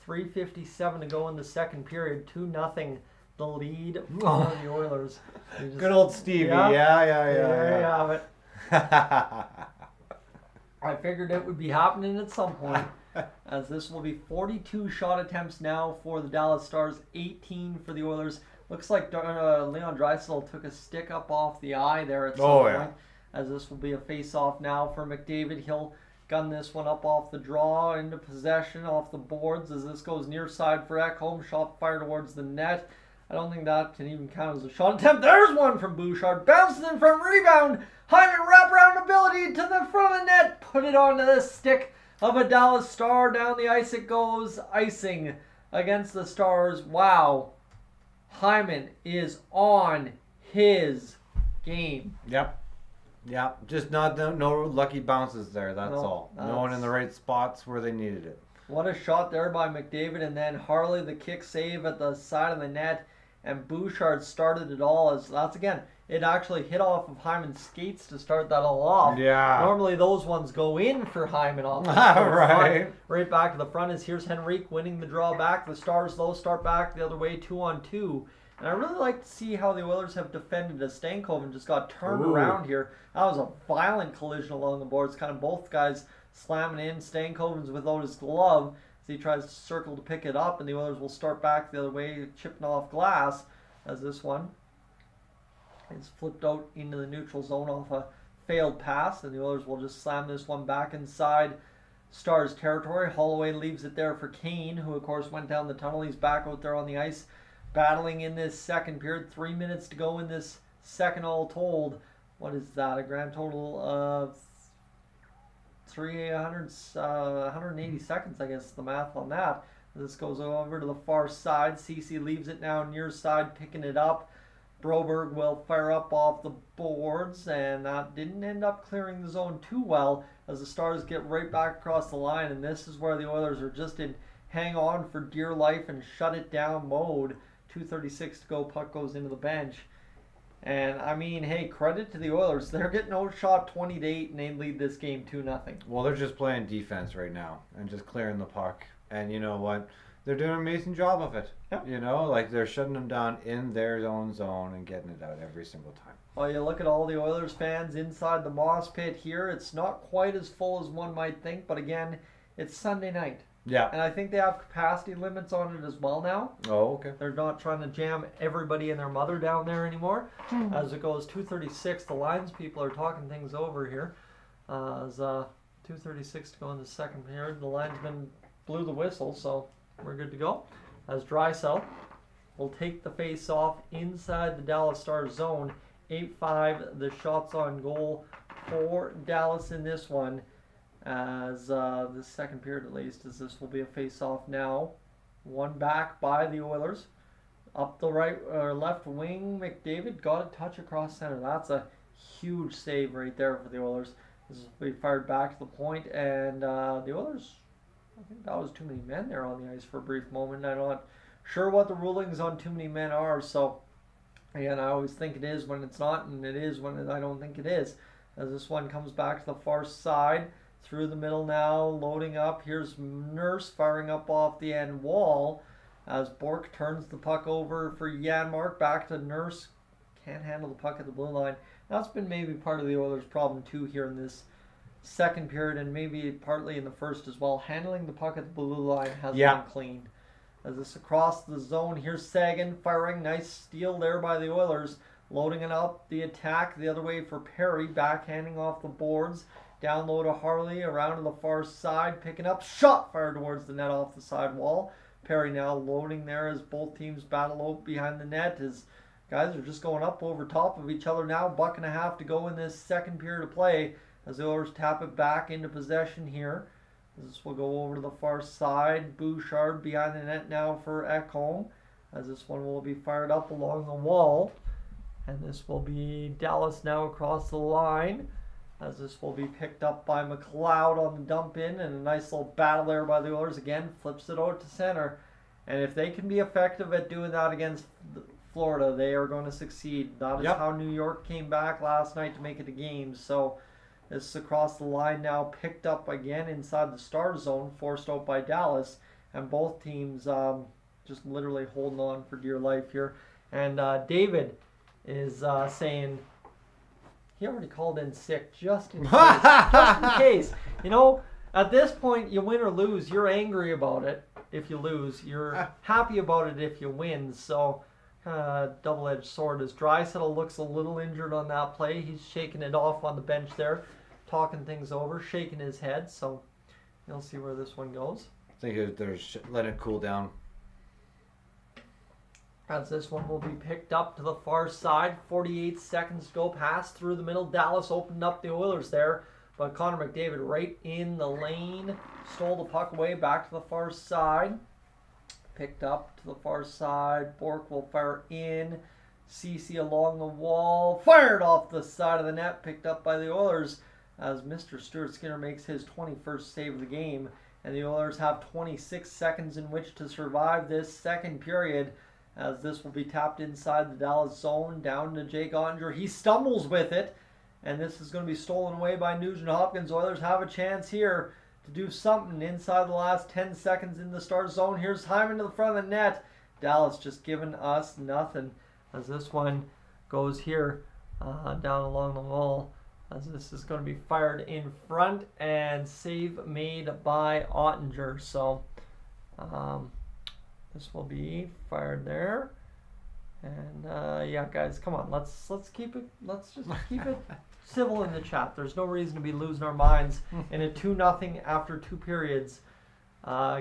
3:57 to go in the second period. 2-0 the lead for the Oilers. Good old Stevie. Yeah. There you have it. I figured it would be happening at some point, as this will be 42 shot attempts now for the Dallas Stars, 18 for the Oilers. Looks like Leon Draisaitl took a stick up off the eye there at some point, as this will be a face-off now for McDavid. He'll gun this one up off the draw, into possession off the boards as this goes near side for Ekholm. Shot fired towards the net. I don't think that can even count as a shot attempt. There's one from Bouchard. Bounces in from rebound. Hyman wraparound ability to the front of the net. Put it onto the stick of a Dallas Star. Down the ice it goes. Icing against the Stars. Wow. Hyman is on his game. Yep. Just no lucky bounces there. That's all. No one in the right spots where they needed it. What a shot there by McDavid, and then Harley the kick save at the side of the net, and Bouchard started it all. As that's again, it actually hit off of Hyman's skates to start that all off. Yeah. Normally those ones go in for Hyman off. Right. Right back to the front is here's Henrique winning the draw back. The Stars though start back the other way 2-on-2. And I really like to see how the Oilers have defended as Stankoven just got turned around here. That was a violent collision along the boards. Kind of both guys slamming in. Stankoven's without his glove as he tries to circle to pick it up. And the Oilers will start back the other way, chipping off glass as this one is flipped out into the neutral zone off a failed pass. And the Oilers will just slam this one back inside Stars territory. Holloway leaves it there for Kane, who of course went down the tunnel. He's back out there on the ice, battling in this second period. 3 minutes to go in this second all told. What is that? A grand total of 180 seconds, I guess, the math on that. This goes over to the far side. Ceci leaves it now near side, picking it up. Broberg will fire up off the boards, and that didn't end up clearing the zone too well as the Stars get right back across the line. And this is where the Oilers are just in hang on for dear life and shut it down mode. 2:36 to go. Puck goes into the bench. And I mean, hey, credit to the Oilers. They're getting outshot 20-8, and they lead this game 2-0. Well, they're just playing defense right now and just clearing the puck. And you know what? They're doing an amazing job of it. Yep. You know, like they're shutting them down in their own zone and getting it out every single time. Well, you look at all the Oilers fans inside the moss pit here. It's not quite as full as one might think, but again, it's Sunday night. Yeah. And I think they have capacity limits on it as well now. Oh, okay. They're not trying to jam everybody and their mother down there anymore. As it goes 2:36, the Lions people are talking things over here. As 2:36 to go in the second period, the linesman blew the whistle, so we're good to go. As Draisaitl will take the face off inside the Dallas Stars zone. 8-5, the shots on goal for Dallas in this one. As the second period at least, as this will be a face-off now. One back by the Oilers. Up the right or left wing, McDavid got a touch across center. That's a huge save right there for the Oilers. This will be fired back to the point, and the Oilers, I think that was too many men there on the ice for a brief moment. I'm not sure what the rulings on too many men are, so again, I always think it is when it's not, and it is when I don't think it is. As this one comes back to the far side. Through the middle now, loading up. Here's Nurse firing up off the end wall as Bork turns the puck over for Janmark. Back to Nurse. Can't handle the puck at the blue line. That's been maybe part of the Oilers' problem too here in this second period, and maybe partly in the first as well. Handling the puck at the blue line has been clean. As this across the zone, here's Sagan firing. Nice steal there by the Oilers. Loading it up the attack the other way for Perry. Backhanding off the boards. Down low to Harley, around to the far side, picking up, shot fired towards the net off the side wall. Perry now loading there as both teams battle out behind the net. As guys are just going up over top of each other now. Buck and a half to go in this second period of play as the Oilers tap it back into possession here. This will go over to the far side. Bouchard behind the net now for Ekholm, as this one will be fired up along the wall. And this will be Dallas now across the line, as this will be picked up by McLeod on the dump in, and a nice little battle there by the Oilers. Again, flips it out to center. And if they can be effective at doing that against Florida, they are going to succeed. That is how New York came back last night to make it a game. So this is across the line now, picked up again inside the star zone, forced out by Dallas. And both teams just literally holding on for dear life here. And David is saying he already called in sick just in case. Just in case. You know, at this point, you win or lose, you're angry about it if you lose. You're happy about it if you win. So double-edged sword. As Draisaitl looks a little injured on that play. He's shaking it off on the bench there, talking things over, shaking his head. So you'll see where this one goes. I think they're letting it cool down. As this one will be picked up to the far side. 48 seconds to go. Pass through the middle. Dallas opened up the Oilers there, but Connor McDavid right in the lane. Stole the puck away back to the far side. Picked up to the far side. Bork will fire in. Ceci along the wall. Fired off the side of the net. Picked up by the Oilers as Mr. Stuart Skinner makes his 21st save of the game. And the Oilers have 26 seconds in which to survive this second period, as this will be tapped inside the Dallas zone, down to Jake Ottinger. He stumbles with it, and this is going to be stolen away by Nugent Hopkins. Oilers have a chance here to do something inside the last 10 seconds in the start zone. Here's Hyman to the front of the net. Dallas just giving us nothing, as this one goes here down along the wall, as this is going to be fired in front, and save made by Ottinger. So this will be fired there, and yeah, guys, come on, let's just keep it civil in the chat. There's no reason to be losing our minds in a 2-0 after 2 periods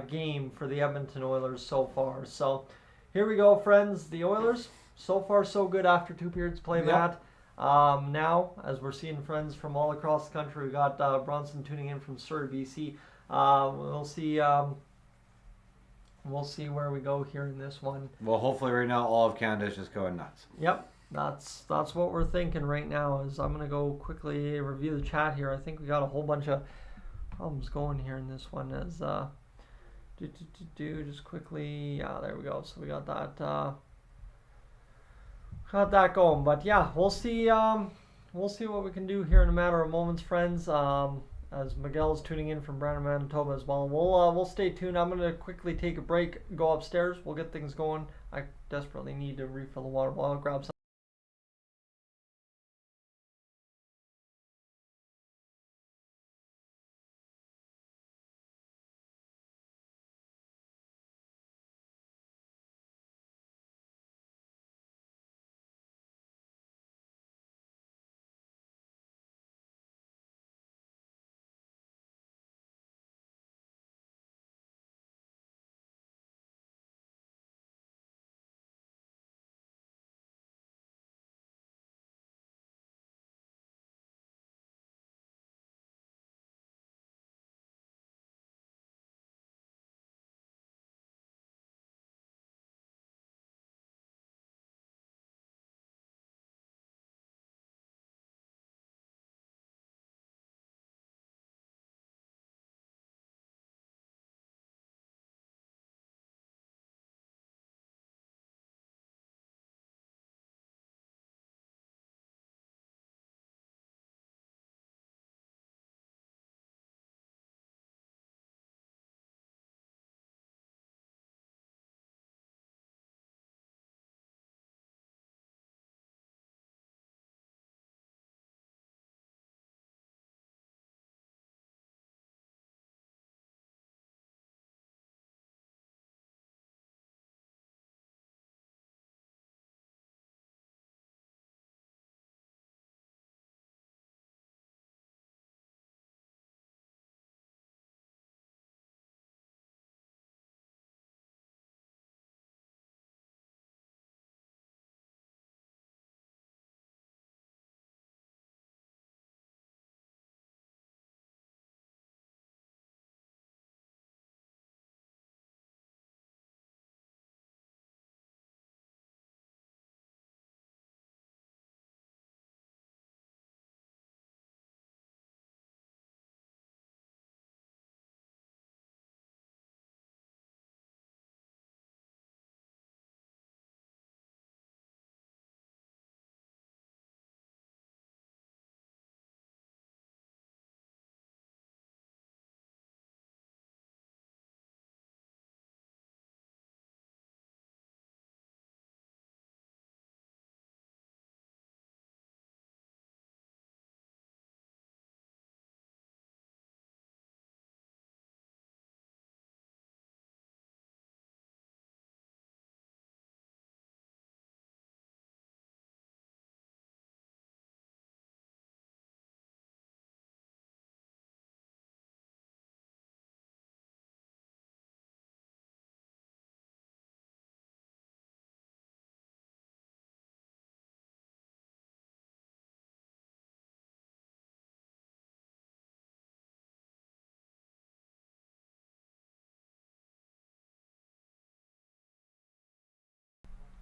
game for the Edmonton Oilers so far. So here we go, friends. The Oilers so far so good after 2 periods play. Matt. Now, as we're seeing friends from all across the country, we got Bronson tuning in from Surrey, BC. We'll see. We'll see where we go here in this one. Well, hopefully right now all of Canada is just going nuts. Yep, that's what we're thinking right now. Is I'm gonna go quickly review the chat here. I think we got a whole bunch of problems going here in this one. As just quickly, yeah, there we go. So we got that. Got that going. But yeah, we'll see. We'll see what we can do here in a matter of moments, friends. As Miguel's tuning in from Brandon, Manitoba as well. We'll stay tuned. I'm gonna quickly take a break, go upstairs. We'll get things going. I desperately need to refill the water bottle, grab some.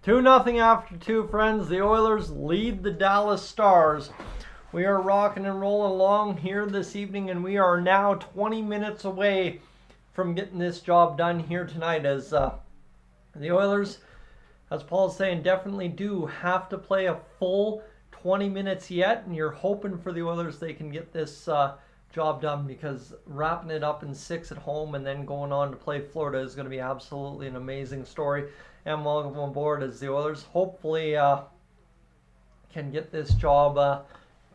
2-0 after 2, friends. The Oilers lead the Dallas Stars. We are rocking and rolling along here this evening, and we are now 20 minutes away from getting this job done here tonight, as the Oilers, as Paul's saying, definitely do have to play a full 20 minutes yet, and you're hoping for the Oilers they can get this job done, because wrapping it up in 6 at home and then going on to play Florida is going to be absolutely an amazing story. And welcome aboard, as the Oilers hopefully can get this job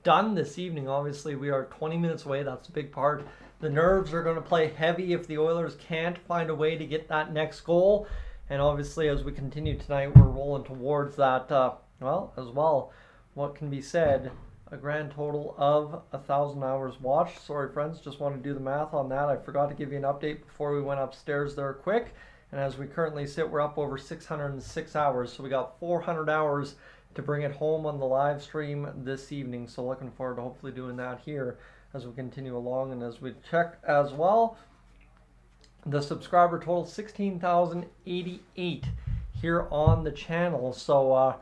done this evening. Obviously, we are 20 minutes away. That's a big part. The nerves are going to play heavy if the Oilers can't find a way to get that next goal. And obviously, as we continue tonight, we're rolling towards that, what can be said, a grand total of 1,000 hours watched. Sorry, friends, just want to do the math on that. I forgot to give you an update before we went upstairs there quick. And as we currently sit, we're up over 606 hours. So we got 400 hours to bring it home on the live stream this evening. So looking forward to hopefully doing that here as we continue along. And as we check as well, the subscriber total 16,088 here on the channel. So I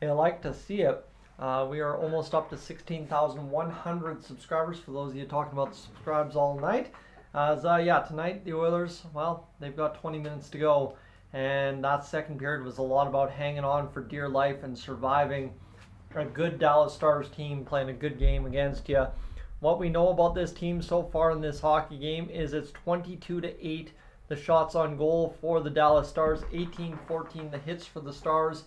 like to see it. We are almost up to 16,100 subscribers, for those of you talking about the subscribes all night. Tonight the Oilers, well, they've got 20 minutes to go, and that second period was a lot about hanging on for dear life and surviving a good Dallas Stars team playing a good game against you. What we know about this team so far in this hockey game is it's 22-8 the shots on goal for the Dallas Stars, 18-14 the hits for the Stars,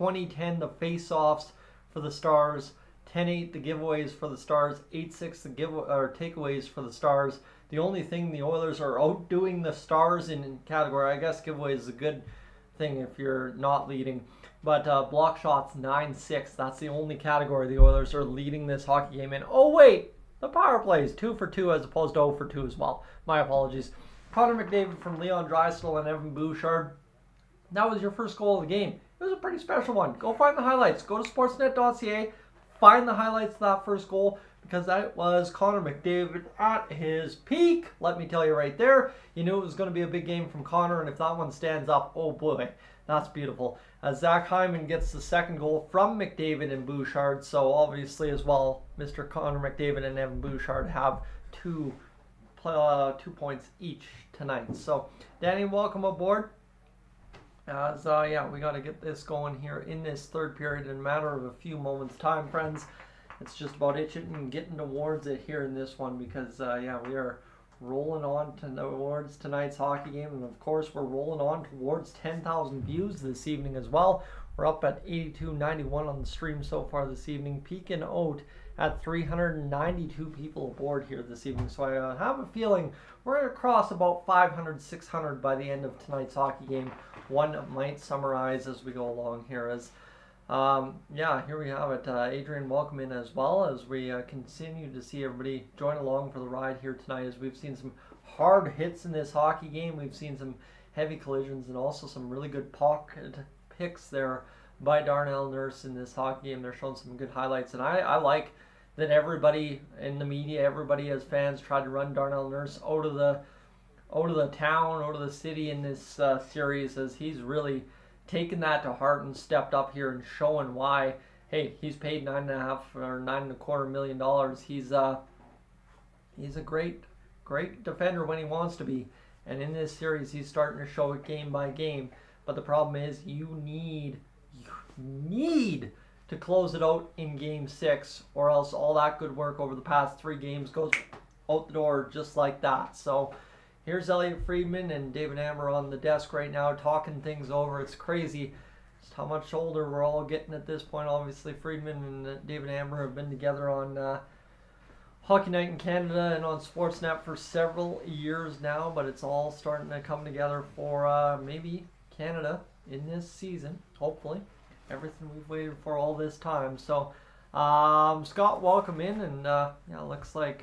20-10 the face-offs for the Stars, 10-8 the giveaways for the Stars, 8-6 the takeaways for the Stars. The only thing, the Oilers are outdoing the Stars in category. I guess giveaway is a good thing if you're not leading. But block shots, 9-6. That's the only category the Oilers are leading this hockey game in. Oh, wait. The power plays, 2 for 2 as opposed to 0 for 2 as well. My apologies. Connor McDavid from Leon Draisaitl and Evan Bouchard. That was your first goal of the game. It was a pretty special one. Go find the highlights. Go to sportsnet.ca. Find the highlights of that first goal, because that was Connor McDavid at his peak. Let me tell you right there. You knew it was going to be a big game from Connor, and if that one stands up, oh boy, that's beautiful. Zach Hyman gets the second goal from McDavid and Bouchard, so obviously as well, Mr. Connor McDavid and Evan Bouchard have two points each tonight. So, Danny, welcome aboard. We got to get this going here in this third period in a matter of a few moments' time, friends. It's just about itching and getting towards it here in this one, because we are rolling on towards tonight's hockey game, and of course we're rolling on towards 10,000 views this evening as well. We're up at 8291 on the stream so far this evening, peaking out at 392 people aboard here this evening. So I have a feeling we're going to cross about 500, 600 by the end of tonight's hockey game. One might summarize as we go along here. As here we have it. Adrian, welcome in as well, as we continue to see everybody join along for the ride here tonight, as we've seen some hard hits in this hockey game. We've seen some heavy collisions and also some really good pocket picks there by Darnell Nurse in this hockey game. They're showing some good highlights, and I like that everybody in the media, everybody as fans, tried to run Darnell Nurse out of the town, out of the city in this series, as he's really taken that to heart and stepped up here and showing why, hey, he's paid $9.25 million. He's a great defender when he wants to be, and in this series he's starting to show it game by game. But the problem is you need to close it out in game 6, or else all that good work over the past 3 games goes out the door just like that. So here's Elliot Friedman and David Amber on the desk right now talking things over. It's crazy just how much older we're all getting at this point. Obviously, Friedman and David Amber have been together on Hockey Night in Canada and on Sportsnet for several years now, but it's all starting to come together for maybe Canada in this season, hopefully. Everything we've waited for all this time. So, Scott, welcome in, and looks like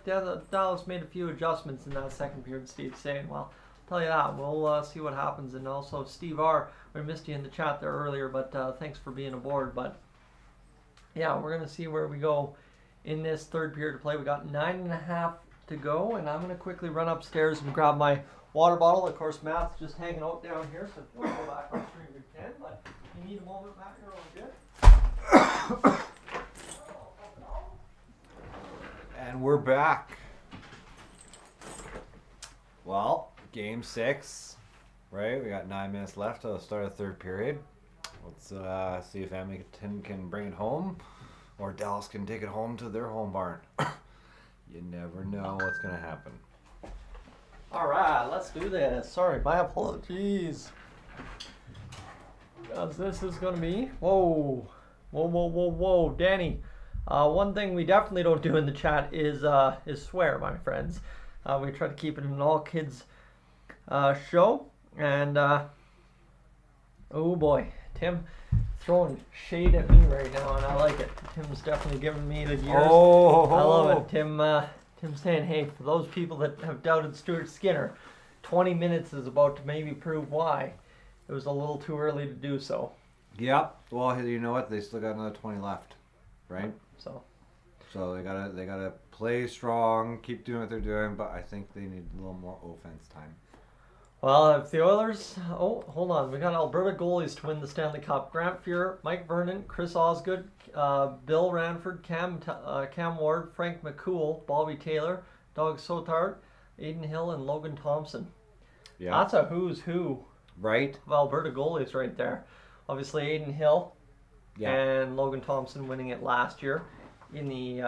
Dallas made a few adjustments in that second period. Steve's saying, well, I'll tell you that. We'll see what happens. And also, Steve R., we missed you in the chat there earlier, but thanks for being aboard. But yeah, we're gonna see where we go in this third period of play. We got 9.5 to go, and I'm gonna quickly run upstairs and grab my water bottle. Of course, Matt's just hanging out down here, so if you want to go back on stream, can, but you need a moment, Matt, you're all good. And we're back. Well, game 6, right? We got 9 minutes left to start the third period. Let's see if Edmonton can bring it home, or Dallas can take it home to their home barn. You never know what's going to happen. All right, let's do this. Sorry, my apologies. As this is going to be... Whoa, Danny. One thing we definitely don't do in the chat is swear, my friends. We try to keep it an all kids show. And, oh boy, Tim throwing shade at me right now, and I like it. Tim's definitely giving me the years. Oh, I love it. Tim's saying, hey, for those people that have doubted Stuart Skinner, 20 minutes is about to maybe prove why. It was a little too early to do so. Yep. Well, you know what? They still got another 20 left, right? So they gotta play strong, keep doing what they're doing, but I think they need a little more offense time. Well, if the Oilers... Oh, hold on. We got Alberta goalies to win the Stanley Cup. Grant Fuhr, Mike Vernon, Chris Osgood, Bill Ranford, Cam Ward, Frank McCool, Bobby Taylor, Doug Sotart, Aiden Hill, and Logan Thompson. Yeah. That's a who's who. Right. Of Alberta goalies right there. Obviously, Aiden Hill Yeah. and Logan Thompson winning it last year in the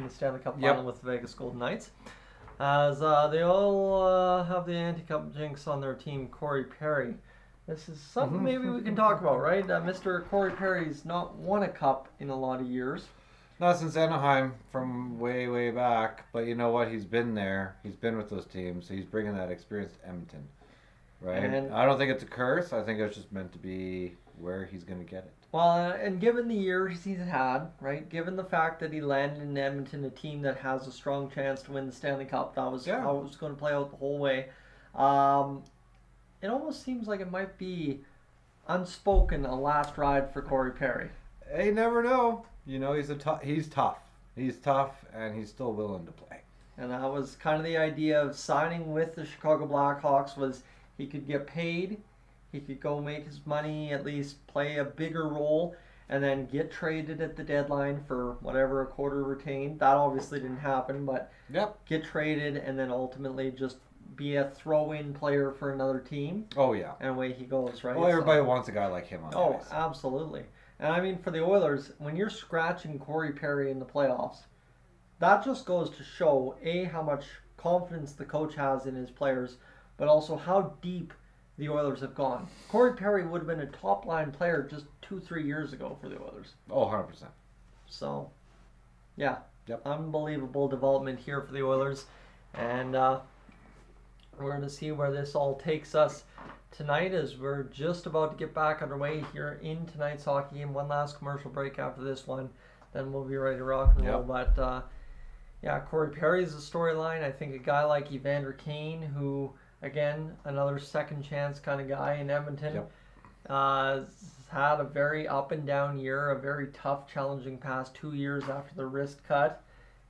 Stanley Cup final with the Vegas Golden Knights. As they all have the anti-cup jinx on their team, Corey Perry. This is something maybe we can talk about, right? Mr. Corey Perry's not won a cup in a lot of years. Not since Anaheim, from way, way back. But you know what? He's been there. He's been with those teams. So he's bringing that experience to Edmonton. Right? And I don't think it's a curse. I think it's just meant to be where he's going to get it. Well, and given the years he's had, right, given the fact that he landed in Edmonton, a team that has a strong chance to win the Stanley Cup, that was how it was going to play out the whole way. It almost seems like it might be unspoken a last ride for Corey Perry. You never know. You know, he's tough. He's tough, and he's still willing to play. And that was kind of the idea of signing with the Chicago Blackhawks, was he could get paid. He could go make his money, at least play a bigger role, and then get traded at the deadline for whatever, a quarter retained. That obviously didn't happen, but get traded and then ultimately just be a throw-in player for another team. Oh, yeah. And away he goes, right? Well, everybody wants a guy like him on the ice. Oh, absolutely. And I mean, for the Oilers, when you're scratching Corey Perry in the playoffs, that just goes to show, A, how much confidence the coach has in his players, but also how deep the Oilers have gone. Corey Perry would have been a top-line player just 2-3 years ago for the Oilers. Oh, 100%. So, yeah. Unbelievable development here for the Oilers. And we're going to see where this all takes us tonight, as we're just about to get back underway here in tonight's hockey game. One last commercial break after this one. Then we'll be ready to rock and roll. But, Corey Perry is a storyline. I think a guy like Evander Kane, who... Again, another second chance kind of guy in Edmonton. Has had a very up and down year, a very tough, challenging past 2 years after the wrist cut.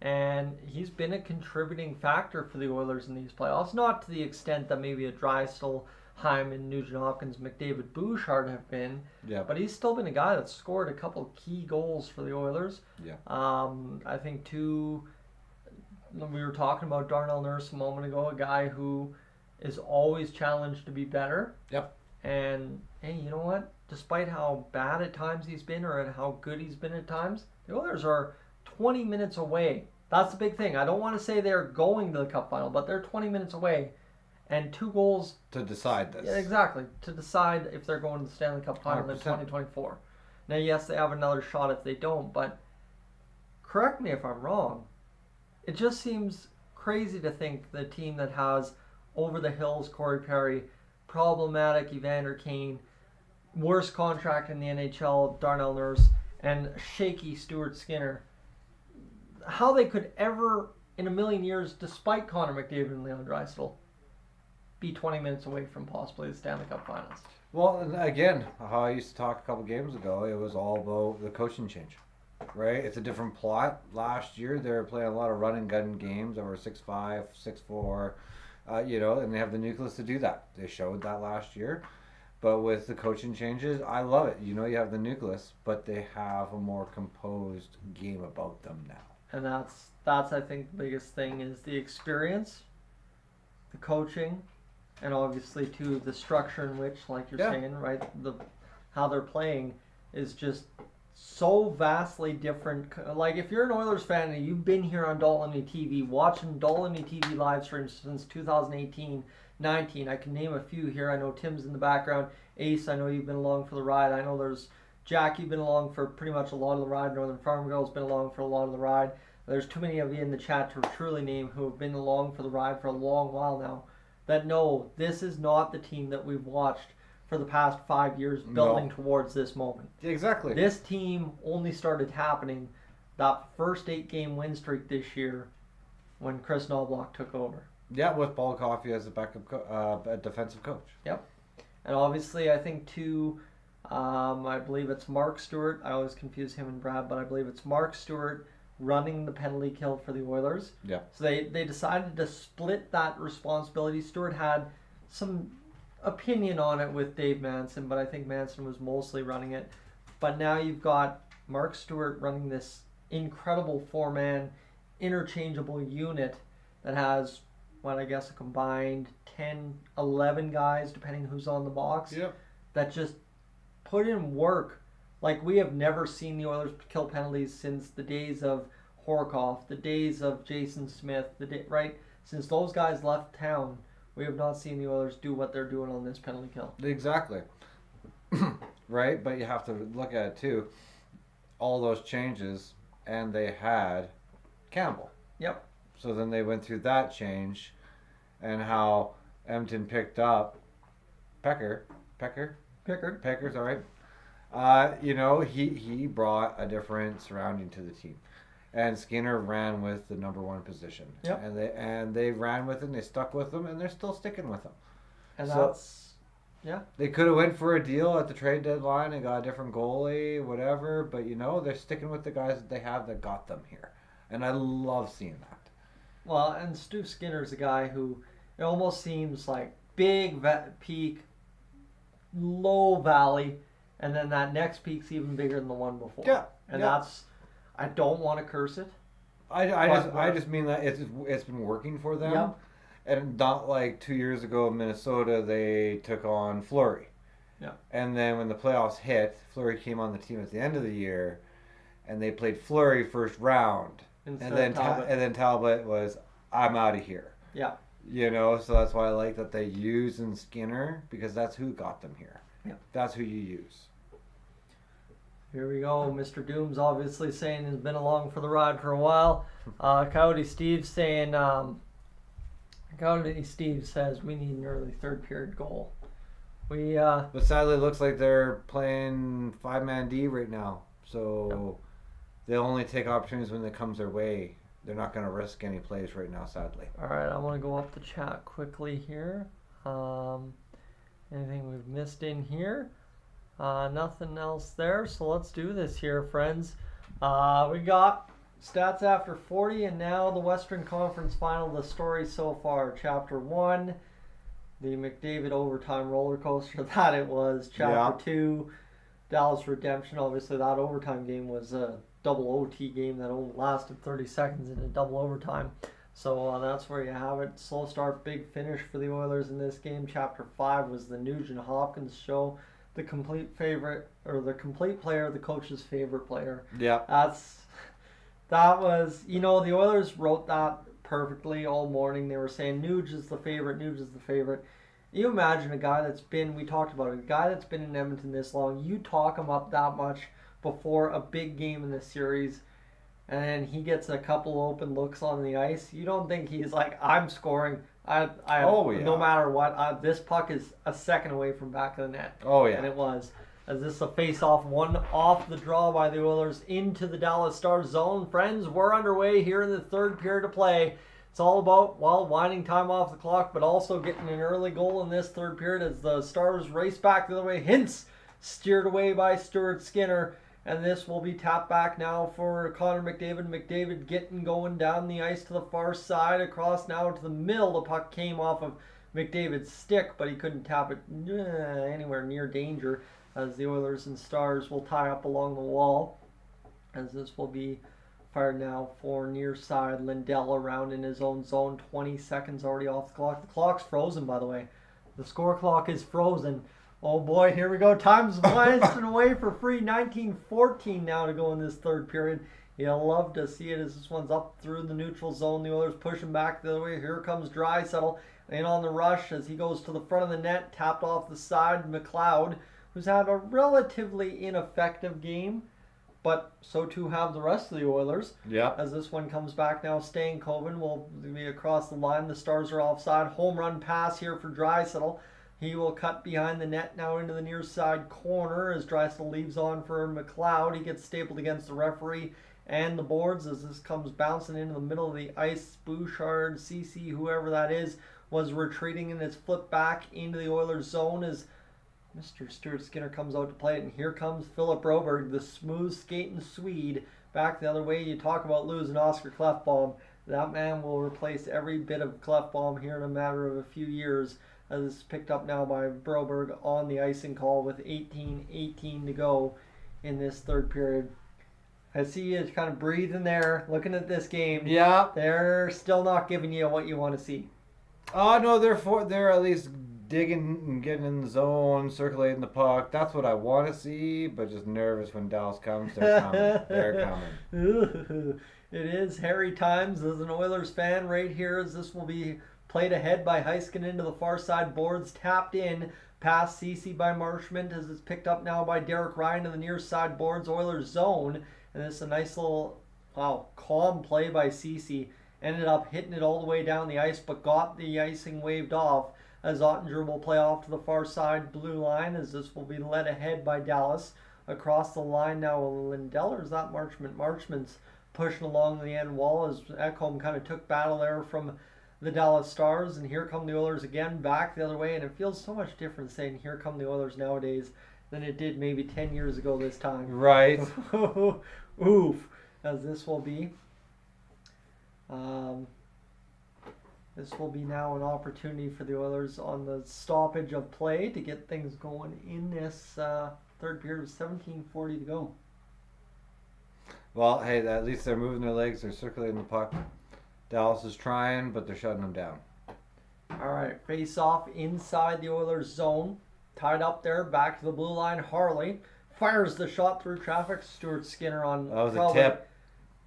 And he's been a contributing factor for the Oilers in these playoffs. Not to the extent that maybe a Draisaitl, Hyman, Nugent-Hopkins, McDavid, Bouchard have been. But he's still been a guy that's scored a couple key goals for the Oilers. I think we were talking about Darnell Nurse a moment ago, a guy who is always challenged to be better. And, hey, you know what? Despite how bad at times he's been, or at how good he's been at times, the Oilers are 20 minutes away. That's the big thing. I don't want to say they're going to the Cup final, but they're 20 minutes away. And 2 goals... to decide this. Yeah, exactly. To decide if they're going to the Stanley Cup final 100%. In 2024. Now, yes, they have another shot if they don't, but correct me if I'm wrong. It just seems crazy to think the team that has... over the hills, Corey Perry, problematic Evander Kane, worst contract in the NHL, Darnell Nurse, and shaky Stuart Skinner. How they could ever, in a million years, despite Connor McDavid and Leon Draisaitl, be 20 minutes away from possibly the Stanley Cup Finals. Well, again, how I used to talk a couple games ago, it was all about the coaching change, right? It's a different plot. Last year, they were playing a lot of run and gun games over 6-5, 6-4, and they have the nucleus to do that. They showed that last year. But with the coaching changes, I love it. You have the nucleus, but they have a more composed game about them now. And that's I think the biggest thing is the experience, the coaching, and obviously too the structure in which, like you're saying, right, how they're playing is just so vastly different. Like if you're an Oilers fan and you've been here on Dolynny TV, watching Dolynny TV live streams since 2018, 19, I can name a few here. I know Tim's in the background. Ace, I know you've been along for the ride. I know there's Jack, you've been along for pretty much a lot of the ride. Northern Farm Girl's been along for a lot of the ride. There's too many of you in the chat to truly name who have been along for the ride for a long while now that know this is not the team that we've watched for the past 5 years building towards this moment. Exactly. This team only started happening that first 8-game win streak this year when Chris Knobloch took over. Yeah, with Paul Coffey as a backup defensive coach. Yep. And obviously I think too, I believe it's Mark Stewart. I always confuse him and Brad, but I believe it's Mark Stewart running the penalty kill for the Oilers. Yeah. So they decided to split that responsibility. Stewart had some opinion on it with Dave Manson, but I think Manson was mostly running it. But now you've got Mark Stewart running this incredible 4-man interchangeable unit that has, I guess a combined 10, 11 guys, depending who's on the box, that just put in work. Like we have never seen the Oilers kill penalties since the days of Horkoff, the days of Jason Smith, right? Since those guys left town, we have not seen the Oilers do what they're doing on this penalty kill. Exactly. Right? But you have to look at it too. All those changes, and they had Campbell. Yep. So then they went through that change, and how Edmonton picked up Pickard's all right. He brought a different surrounding to the team, and Skinner ran with the number one position. Yep. And they ran with it, and they stuck with them, and they're still sticking with them. And so they could have went for a deal at the trade deadline and got a different goalie, whatever. But they're sticking with the guys that they have that got them here, and I love seeing that. Well, and Stu Skinner's a guy who it almost seems like big peak, low valley, and then that next peak's even bigger than the one before. Yeah. And that's, I don't want to curse it. I just mean that it's been working for them. Yep. And not like 2 years ago in Minnesota, they took on Fleury. Yeah. And then when the playoffs hit, Fleury came on the team at the end of the year, and they played Fleury first round. And then Talbot was, I'm out of here. Yeah. So that's why I like that they use in Skinner, because that's who got them here. Yeah. That's who you use. Here we go. Mr. Doom's obviously saying he's been along for the ride for a while. Coyote Steve saying, Coyote Steve says we need an early third period goal. But sadly, it looks like they're playing 5-man D right now. So they'll only take opportunities when it comes their way. They're not going to risk any plays right now, sadly. All right, I want to go up the chat quickly here. Anything we've missed in here? Nothing else there, so let's do this here, friends. We got stats after 40, and now the Western Conference Final, the story so far. Chapter 1, the McDavid overtime roller coaster that it was. Chapter 2, Dallas redemption. Obviously, that overtime game was a double OT game that only lasted 30 seconds in a double overtime. So that's where you have it. Slow start, big finish for the Oilers in this game. Chapter 5 was the Nugent-Hopkins show. The complete favorite, or the complete player, the coach's favorite player. Yeah. That was, the Oilers wrote that perfectly all morning. They were saying Nuge is the favorite, Nuge is the favorite. You imagine a guy that's been, we talked about it, a guy that's been in Edmonton this long, you talk him up that much before a big game in the series, and then he gets a couple open looks on the ice. You don't think he's like, I'm scoring. No matter what, this puck is a second away from back of the net. Oh, yeah. And it was. As this is a face-off, one off the draw by the Oilers into the Dallas Stars zone. Friends, we're underway here in the third period of play. It's all about, winding time off the clock, but also getting an early goal in this third period as the Stars race back the other way. Hintz steered away by Stuart Skinner. And this will be tapped back now for Connor McDavid. McDavid getting going down the ice to the far side, across now to the middle. The puck came off of McDavid's stick, but he couldn't tap it anywhere near danger, as the Oilers and Stars will tie up along the wall, as this will be fired now for near side. Lindell around in his own zone. 20 seconds already off the clock. The clock's frozen, by the way. The score clock is frozen. Oh boy, here we go. Time's blasting away for free. 19:14 now to go in this third period. You'll love to see it as this one's up through the neutral zone. The Oilers pushing back the other way. Here comes Draisaitl in on the rush as he goes to the front of the net. Tapped off the side. McLeod, who's had a relatively ineffective game, but so too have the rest of the Oilers. Yeah. As this one comes back now, Stankoven will be across the line. The Stars are offside. Home run pass here for Draisaitl. He will cut behind the net now into the near side corner as Draisaitl leaves on for McLeod. He gets stapled against the referee and the boards as this comes bouncing into the middle of the ice. Bouchard, CC, whoever that is, was retreating and it's flipped back into the Oilers zone as Mr. Stuart Skinner comes out to play it, and here comes Philip Broberg, the smooth skating Swede, back the other way. You talk about losing Oscar Klefbom. That man will replace every bit of Klefbom here in a matter of a few years, as it's picked up now by Broberg on the icing call with 18:18 to go in this third period. I see you kind of breathing there, looking at this game. Yeah. They're still not giving you what you want to see. Oh no, they're at least digging and getting in the zone, circulating the puck. That's what I want to see, but just nervous when Dallas comes. They're coming. They're coming. It is hairy times as an Oilers fan right here, as this will be played ahead by Heiskanen into the far side boards, tapped in past CC by Marchment as it's picked up now by Derek Ryan to the near side boards. Oilers zone, and this is a nice little calm play by CC. Ended up hitting it all the way down the ice, but got the icing waved off as Ottinger will play off to the far side blue line, as this will be led ahead by Dallas. Across the line now, Lindell, or is that Marchment? Marchment's pushing along the end wall as Ekholm kind of took battle there from the Dallas Stars, and here come the Oilers again back the other way, and it feels so much different saying here come the Oilers nowadays than it did maybe 10 years ago this time. Right. Oof, as this will be. This will be now an opportunity for the Oilers on the stoppage of play to get things going in this third period with 17:40 to go. Well, hey, at least they're moving their legs. They're circulating the puck. Dallas is trying, but they're shutting them down. All right, face off inside the Oilers zone. Tied up there, back to the blue line. Harley fires the shot through traffic. Stuart Skinner on. That was a tip.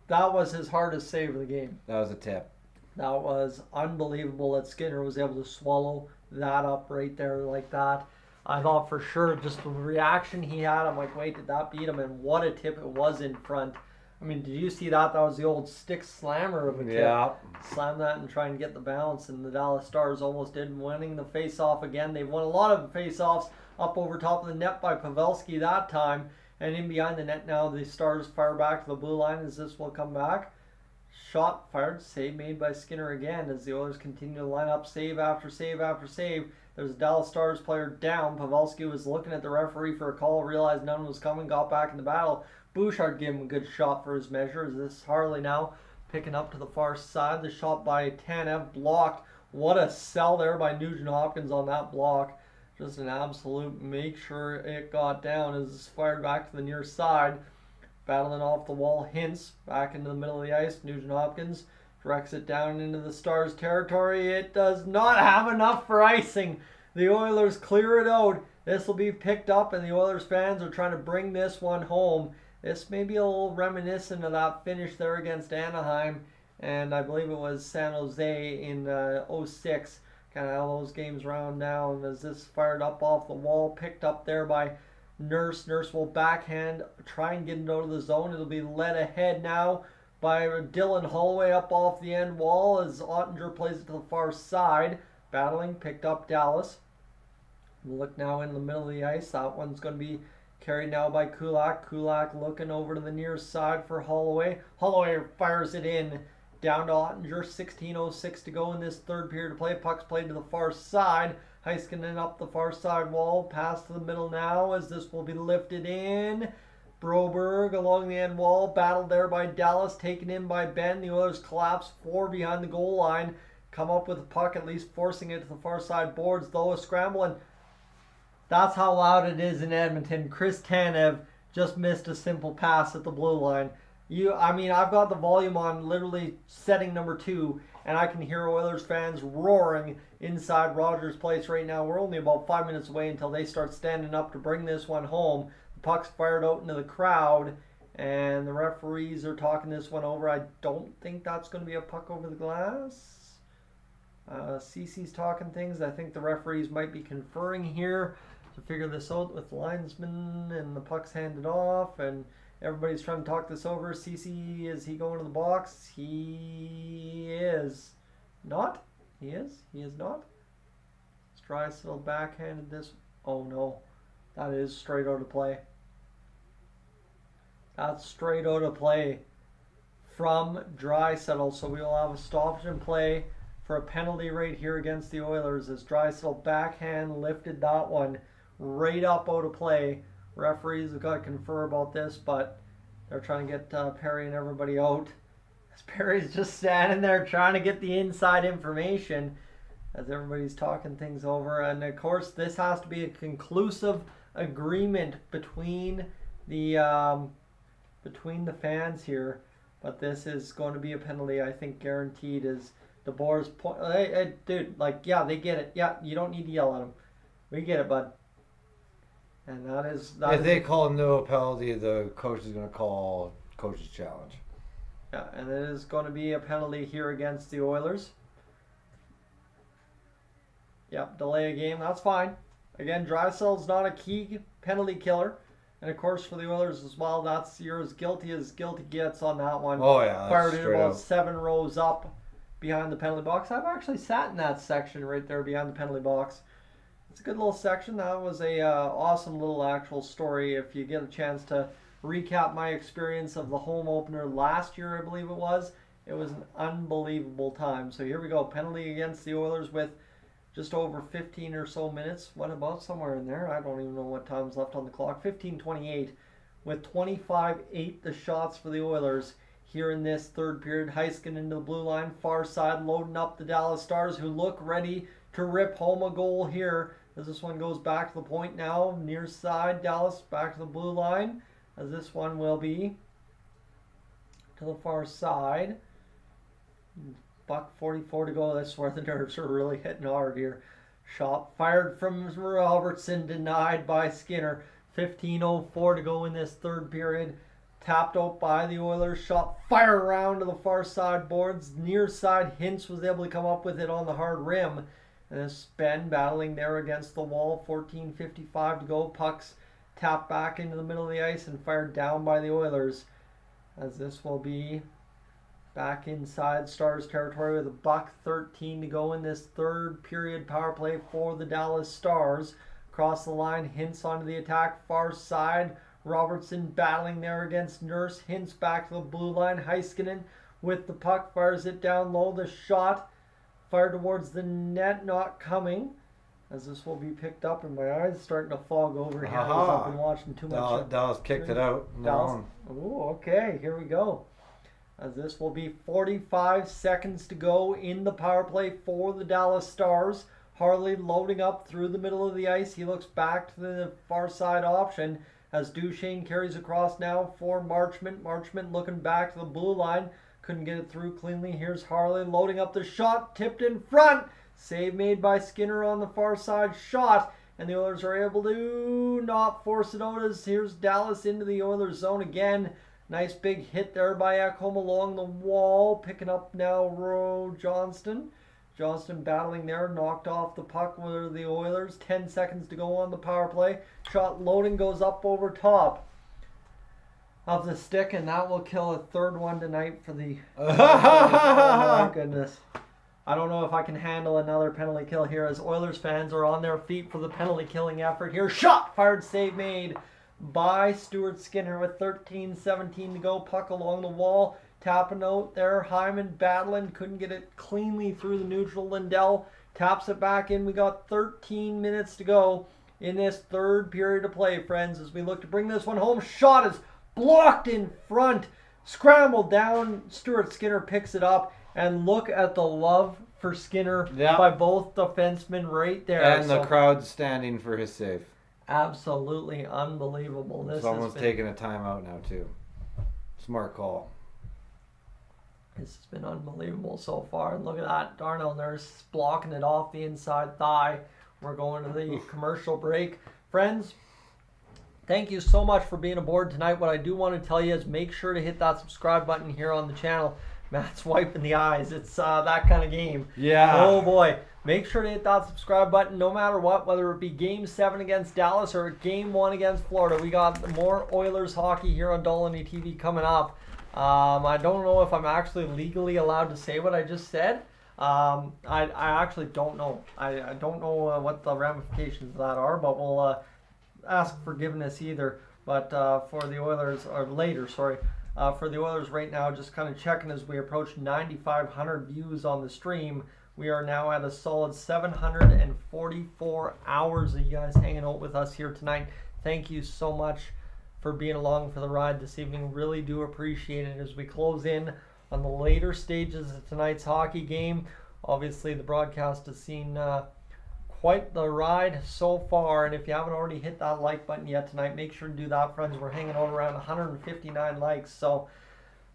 That was his hardest save of the game. That was a tip. That was unbelievable that Skinner was able to swallow that up right there like that. I thought for sure just the reaction he had, I'm like, wait, did that beat him? And what a tip it was in front. I mean, did you see that? That was the old stick slammer of a tip. Yeah. Slam that and try and get the bounce, and the Dallas Stars almost did, winning the face-off again. They've won a lot of face-offs up over top of the net by Pavelski that time. And in behind the net now, the Stars fire back to the blue line as this will come back. Shot fired, save made by Skinner again as the Oilers continue to line up save after save after save. There's a Dallas Stars player down. Pavelski was looking at the referee for a call, realized none was coming, got back in the battle. Bouchard gave him a good shot for his measure. As this Harley now picking up to the far side. The shot by Tanev blocked. What a sell there by Nugent Hopkins on that block. Just an absolute make sure it got down as it's fired back to the near side. Battling off the wall, Hintz back into the middle of the ice. Nugent Hopkins directs it down into the Stars territory. It does not have enough for icing. The Oilers clear it out. This will be picked up, and the Oilers fans are trying to bring this one home. This may be a little reminiscent of that finish there against Anaheim, and I believe it was San Jose in 06. Kind of how those games round now, and as this fired up off the wall, picked up there by Nurse. Nurse will backhand, try and get it out of the zone. It'll be led ahead now by Dylan Holloway up off the end wall as Ottinger plays it to the far side. Battling, picked up Dallas. We'll look now in the middle of the ice. That one's going to be carried now by Kulak. Kulak looking over to the near side for Holloway. Holloway fires it in down to Ottinger. 16:06 to go in this third period of play. Puck's played to the far side. Heiskanen up the far side wall. Pass to the middle now as this will be lifted in. Broberg along the end wall. Battled there by Dallas. Taken in by Ben. The Oilers collapse 4 behind the goal line. come up with the puck, at least forcing it to the far side boards, though a scramble, and that's how loud it is in Edmonton. Chris Tanev just missed a simple pass at the blue line. I've got the volume on literally setting number 2, and I can hear Oilers fans roaring inside Rogers Place right now. We're only about 5 minutes away until they start standing up to bring this one home. The puck's fired out into the crowd, and the referees are talking this one over. I don't think that's going to be a puck over the glass. Cece's talking things. I think the referees might be conferring here to figure this out with the linesman, and the puck's handed off, and everybody's trying to talk this over. Cece, is he going to the box? He is not. He is not. Draisaitl backhanded this. Oh no, that is straight out of play. That's straight out of play from Draisaitl. So we will have a stoppage in play for a penalty right here against the Oilers as Draisaitl backhand lifted that one right up out of play. Referees have got to confer about this, but they're trying to get Perry and everybody out. As Perry's just standing there trying to get the inside information as everybody's talking things over. And of course, this has to be a conclusive agreement between the fans here. But this is going to be a penalty, I think, guaranteed. As DeBoer's point, hey, dude, yeah, they get it. Yeah, you don't need to yell at them. We get it, bud. And if they call no penalty, the coach is going to call coach's challenge. Yeah, and it is going to be a penalty here against the Oilers. Yep, delay a game. That's fine. Again, Draisaitl's not a key penalty killer. And of course, for the Oilers as well, you're as guilty gets on that one. Oh, yeah. Fired it about 7 rows up behind the penalty box. I've actually sat in that section right there behind the penalty box. It's a good little section. That was a awesome little actual story. If you get a chance to recap my experience of the home opener last year, I believe it was an unbelievable time. So here we go. Penalty against the Oilers with just over 15 or so minutes. What about somewhere in there? I don't even know what time's left on the clock. 15:28 with 25-8 the shots for the Oilers here in this third period. Heiskanen into the blue line, far side, loading up the Dallas Stars, who look ready to rip home a goal here as this one goes back to the point now. Near side, Dallas back to the blue line as this one will be to the far side. $1:44 to go. That's where the nerves are really hitting hard here. Shot fired from Robertson, denied by Skinner. 15:04 to go in this third period. Tapped out by the Oilers. Shot fired around to the far side boards. Near side, Hintz was able to come up with it on the hard rim. And then Spen battling there against the wall. 14:55 to go. Pucks tapped back into the middle of the ice and fired down by the Oilers. As this will be back inside Stars territory with $1:13 to go in this third period power play for the Dallas Stars. Across the line, Hintz onto the attack, far side. Robertson battling there against Nurse. Hintz back to the blue line. Heiskanen with the puck, fires it down low. The shot fired towards the net, not coming. As this will be picked up, and my eyes starting to fog over here. I've been watching too much. Dallas kicked it out. Dallas. Oh, okay, here we go. As this will be 45 seconds to go in the power play for the Dallas Stars. Harley loading up through the middle of the ice. He looks back to the far side option as Duchesne carries across now for Marchment. Marchment looking back to the blue line. Couldn't get it through cleanly. Here's Harley loading up the shot. Tipped in front. Save made by Skinner on the far side shot. And the Oilers are able to not force it out as here's Dallas into the Oilers zone again. Nice big hit there by Ekholm along the wall. Picking up now Johnston. Johnston battling there. Knocked off the puck with the Oilers. 10 seconds to go on the power play. Shot loading goes up over top of the stick. And that will kill a third one tonight for the... Oh my goodness. I don't know if I can handle another penalty kill here as Oilers fans are on their feet for the penalty killing effort here. Shot fired, save made by Stuart Skinner with 13:17 to go. Puck along the wall. Tapping out there. Hyman battling. Couldn't get it cleanly through the neutral. Lindell taps it back in. We got 13 minutes to go in this third period of play, friends, as we look to bring this one home. Shot is blocked in front. Scrambled down. Stuart Skinner picks it up. And look at the love for Skinner Yeah. by both defensemen right there. And the crowd standing for his save. Absolutely unbelievable. Someone's taking a timeout now too. Smart call. This has been unbelievable so far. And look at that. Darnell Nurse blocking it off the inside thigh. We're going to the commercial break. Friends, thank you so much for being aboard tonight. What I do want to tell you is make sure to hit that subscribe button here on the channel. Matt's wiping the eyes. It's that kind of game. Yeah. Oh boy. Make sure to hit that subscribe button no matter what, whether it be Game 7 against Dallas or Game 1 against Florida. We got more Oilers hockey here on Dolynny TV coming up. I don't know if I'm actually legally allowed to say what I just said. I actually don't know. I don't know what the ramifications of that are, but we'll ask forgiveness either. But for the Oilers, or later, sorry. For the Oilers right now, just kind of checking as we approach 9,500 views on the stream. We are now at a solid 744 hours of you guys hanging out with us here tonight. Thank you so much for being along for the ride this evening. Really do appreciate it as we close in on the later stages of tonight's hockey game. Obviously, the broadcast has seen quite the ride so far, and if you haven't already hit that like button yet tonight, make sure to do that, friends. We're hanging out around 159 likes, so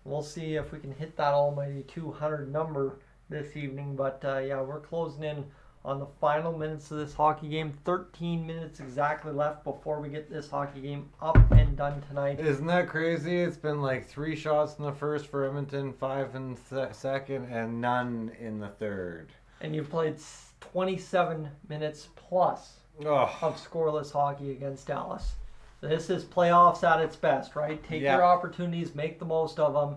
we'll see if we can hit that almighty 200 number this evening. But yeah, we're closing in on the final minutes of this hockey game. 13 minutes exactly left before we get this hockey game up and done tonight. Isn't that crazy? It's been like 3 shots in the first for Edmonton, 5 in the second, and none in the third. And you've played 27 minutes plus of scoreless hockey against Dallas. This is playoffs at its best, right? Take your opportunities, make the most of them,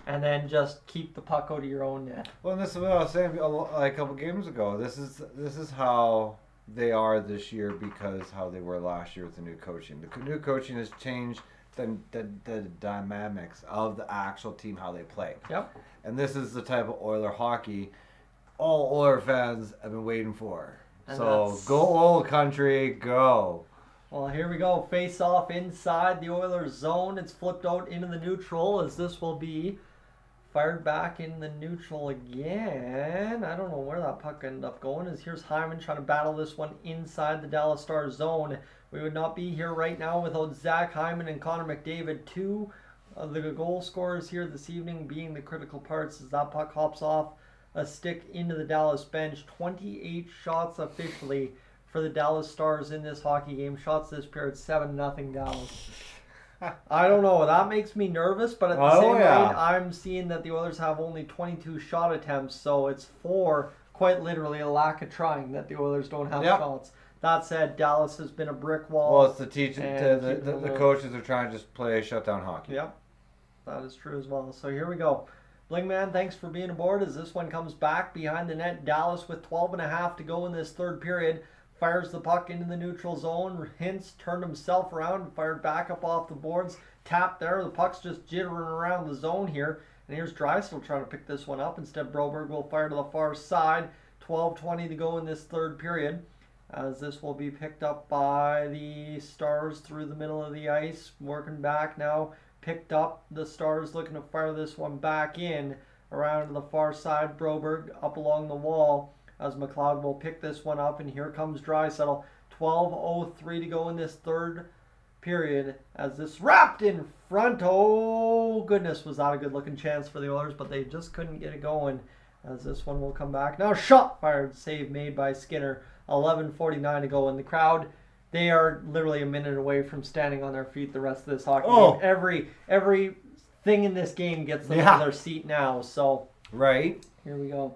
and then just keep the puck out of your own net. Well, and this is what I was saying a couple games ago. This is how they are this year because how they were last year with the new coaching. The new coaching has changed the dynamics of the actual team, how they play. Yep. And this is the type of Oiler hockey all Oiler fans have been waiting for. And so go Oil Country, go. Well, here we go. Face off inside the Oilers zone. It's flipped out into the neutral as this will be fired back in the neutral again. I don't know where that puck ended up going. As here's Hyman trying to battle this one inside the Dallas Stars zone. We would not be here right now without Zach Hyman and Connor McDavid, two of the goal scorers here this evening, being the critical parts as that puck hops off a stick into the Dallas bench. 28 shots officially for the Dallas Stars in this hockey game. Shots this period, 7-0 Dallas. I don't know. That makes me nervous, but at the same rate, I'm seeing that the Oilers have only 22 shot attempts, so it's for quite literally a lack of trying that the Oilers don't have shots. That said, Dallas has been a brick wall. Well, it's the teaching. The coaches are trying to just play shutdown hockey. Yep, that is true as well. So here we go. Blingman, thanks for being aboard as this one comes back behind the net. Dallas with 12.5 to go in this third period. Fires the puck into the neutral zone. Hintz turned himself around and fired back up off the boards. Tapped there. The puck's just jittering around the zone here. And here's Drysdale trying to pick this one up. Instead, Broberg will fire to the far side. 12:20 to go in this third period. As this will be picked up by the Stars through the middle of the ice. Working back now. Picked up. The Stars looking to fire this one back in. Around to the far side. Broberg up along the wall. As McLeod will pick this one up, and here comes Draisaitl. 12:03 to go in this third period as this wrapped in front. Oh goodness, was that a good looking chance for the Oilers, but they just couldn't get it going as this one will come back. Now shot fired, save made by Skinner. 11:49 to go in the crowd. They are literally a minute away from standing on their feet the rest of this hockey game. Every thing in this game gets them to their seat now, so here we go.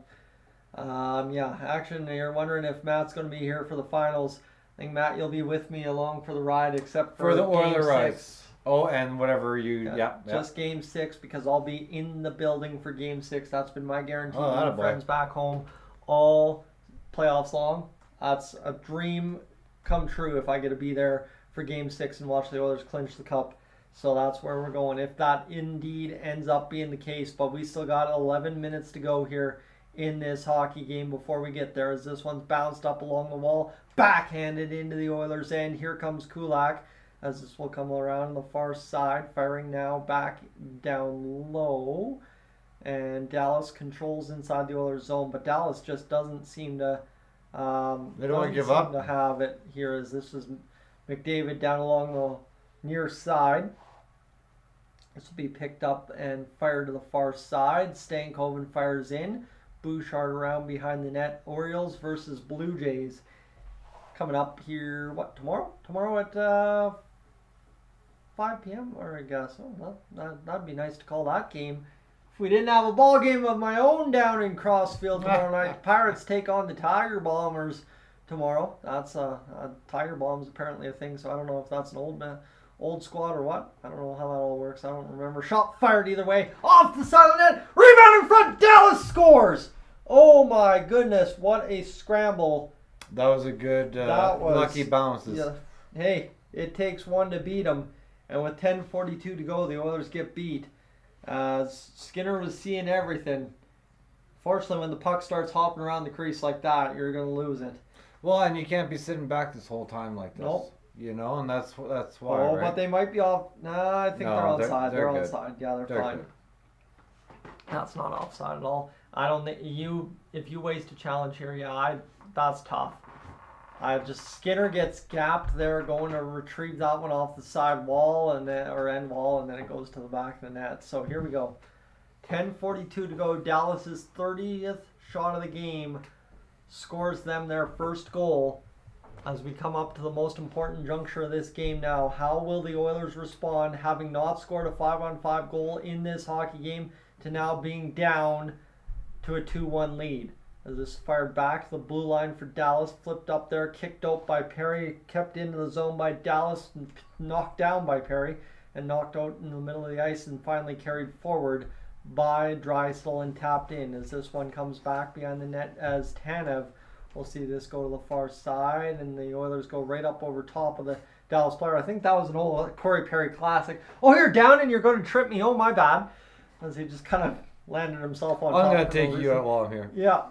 Action. You're wondering if Matt's going to be here for the finals. I think, Matt, you'll be with me along for the ride, except for the Game Oiler 6. rides. Oh, and whatever you, Just Game 6, because I'll be in the building for Game 6. That's been my guarantee. Oh, My friends back home all playoffs long. That's a dream come true if I get to be there for Game 6 and watch the Oilers clinch the cup. So that's where we're going, if that indeed ends up being the case. But we still got 11 minutes to go here in this hockey game before we get there, as this one's bounced up along the wall, backhanded into the Oilers' end. Here comes Kulak as this will come around the far side, firing now back down low. and Dallas controls inside the Oilers zone, but Dallas just doesn't seem to They don't want to give up. to have it here, as this is McDavid down along the near side. This will be picked up and fired to the far side. Stankoven fires in. Bouchard around behind the net. Orioles versus Blue Jays. Coming up here, tomorrow? Tomorrow at 5 p.m. Or I guess, that'd be nice to call that game. If we didn't have a ball game of my own down in Crossfield tomorrow night, Pirates take on the Tiger Bombers tomorrow. That's Tiger Bombs apparently a thing, so I don't know if that's an old squad or what. I don't know how that all works. I don't remember. Shot fired either way. Off the side of the net. Rebound in front. Dallas scores. Oh my goodness. What a scramble. That was a good lucky bounce. Yeah. Hey, it takes one to beat them. And with 10:42 to go, the Oilers get beat. Skinner was seeing everything. Fortunately, when the puck starts hopping around the crease like that, you're going to lose it. Well, and you can't be sitting back this whole time like this. Nope. You know, and that's why. Oh, right? but they might be off. Nah, I think they're outside. They're good. outside. Yeah, they're fine. Good. That's not offside at all. I don't think if you waste a challenge here, that's tough. Skinner gets gapped there, going to retrieve that one off the side wall and then end wall, and then it goes to the back of the net. So here we go. 10:42 to go. Dallas's 30th shot of the game scores them their first goal. As we come up to the most important juncture of this game now, how will the Oilers respond, having not scored a 5-on-5 goal in this hockey game, to now being down to a 2-1 lead? As this fired back to the blue line for Dallas, flipped up there, kicked out by Perry, kept into the zone by Dallas, and knocked down by Perry, and knocked out in the middle of the ice, and finally carried forward by Draisaitl and tapped in. As this one comes back behind the net, as Tanev, we'll see this go to the far side, and the Oilers go right up over top of the Dallas player. I think that was an old Corey Perry classic. Oh, you're down and you're going to trip me. Oh, my bad. As he just kind of landed himself on top. I'm going to take you out while I'm here. Yeah.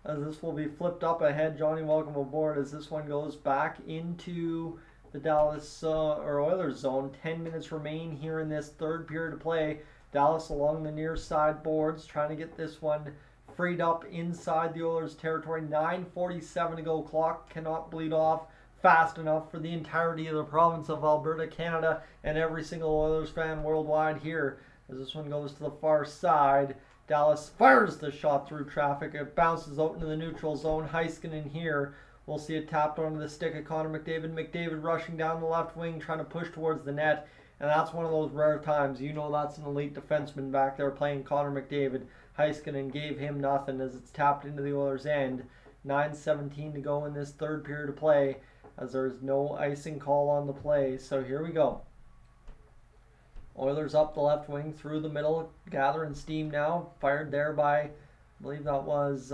As this will be flipped up ahead. Johnny, welcome aboard. As this one goes back into the Dallas or Oilers zone. 10 minutes remain here in this third period of play. Dallas along the near side boards, trying to get this one freed up inside the Oilers territory. 9:47 to go. Clock cannot bleed off fast enough for the entirety of the province of Alberta, Canada, and every single Oilers fan worldwide here. As this one goes to the far side, Dallas fires the shot through traffic. It bounces out into the neutral zone. Heiskanen here. We'll see it tapped onto the stick of Connor McDavid. McDavid rushing down the left wing, trying to push towards the net. And that's one of those rare times. You know that's an elite defenseman back there playing Connor McDavid. Heiskanen gave him nothing as it's tapped into the Oilers' end. 9:17 to go in this third period of play, as there is no icing call on the play. So here we go. Oilers up the left wing through the middle, gathering steam now. Fired there by, I believe that was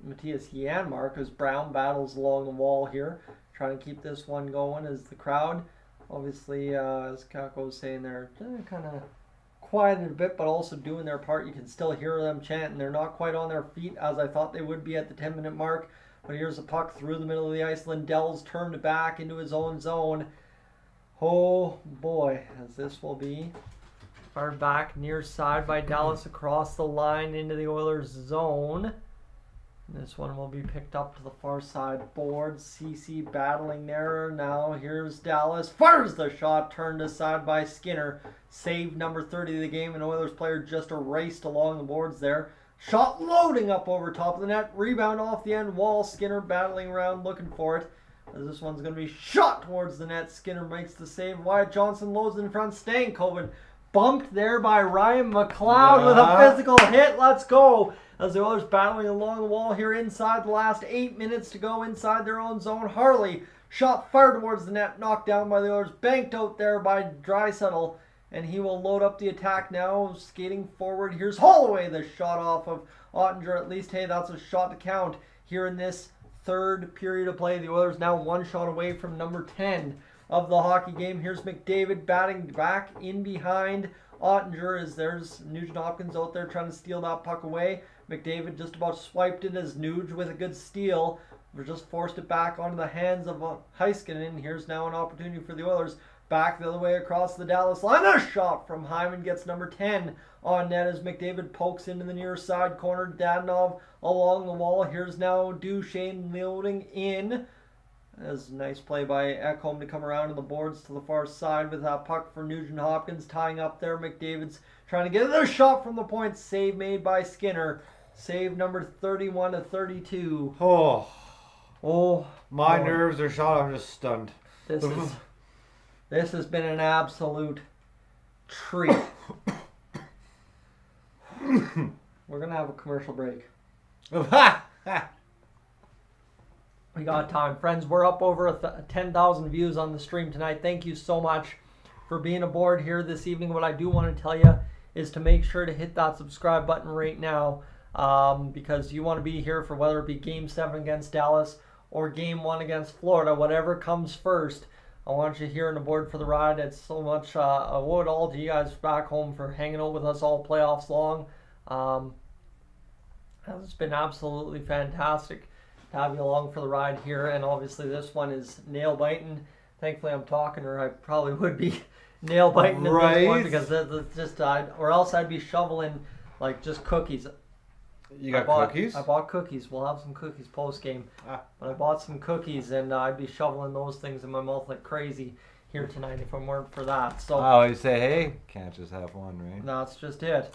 Matthias Janmark, as Brown battles along the wall here, trying to keep this one going as the crowd, obviously, as Kako was saying, they're kind of quieted a bit, but also doing their part. You can still hear them chanting. They're not quite on their feet as I thought they would be at the 10-minute mark. But here's a puck through the middle of the ice. Lindell's turned back into his own zone. Oh boy, as this will be fired back near side by Dallas across the line into the Oilers zone. And this one will be picked up to the far side boards. CC battling there. Now here's Dallas. Fires the shot, turned aside by Skinner. Save number 30 of the game. An Oilers player just erased along the boards there. Shot loading up over top of the net. Rebound off the end wall. Skinner battling around looking for it. As this one's going to be shot towards the net. Skinner makes the save. Wyatt Johnson loads in front. Stankoven bumped there by Ryan McLeod with a physical hit. Let's go. As the Oilers battling along the wall here inside the last 8 minutes to go inside their own zone. Harley shot fired towards the net. Knocked down by the Oilers. Banked out there by Draisaitl. And he will load up the attack now. Skating forward. Here's Holloway. The shot off of Ottinger. At least, hey, that's a shot to count here in this third period of play. The Oilers now one shot away from number 10 of the hockey game. Here's McDavid batting back in behind Ottinger, as there's Nugent Hopkins out there trying to steal that puck away. McDavid just about swiped it as Nuge with a good steal. We just forced it back onto the hands of Heiskanen. Here's now an opportunity for the Oilers. Back the other way across the Dallas line. A shot from Hyman gets number 10 on net as McDavid pokes into the near side corner. Dadonov along the wall. Here's now Duchesne loading in. That's a nice play by Ekholm to come around to the boards to the far side with that puck for Nugent Hopkins tying up there. McDavid's trying to get another shot from the point. Save made by Skinner. Save number 31 to 32. Oh, my boy. nerves are shot. I'm just stunned. This has been an absolute treat. We're going to have a commercial break. We got time. Friends, we're up over 10,000 views on the stream tonight. Thank you so much for being aboard here this evening. What I do want to tell you is to make sure to hit that subscribe button right now because you want to be here for whether it be Game 7 against Dallas or Game 1 against Florida, whatever comes first. I want you here and aboard for the ride. It's so much I owe it all to you guys back home for hanging out with us all playoffs long. It's been absolutely fantastic to have you along for the ride here, and obviously this one is nail biting. Thankfully I'm talking, or I probably would be nail biting in this one because it's just or else I'd be shoveling like just cookies. You got cookies? I bought cookies. We'll have some cookies post game. But I bought some cookies, and I'd be shoveling those things in my mouth like crazy here tonight if it weren't for that. So I always say, hey, can't just have one, right? That's just it.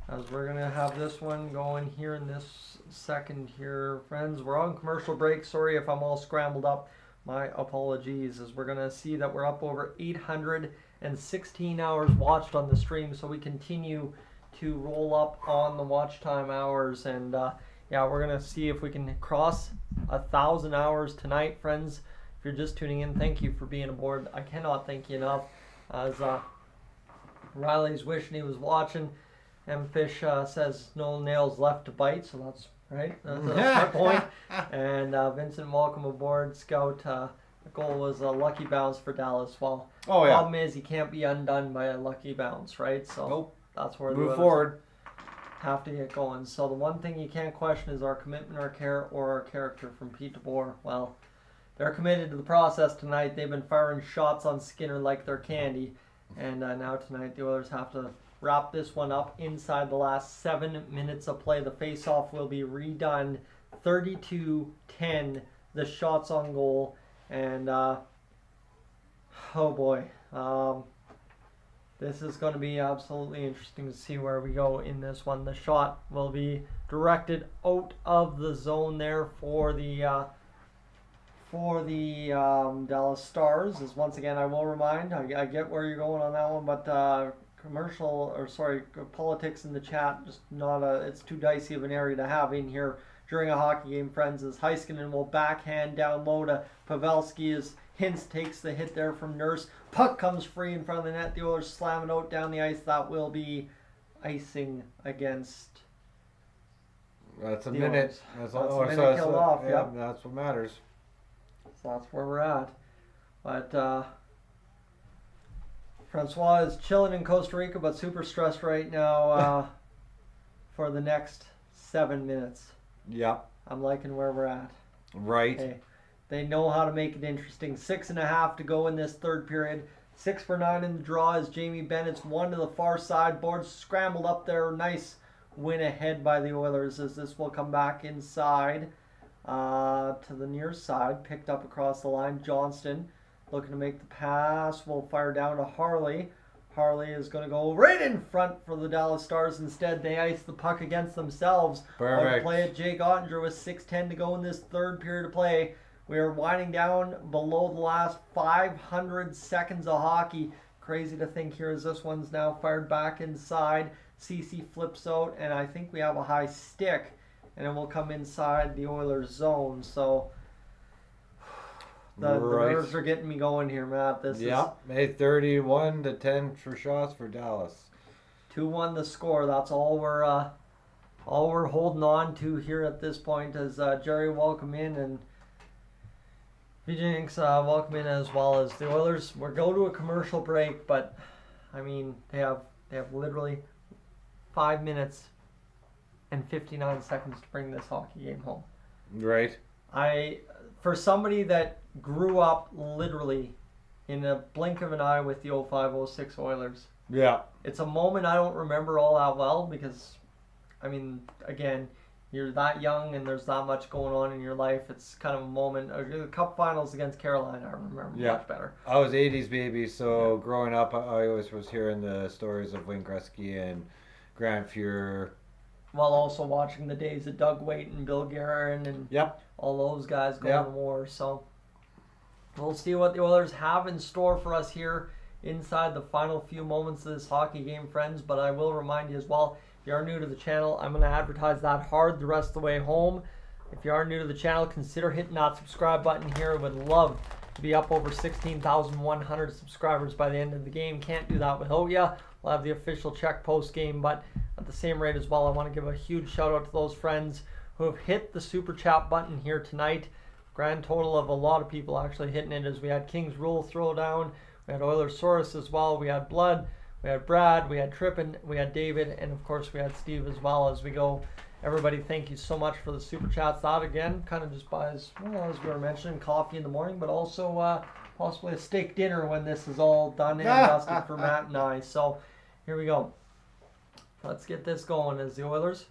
As we're going to have this one going here in this second here, friends. We're on commercial break. Sorry if I'm all scrambled up. My apologies. As we're going to see that we're up over 816 hours watched on the stream, so we continue to roll up on the watch time hours, and yeah, we're gonna see if we can cross 1,000 hours tonight, friends. If you're just tuning in, thank you for being aboard. I cannot thank you enough. As Riley's wishing he was watching. M Fish says no nails left to bite, so that's right. That's my point. And Vincent, welcome aboard. Scout, the goal was a lucky bounce for Dallas. Well, problem is he can't be undone by a lucky bounce, right? So. Nope. That's where move forward. Have to get going. So the one thing you can't question is our commitment, our care, or our character from Pete DeBoer. Well, they're committed to the process tonight. They've been firing shots on Skinner like they're candy. And now tonight the Oilers have to wrap this one up inside the last 7 minutes of play. The face-off will be redone 32-10. The shots on goal. And, oh boy. This is going to be absolutely interesting to see where we go in this one. The shot will be directed out of the zone there for the Dallas Stars. As once again, I will remind, I get where you're going on that one, but politics in the chat, just not it's too dicey of an area to have in here during a hockey game, friends. As Heiskanen will backhand down low to Pavelski as Hintz takes the hit there from Nurse. Puck comes free in front of the net. The Oilers slam it out down the ice. That will be icing against. That's a minute. That's a minute killed off. Yeah, that's what matters. So that's where we're at. But Francois is chilling in Costa Rica, but super stressed right now for the next 7 minutes. Yep. I'm liking where we're at. Right. Hey. They know how to make it interesting. 6.5 to go in this third period. 6 for 9 in the draw as Jamie Bennett's one to the far side. Boards scrambled up there. Nice win ahead by the Oilers as this will come back inside to the near side. Picked up across the line. Johnston looking to make the pass. Will fire down to Harley. Harley is going to go right in front for the Dallas Stars. Instead, they ice the puck against themselves. Perfect. Play it. Jake Ottinger with 6:10 to go in this third period of play. We are winding down below the last 500 seconds of hockey. Crazy to think here as this one's now fired back inside. CC flips out, and I think we have a high stick, and it will come inside the Oilers zone. So the nerves are getting me going here, Matt. This is 31-10 for shots for Dallas. 2-1 the score. That's all we're holding on to here at this point. As Jerry welcome in and Jinx, welcome in as well as the Oilers. We're going to a commercial break, but I mean they have literally 5 minutes and 59 seconds to bring this hockey game home. Right. For somebody that grew up literally in a blink of an eye with the 05-06 Oilers. Yeah. It's a moment I don't remember all that well because, I mean, again, you're that young and there's that much going on in your life. It's kind of a moment. The Cup Finals against Carolina, I remember much better. I was 80s baby, so growing up, I always was hearing the stories of Wayne Gretzky and Grant Fuhrer. While also watching the days of Doug Waite and Bill Guerin and all those guys going to war. So we'll see what the Oilers have in store for us here inside the final few moments of this hockey game, friends. But I will remind you as well, if you are new to the channel, I'm going to advertise that hard the rest of the way home. If you are new to the channel, consider hitting that subscribe button here. I would love to be up over 16,100 subscribers by the end of the game. Can't do that without you. We'll have the official check post game, but at the same rate as well, I want to give a huge shout out to those friends who have hit the super chat button here tonight. Grand total of a lot of people actually hitting it, as we had King's Rule Throwdown, we had Oilers Source as well, we had Blood, we had Brad, we had Trippin, we had David, and of course we had Steve as well. As we go, everybody, thank you so much for the super chats. That again kind of just buys, well, as we were mentioning, coffee in the morning, but also possibly a steak dinner when this is all done and dusted for Matt and I. So here we go. Let's get this going as the Oilers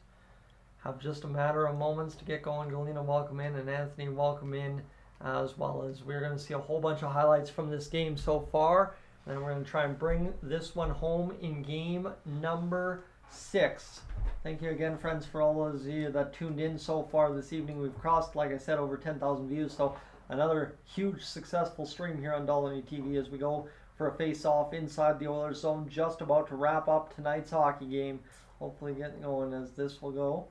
have just a matter of moments to get going. Dolynny, welcome in, and Anthony, welcome in, as well as we're going to see a whole bunch of highlights from this game so far. And then we're going to try and bring this one home in game number 6. Thank you again, friends, for all those of you that tuned in so far this evening. We've crossed, like I said, over 10,000 views. So another huge successful stream here on Dolynny TV as we go for a face-off inside the Oilers zone, just about to wrap up tonight's hockey game. Hopefully getting going as this will go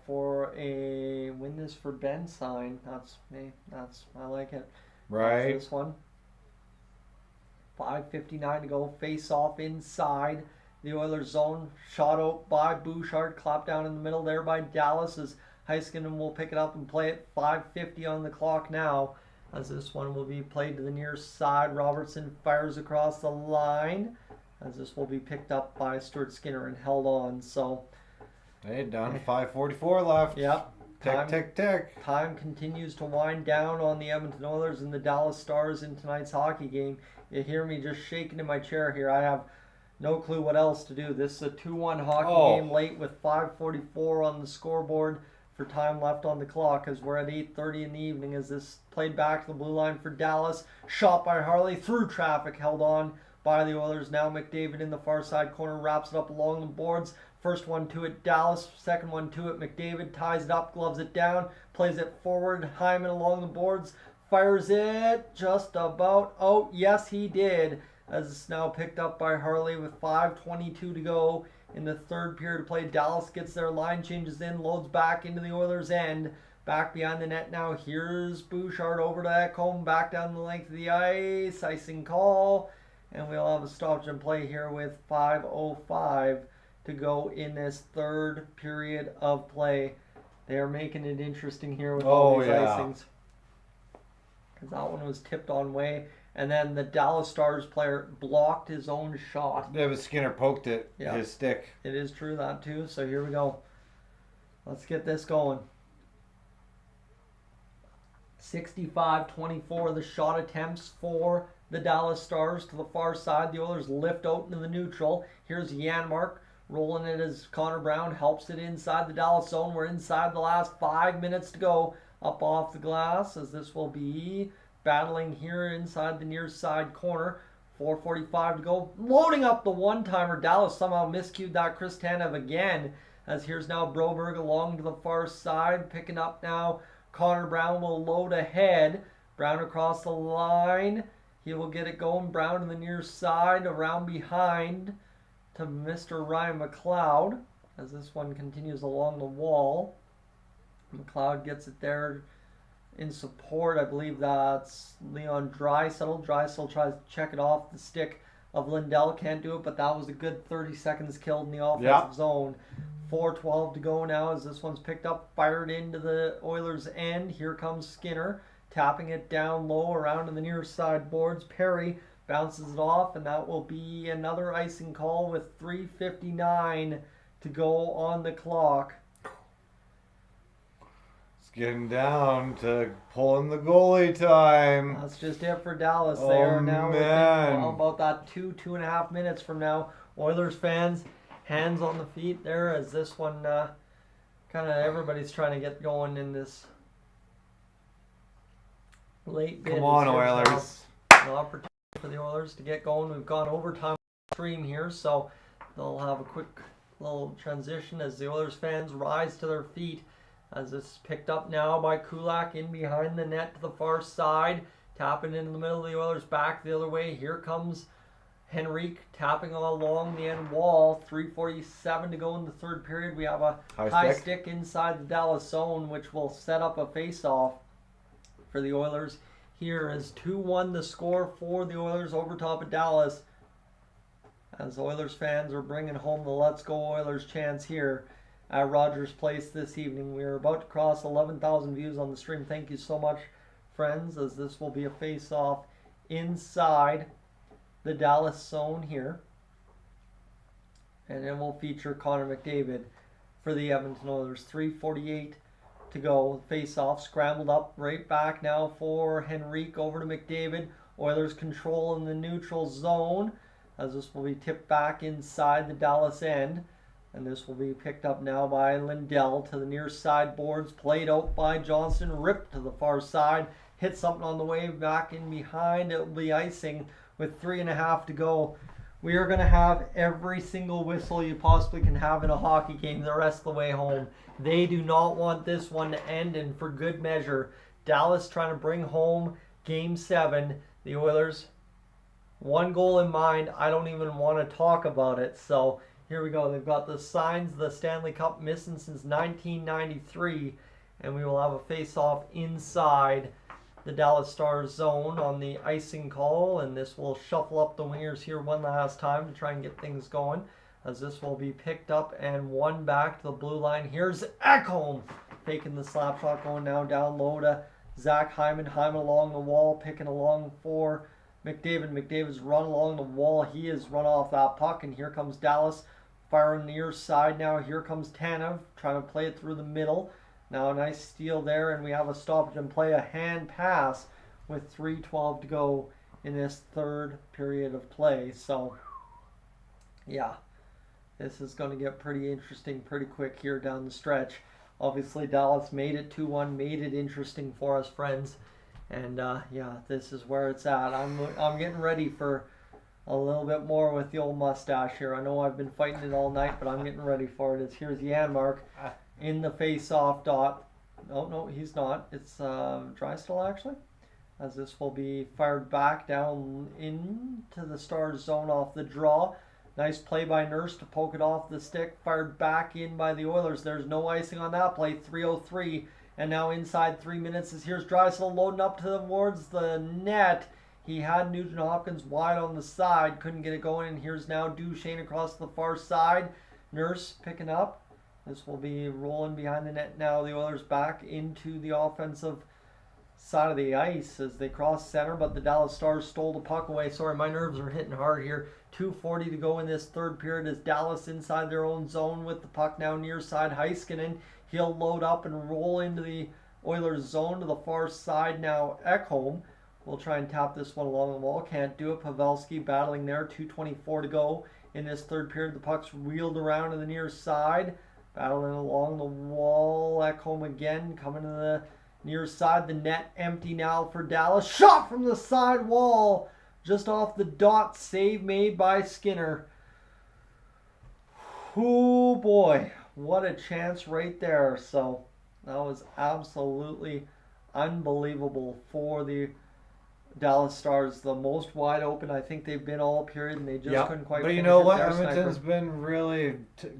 for a win this for Ben sign. That's me. I like it. Right. That's this one. 5:59 to go. Face-off inside the Oilers zone. Shot out by Bouchard. Clapped down in the middle there by Dallas as Heiskanen will pick it up and play it. 5:50 on the clock now, as this one will be played to the near side. Robertson fires across the line, as this will be picked up by Stuart Skinner and held on. So, hey, down to 5:44 left. Yep. Tick. Time continues to wind down on the Edmonton Oilers and the Dallas Stars in tonight's hockey game. You hear me just shaking in my chair here. I have no clue what else to do. This is a 2-1 hockey game late with 5:44 on the scoreboard for time left on the clock, as we're at 8:30 in the evening as this played back to the blue line for Dallas. Shot by Harley through traffic, held on by the Oilers. Now McDavid in the far side corner wraps it up along the boards. First one to it, Dallas. Second one to it, McDavid ties it up, gloves it down, plays it forward. Hyman along the boards, fires it just about out. Yes, he did, as it's now picked up by Harley with 5:22 to go in the third period of play. Dallas gets their line changes in, loads back into the Oilers' end. Back behind the net now. Here's Bouchard over to Ekholm, back down the length of the ice. Icing call. And we'll have a stoppage in play here with 5:05 to go in this third period of play. They're making it interesting here with all these icings. Because that one was tipped on way. And then the Dallas Stars player blocked his own shot. Yeah, but Skinner poked it, his stick. It is true, that too. So here we go. Let's get this going. 65-24, the shot attempts for the Dallas Stars to the far side. The Oilers lift out into the neutral. Here's Janmark rolling it as Connor Brown helps it inside the Dallas zone. We're inside the last 5 minutes to go. Up off the glass, as this will be battling here inside the near side corner. 4:45 to go. Loading up the one-timer. Dallas somehow miscued that. Chris Tanev again, as here's now Broberg along to the far side. Picking up now. Connor Brown will load ahead. Brown across the line. He will get it going. Brown to the near side, around behind to Mr. Ryan McLeod, as this one continues along the wall. McLeod gets it there in support. I believe that's Leon Draisaitl. Draisaitl tries to check it off the stick of Lindell. Can't do it, but that was a good 30 seconds killed in the offensive zone. 4:12 to go now as this one's picked up, fired into the Oilers' end. Here comes Skinner, tapping it down low around in the near side boards. Perry bounces it off, and that will be another icing call with 3:59 to go on the clock. getting down to pulling the goalie time. That's just it for Dallas. Oh, They are now man. within about that 2.5 minutes from now. Oilers fans, hands on the feet there as this one kind of everybody's trying to get going in this late bid. Come on, Here's Oilers. An opportunity for the Oilers to get going. We've gone overtime stream here, so they'll have a quick little transition as the Oilers fans rise to their feet. As this is picked up now by Kulak in behind the net to the far side, tapping into the middle of the Oilers back the other way. Here comes Henrique tapping along the end wall. 3:47 to go in the third period. We have a high stick inside the Dallas zone, which will set up a face-off for the Oilers. Here is 2-1 the score for the Oilers over top of Dallas. As Oilers fans are bringing home the Let's Go Oilers chants here at Rogers Place this evening. We are about to cross 11,000 views on the stream. Thank you so much, friends, as this will be a face-off inside the Dallas zone here. And it will feature Connor McDavid for the Edmonton Oilers. 3:48 to go. Face-off scrambled up right back now for Henrique over to McDavid. Oilers control in the neutral zone as this will be tipped back inside the Dallas end. And this will be picked up now by Lindell to the near side boards. Played out by Johnson. Ripped to the far side. Hit something on the way back in behind. It will be icing with 3.5 to go. We are going to have every single whistle you possibly can have in a hockey game the rest of the way home. They do not want this one to end, and for good measure. Dallas trying to bring home Game 7. The Oilers, one goal in mind. I don't even want to talk about it. So here we go. They've got the signs of the Stanley Cup missing since 1993. And we will have a face-off inside the Dallas Stars zone on the icing call. And this will shuffle up the wingers here one last time to try and get things going. As this will be picked up and won back to the blue line. Here's Ekholm taking the slap shot, going now down low to Zach Hyman. Hyman along the wall, picking along for McDavid. McDavid's run along the wall. He has run off that puck, and here comes Dallas firing near side now. Here comes Tanev trying to play it through the middle. Now a nice steal there, and we have a stoppage and play, a hand pass with 3:12 to go in this third period of play. So, yeah, this is going to get pretty interesting pretty quick here down the stretch. Obviously, Dallas made it 2-1, made it interesting for us, friends. And yeah, this is where it's at. I'm getting ready for a little bit more with the old mustache here. I know I've been fighting it all night, but I'm getting ready for it. Here's Janmark in the face-off dot. No, he's not. It's Drysdale, actually. As this will be fired back down into the Stars zone off the draw. Nice play by Nurse to poke it off the stick. Fired back in by the Oilers. There's no icing on that play. 3:03. And now inside 3 minutes is here's Drysdale loading up towards the net. He had Nugent Hopkins wide on the side. Couldn't get it going. And here's now Duchesne across the far side. Nurse picking up. This will be rolling behind the net now. The Oilers back into the offensive side of the ice as they cross center, but the Dallas Stars stole the puck away. Sorry, my nerves are hitting hard here. 2:40 to go in this third period as Dallas inside their own zone with the puck now near side. Heiskanen, he'll load up and roll into the Oilers zone to the far side now. Ekholm will try and tap this one along the wall. Can't do it. Pavelski battling there. 2:24 to go in this third period. The puck's wheeled around to the near side. Battling along the wall. Ekholm again coming to the near side. The net empty now for Dallas. Shot from the side wall. Just off the dot. Save made by Skinner. Oh boy. What a chance right there. So that was absolutely unbelievable for the Dallas Stars. The most wide open I think they've been all period, and they just couldn't quite. But you know what? Edmonton's been really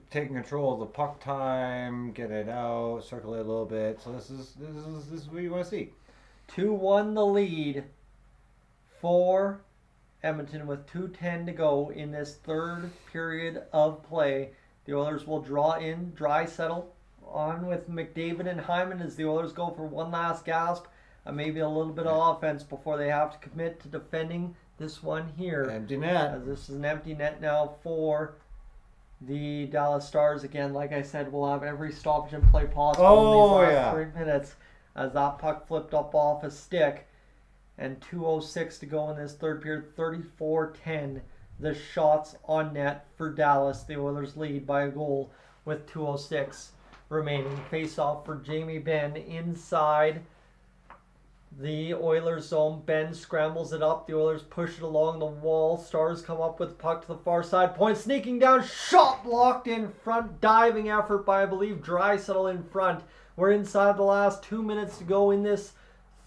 taking control of the puck time, get it out, circulate a little bit. So this is what you want to see. 2-1 the lead for Edmonton with 2:10 to go in this third period of play. The Oilers will draw in. Draisaitl on with McDavid and Hyman as the Oilers go for one last gasp. Maybe a little bit of offense before they have to commit to defending this one here. Empty net. As this is an empty net now for the Dallas Stars. Again, like I said, we'll have every stoppage and play possible in these last 3 minutes. as that puck flipped up off a stick. And 2:06 to go in this third period, 34-10. The shots on net for Dallas. The Oilers lead by a goal with 2:06 remaining. Face off for Jamie Benn inside the Oilers zone. Ben scrambles it up. The Oilers push it along the wall. Stars come up with puck to the far side. Point sneaking down. Shot blocked in front. Diving effort by, I believe, Draisaitl in front. We're inside the last 2 minutes to go in this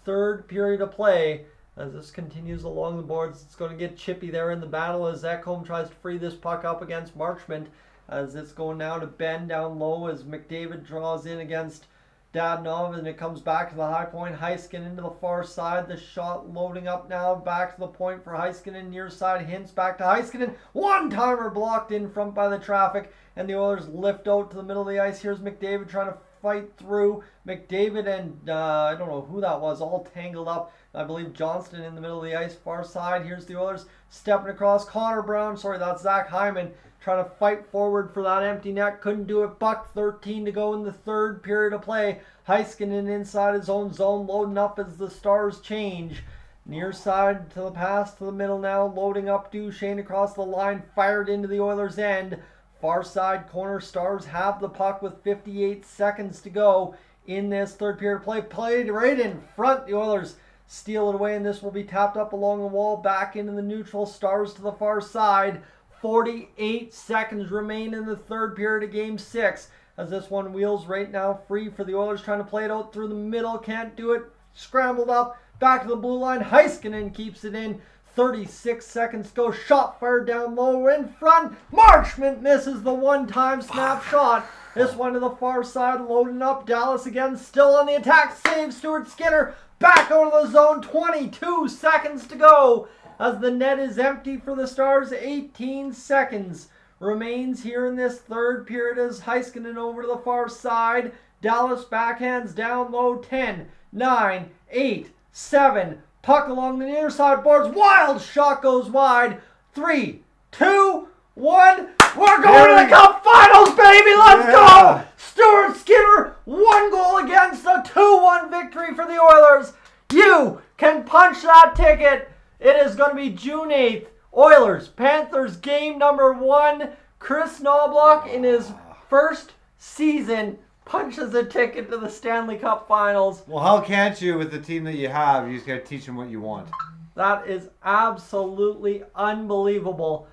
third period of play. As this continues along the boards, it's going to get chippy there in the battle as Ekholm tries to free this puck up against Marchment. As it's going now to Ben down low as McDavid draws in against Dadonov, and it comes back to the high point. Heiskanen into the far side. The shot loading up now. Back to the point for Heiskanen. Near side. Hintz back to Heiskanen. One-timer blocked in front by the traffic. And the Oilers lift out to the middle of the ice. Here's McDavid trying to fight through. McDavid and I don't know who that was, all tangled up. I believe Johnston in the middle of the ice, far side. Here's the Oilers stepping across. That's Zach Hyman trying to fight forward for that empty net. Couldn't do it. Buck 13 to go in the third period of play. Heiskanen inside his own zone, loading up as the Stars change. Near side to the pass to the middle now. Loading up Duchesne across the line. Fired into the Oilers' end. Far side corner. Stars have the puck with 58 seconds to go in this third period of play. Played right in front. The Oilers steal it away, and this will be tapped up along the wall. Back into the neutral. Stars to the far side. 48 seconds remain in the third period of Game 6. As this one wheels right now free for the Oilers, trying to play it out through the middle. Can't do it. Scrambled up. Back to the blue line. Heiskanen keeps it in. 36 seconds to go. Shot fired down low in front. Marchment misses the one-time snap shot. This one to the far side. Loading up. Dallas again. Still on the attack. Save Stuart Skinner. Back out of the zone. 22 seconds to go. As the net is empty for the Stars, 18 seconds remains here in this third period as Heiskanen over to the far side. Dallas backhands down low. 10, 9, 8, 7. Puck along the near side boards. Wild shot goes wide. 3, 2, 1. We're going to the Cup Finals, baby. Let's go. Stuart Skinner, 1 goal against a 2-1 victory for the Oilers. You can punch that ticket. It is going to be June 8th. Oilers, Panthers, game number 1. Chris Knobloch, in his first season, punches a ticket to the Stanley Cup Finals. Well, how can't you with the team that you have? You just got to teach them what you want. That is absolutely unbelievable.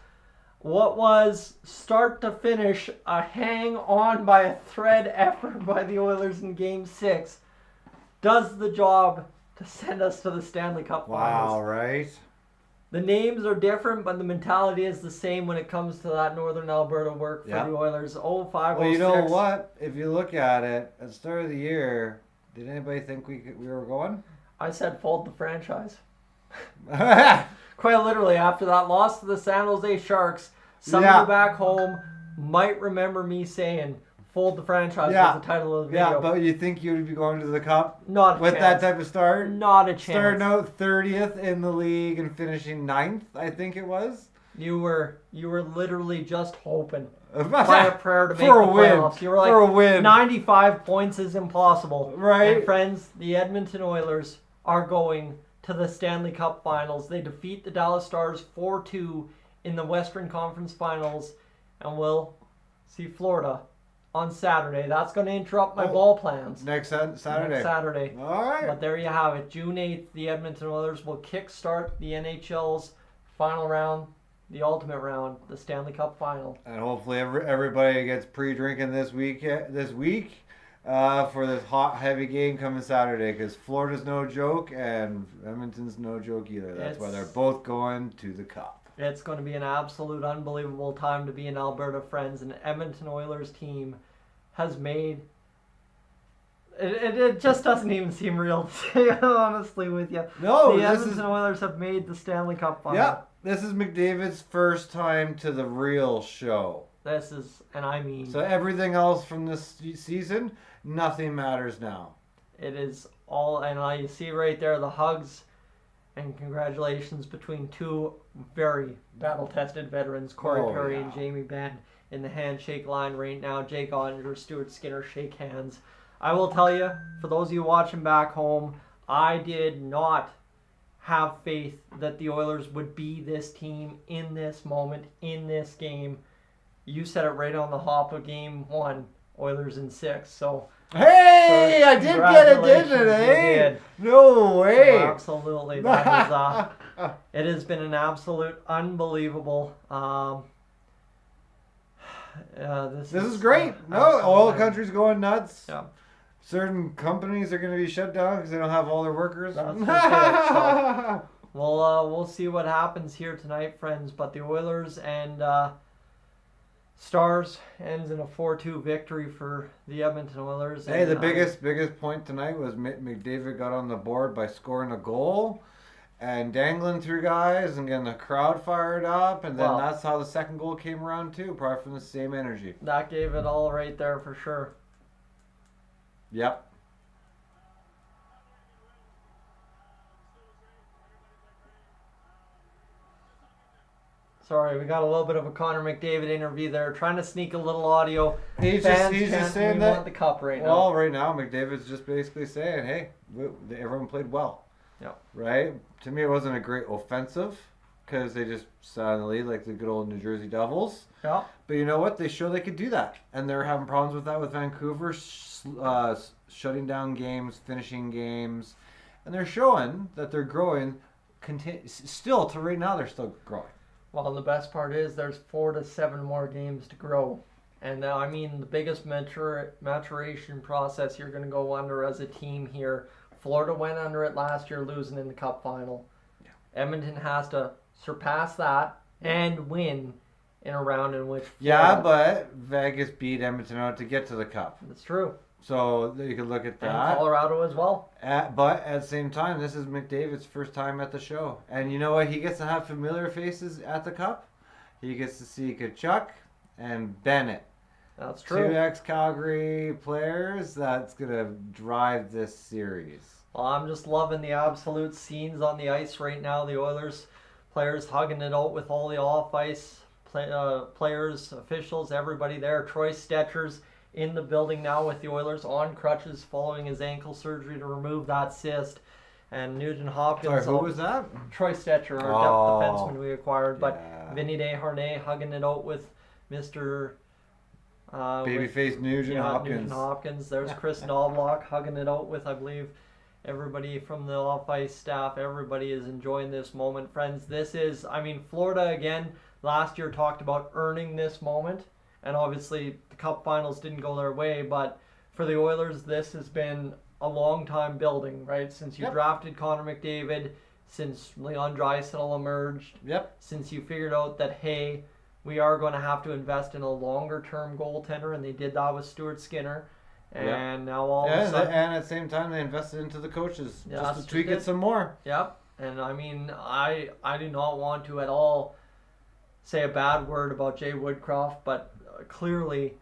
What was start to finish a hang on by a thread effort by the Oilers in Game 6 does the job to send us to the Stanley Cup Finals. Wow, right? The names are different, but the mentality is the same when it comes to that Northern Alberta work for the Oilers. 05, well, you know what? If you look at it, at the start of the year, did anybody think we were going? I said fold the franchise. Quite literally, after that loss to the San Jose Sharks, somebody back home might remember me saying, fold the franchise was the title of the video. Yeah, but you think you would be going to the Cup? Not a chance. With that type of start? Not a chance. Starting out 30th in the league and finishing 9th, I think it was. You were literally just hoping by a prayer to make the playoffs. You were like, for a win. 95 points is impossible. Right. And friends, the Edmonton Oilers are going to the Stanley Cup Finals. They defeat the Dallas Stars 4-2 in the Western Conference Finals, and we'll see Florida on Saturday. That's going to interrupt my ball plans. Next Saturday. Next Saturday. All right. But there you have it. June 8th, the Edmonton Oilers will kickstart the NHL's final round, the ultimate round, the Stanley Cup Final. And hopefully everybody gets pre-drinking this week for this hot, heavy game coming Saturday, because Florida's no joke and Edmonton's no joke either. That's why they're both going to the Cup. It's going to be an absolute unbelievable time to be in Alberta, friends. And the Edmonton Oilers team has made... It just doesn't even seem real to say, honestly, with you. No, the Edmonton Oilers have made the Stanley Cup Final. Yeah, this is McDavid's first time to the real show. This is, and I mean... So everything else from this season, nothing matters now. It is all, and you see right there the hugs and congratulations between two very battle-tested veterans, Corey Perry and Jamie Benn, in the handshake line right now. Jake Ottinger, Stuart Skinner shake hands. I will tell you, for those of you watching back home, I did not have faith that the Oilers would be this team in this moment, in this game. You said it right on the hop of game 1, Oilers in 6. So hey, I did get it, didn't I? You did. No way. Oh, absolutely. That is, it has been an absolute unbelievable. This is great. No, oil country's going nuts. Yeah. Certain companies are going to be shut down because they don't have all their workers. That's so we'll see what happens here tonight, friends. But the Oilers and Stars ends in a 4-2 victory for the Edmonton Oilers. Hey, the biggest point tonight was McDavid got on the board by scoring a goal and dangling through guys and getting the crowd fired up, and then that's how the second goal came around too, probably from the same energy. That gave it all right there for sure. Yep. Sorry, we got a little bit of a Connor McDavid interview there, trying to sneak a little audio. He's just saying that. Want the cup right now. Well, right now McDavid's just basically saying, "Hey, everyone played well." Yeah. Right. To me, it wasn't a great offensive because they just sat in the lead like the good old New Jersey Devils. Yeah. But you know what? They showed they could do that, and they're having problems with that with Vancouver, shutting down games, finishing games, and they're showing that they're growing. Still, to right now, they're still growing. Well, the best part is there's 4 to 7 more games to grow. And I mean, the biggest maturation process you're going to go under as a team here. Florida went under it last year, losing in the Cup final. Yeah. Edmonton has to surpass that and win in a round in which Florida... Yeah, but Vegas beat Edmonton out to get to the Cup. That's true. So you could look at that. And Colorado as well. But at the same time, this is McDavid's first time at the show. And you know what? He gets to have familiar faces at the Cup. He gets to see Kachuk and Bennett. That's true. 2 ex-Calgary players. That's going to drive this series. Well, I'm just loving the absolute scenes on the ice right now. The Oilers players hugging it out with all the off-ice players, officials, everybody there. Troy Stetcher's in the building now with the Oilers on crutches following his ankle surgery to remove that cyst. And Nugent Hopkins. Sorry, who was that? Troy Stetcher, our depth defenseman we acquired. But Vinny Desharnais hugging it out with Mr. Babyface Nugent Hopkins. Nugent Hopkins. There's Chris Knobloch hugging it out with, I believe, everybody from the off-ice staff. Everybody is enjoying this moment. Friends, this is, I mean, Florida, again, last year talked about earning this moment. And obviously, the Cup Finals didn't go their way. But for the Oilers, this has been a long time building, right? Since you drafted Connor McDavid, since Leon Draisaitl emerged, since you figured out that, hey, we are going to have to invest in a longer-term goaltender, and they did that with Stuart Skinner. And now all of a sudden... And at the same time, they invested into the coaches just to tweak it some more. Yep. And, I mean, I do not want to at all say a bad word about Jay Woodcroft, but clearly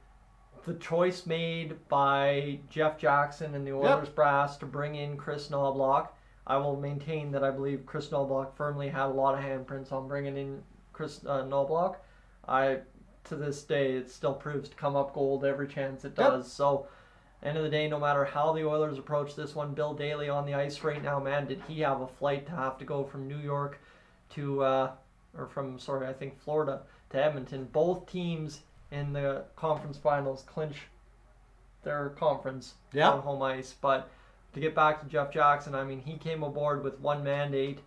the choice made by Jeff Jackson and the Oilers brass to bring in Chris Knobloch, I will maintain that I believe Chris Knobloch firmly had a lot of handprints on bringing in Chris Knobloch. To this day, it still proves to come up gold every chance it does. So, end of the day, no matter how the Oilers approach this one, Bill Daly on the ice right now, man, did he have a flight to have to go from New York to, I think Florida to Edmonton. Both teams in the conference finals clinch their conference on home ice. But to get back to Jeff Jackson, I mean, he came aboard with one mandate: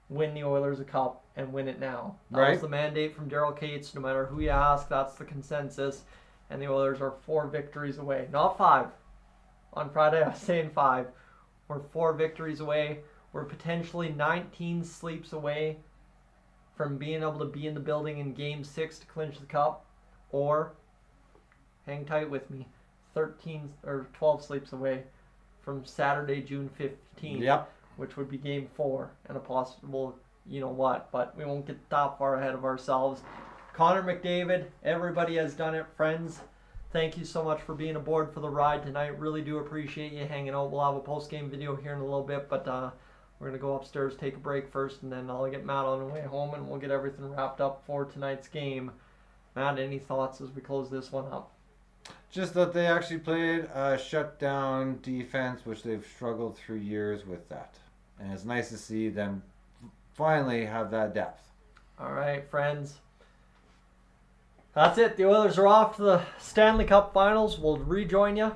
win the Oilers a cup and win it now. That was the mandate from Daryl Cates. No matter who you ask, that's the consensus. And the Oilers are 4 victories away. Not 5. On Friday, I was saying 5. We're 4 victories away. We're potentially 19 sleeps away from being able to be in the building in Game 6 to clinch the cup. Or, hang tight with me, 13 or 12 sleeps away from Saturday, June 15th, which would be Game 4 and a possible, you know what, but we won't get that far ahead of ourselves. Connor McDavid, everybody has done it. Friends, thank you so much for being aboard for the ride tonight. Really do appreciate you hanging out. We'll have a post-game video here in a little bit, but we're going to go upstairs, take a break first, and then I'll get Matt on the way home, and we'll get everything wrapped up for tonight's game. Matt, any thoughts as we close this one up? Just that they actually played a shutdown defense, which they've struggled through years with that. And it's nice to see them finally have that depth. All right, friends. That's it. The Oilers are off to the Stanley Cup Finals. We'll rejoin you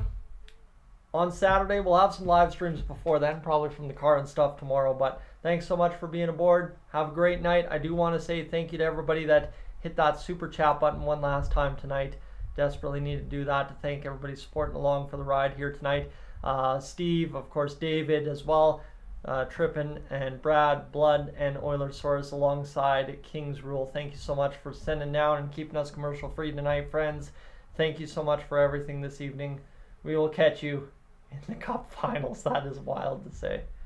on Saturday. We'll have some live streams before then, probably from the car and stuff tomorrow. But thanks so much for being aboard. Have a great night. I do want to say thank you to everybody that hit that super chat button one last time tonight. Desperately need to do that to thank everybody supporting along for the ride here tonight. Steve, of course, David as well, Trippin and Brad, Blood, and Oilersaurus alongside King's Rule. Thank you so much for sending down and keeping us commercial free tonight, friends. Thank you so much for everything this evening. We will catch you in the Cup Finals. That is wild to say.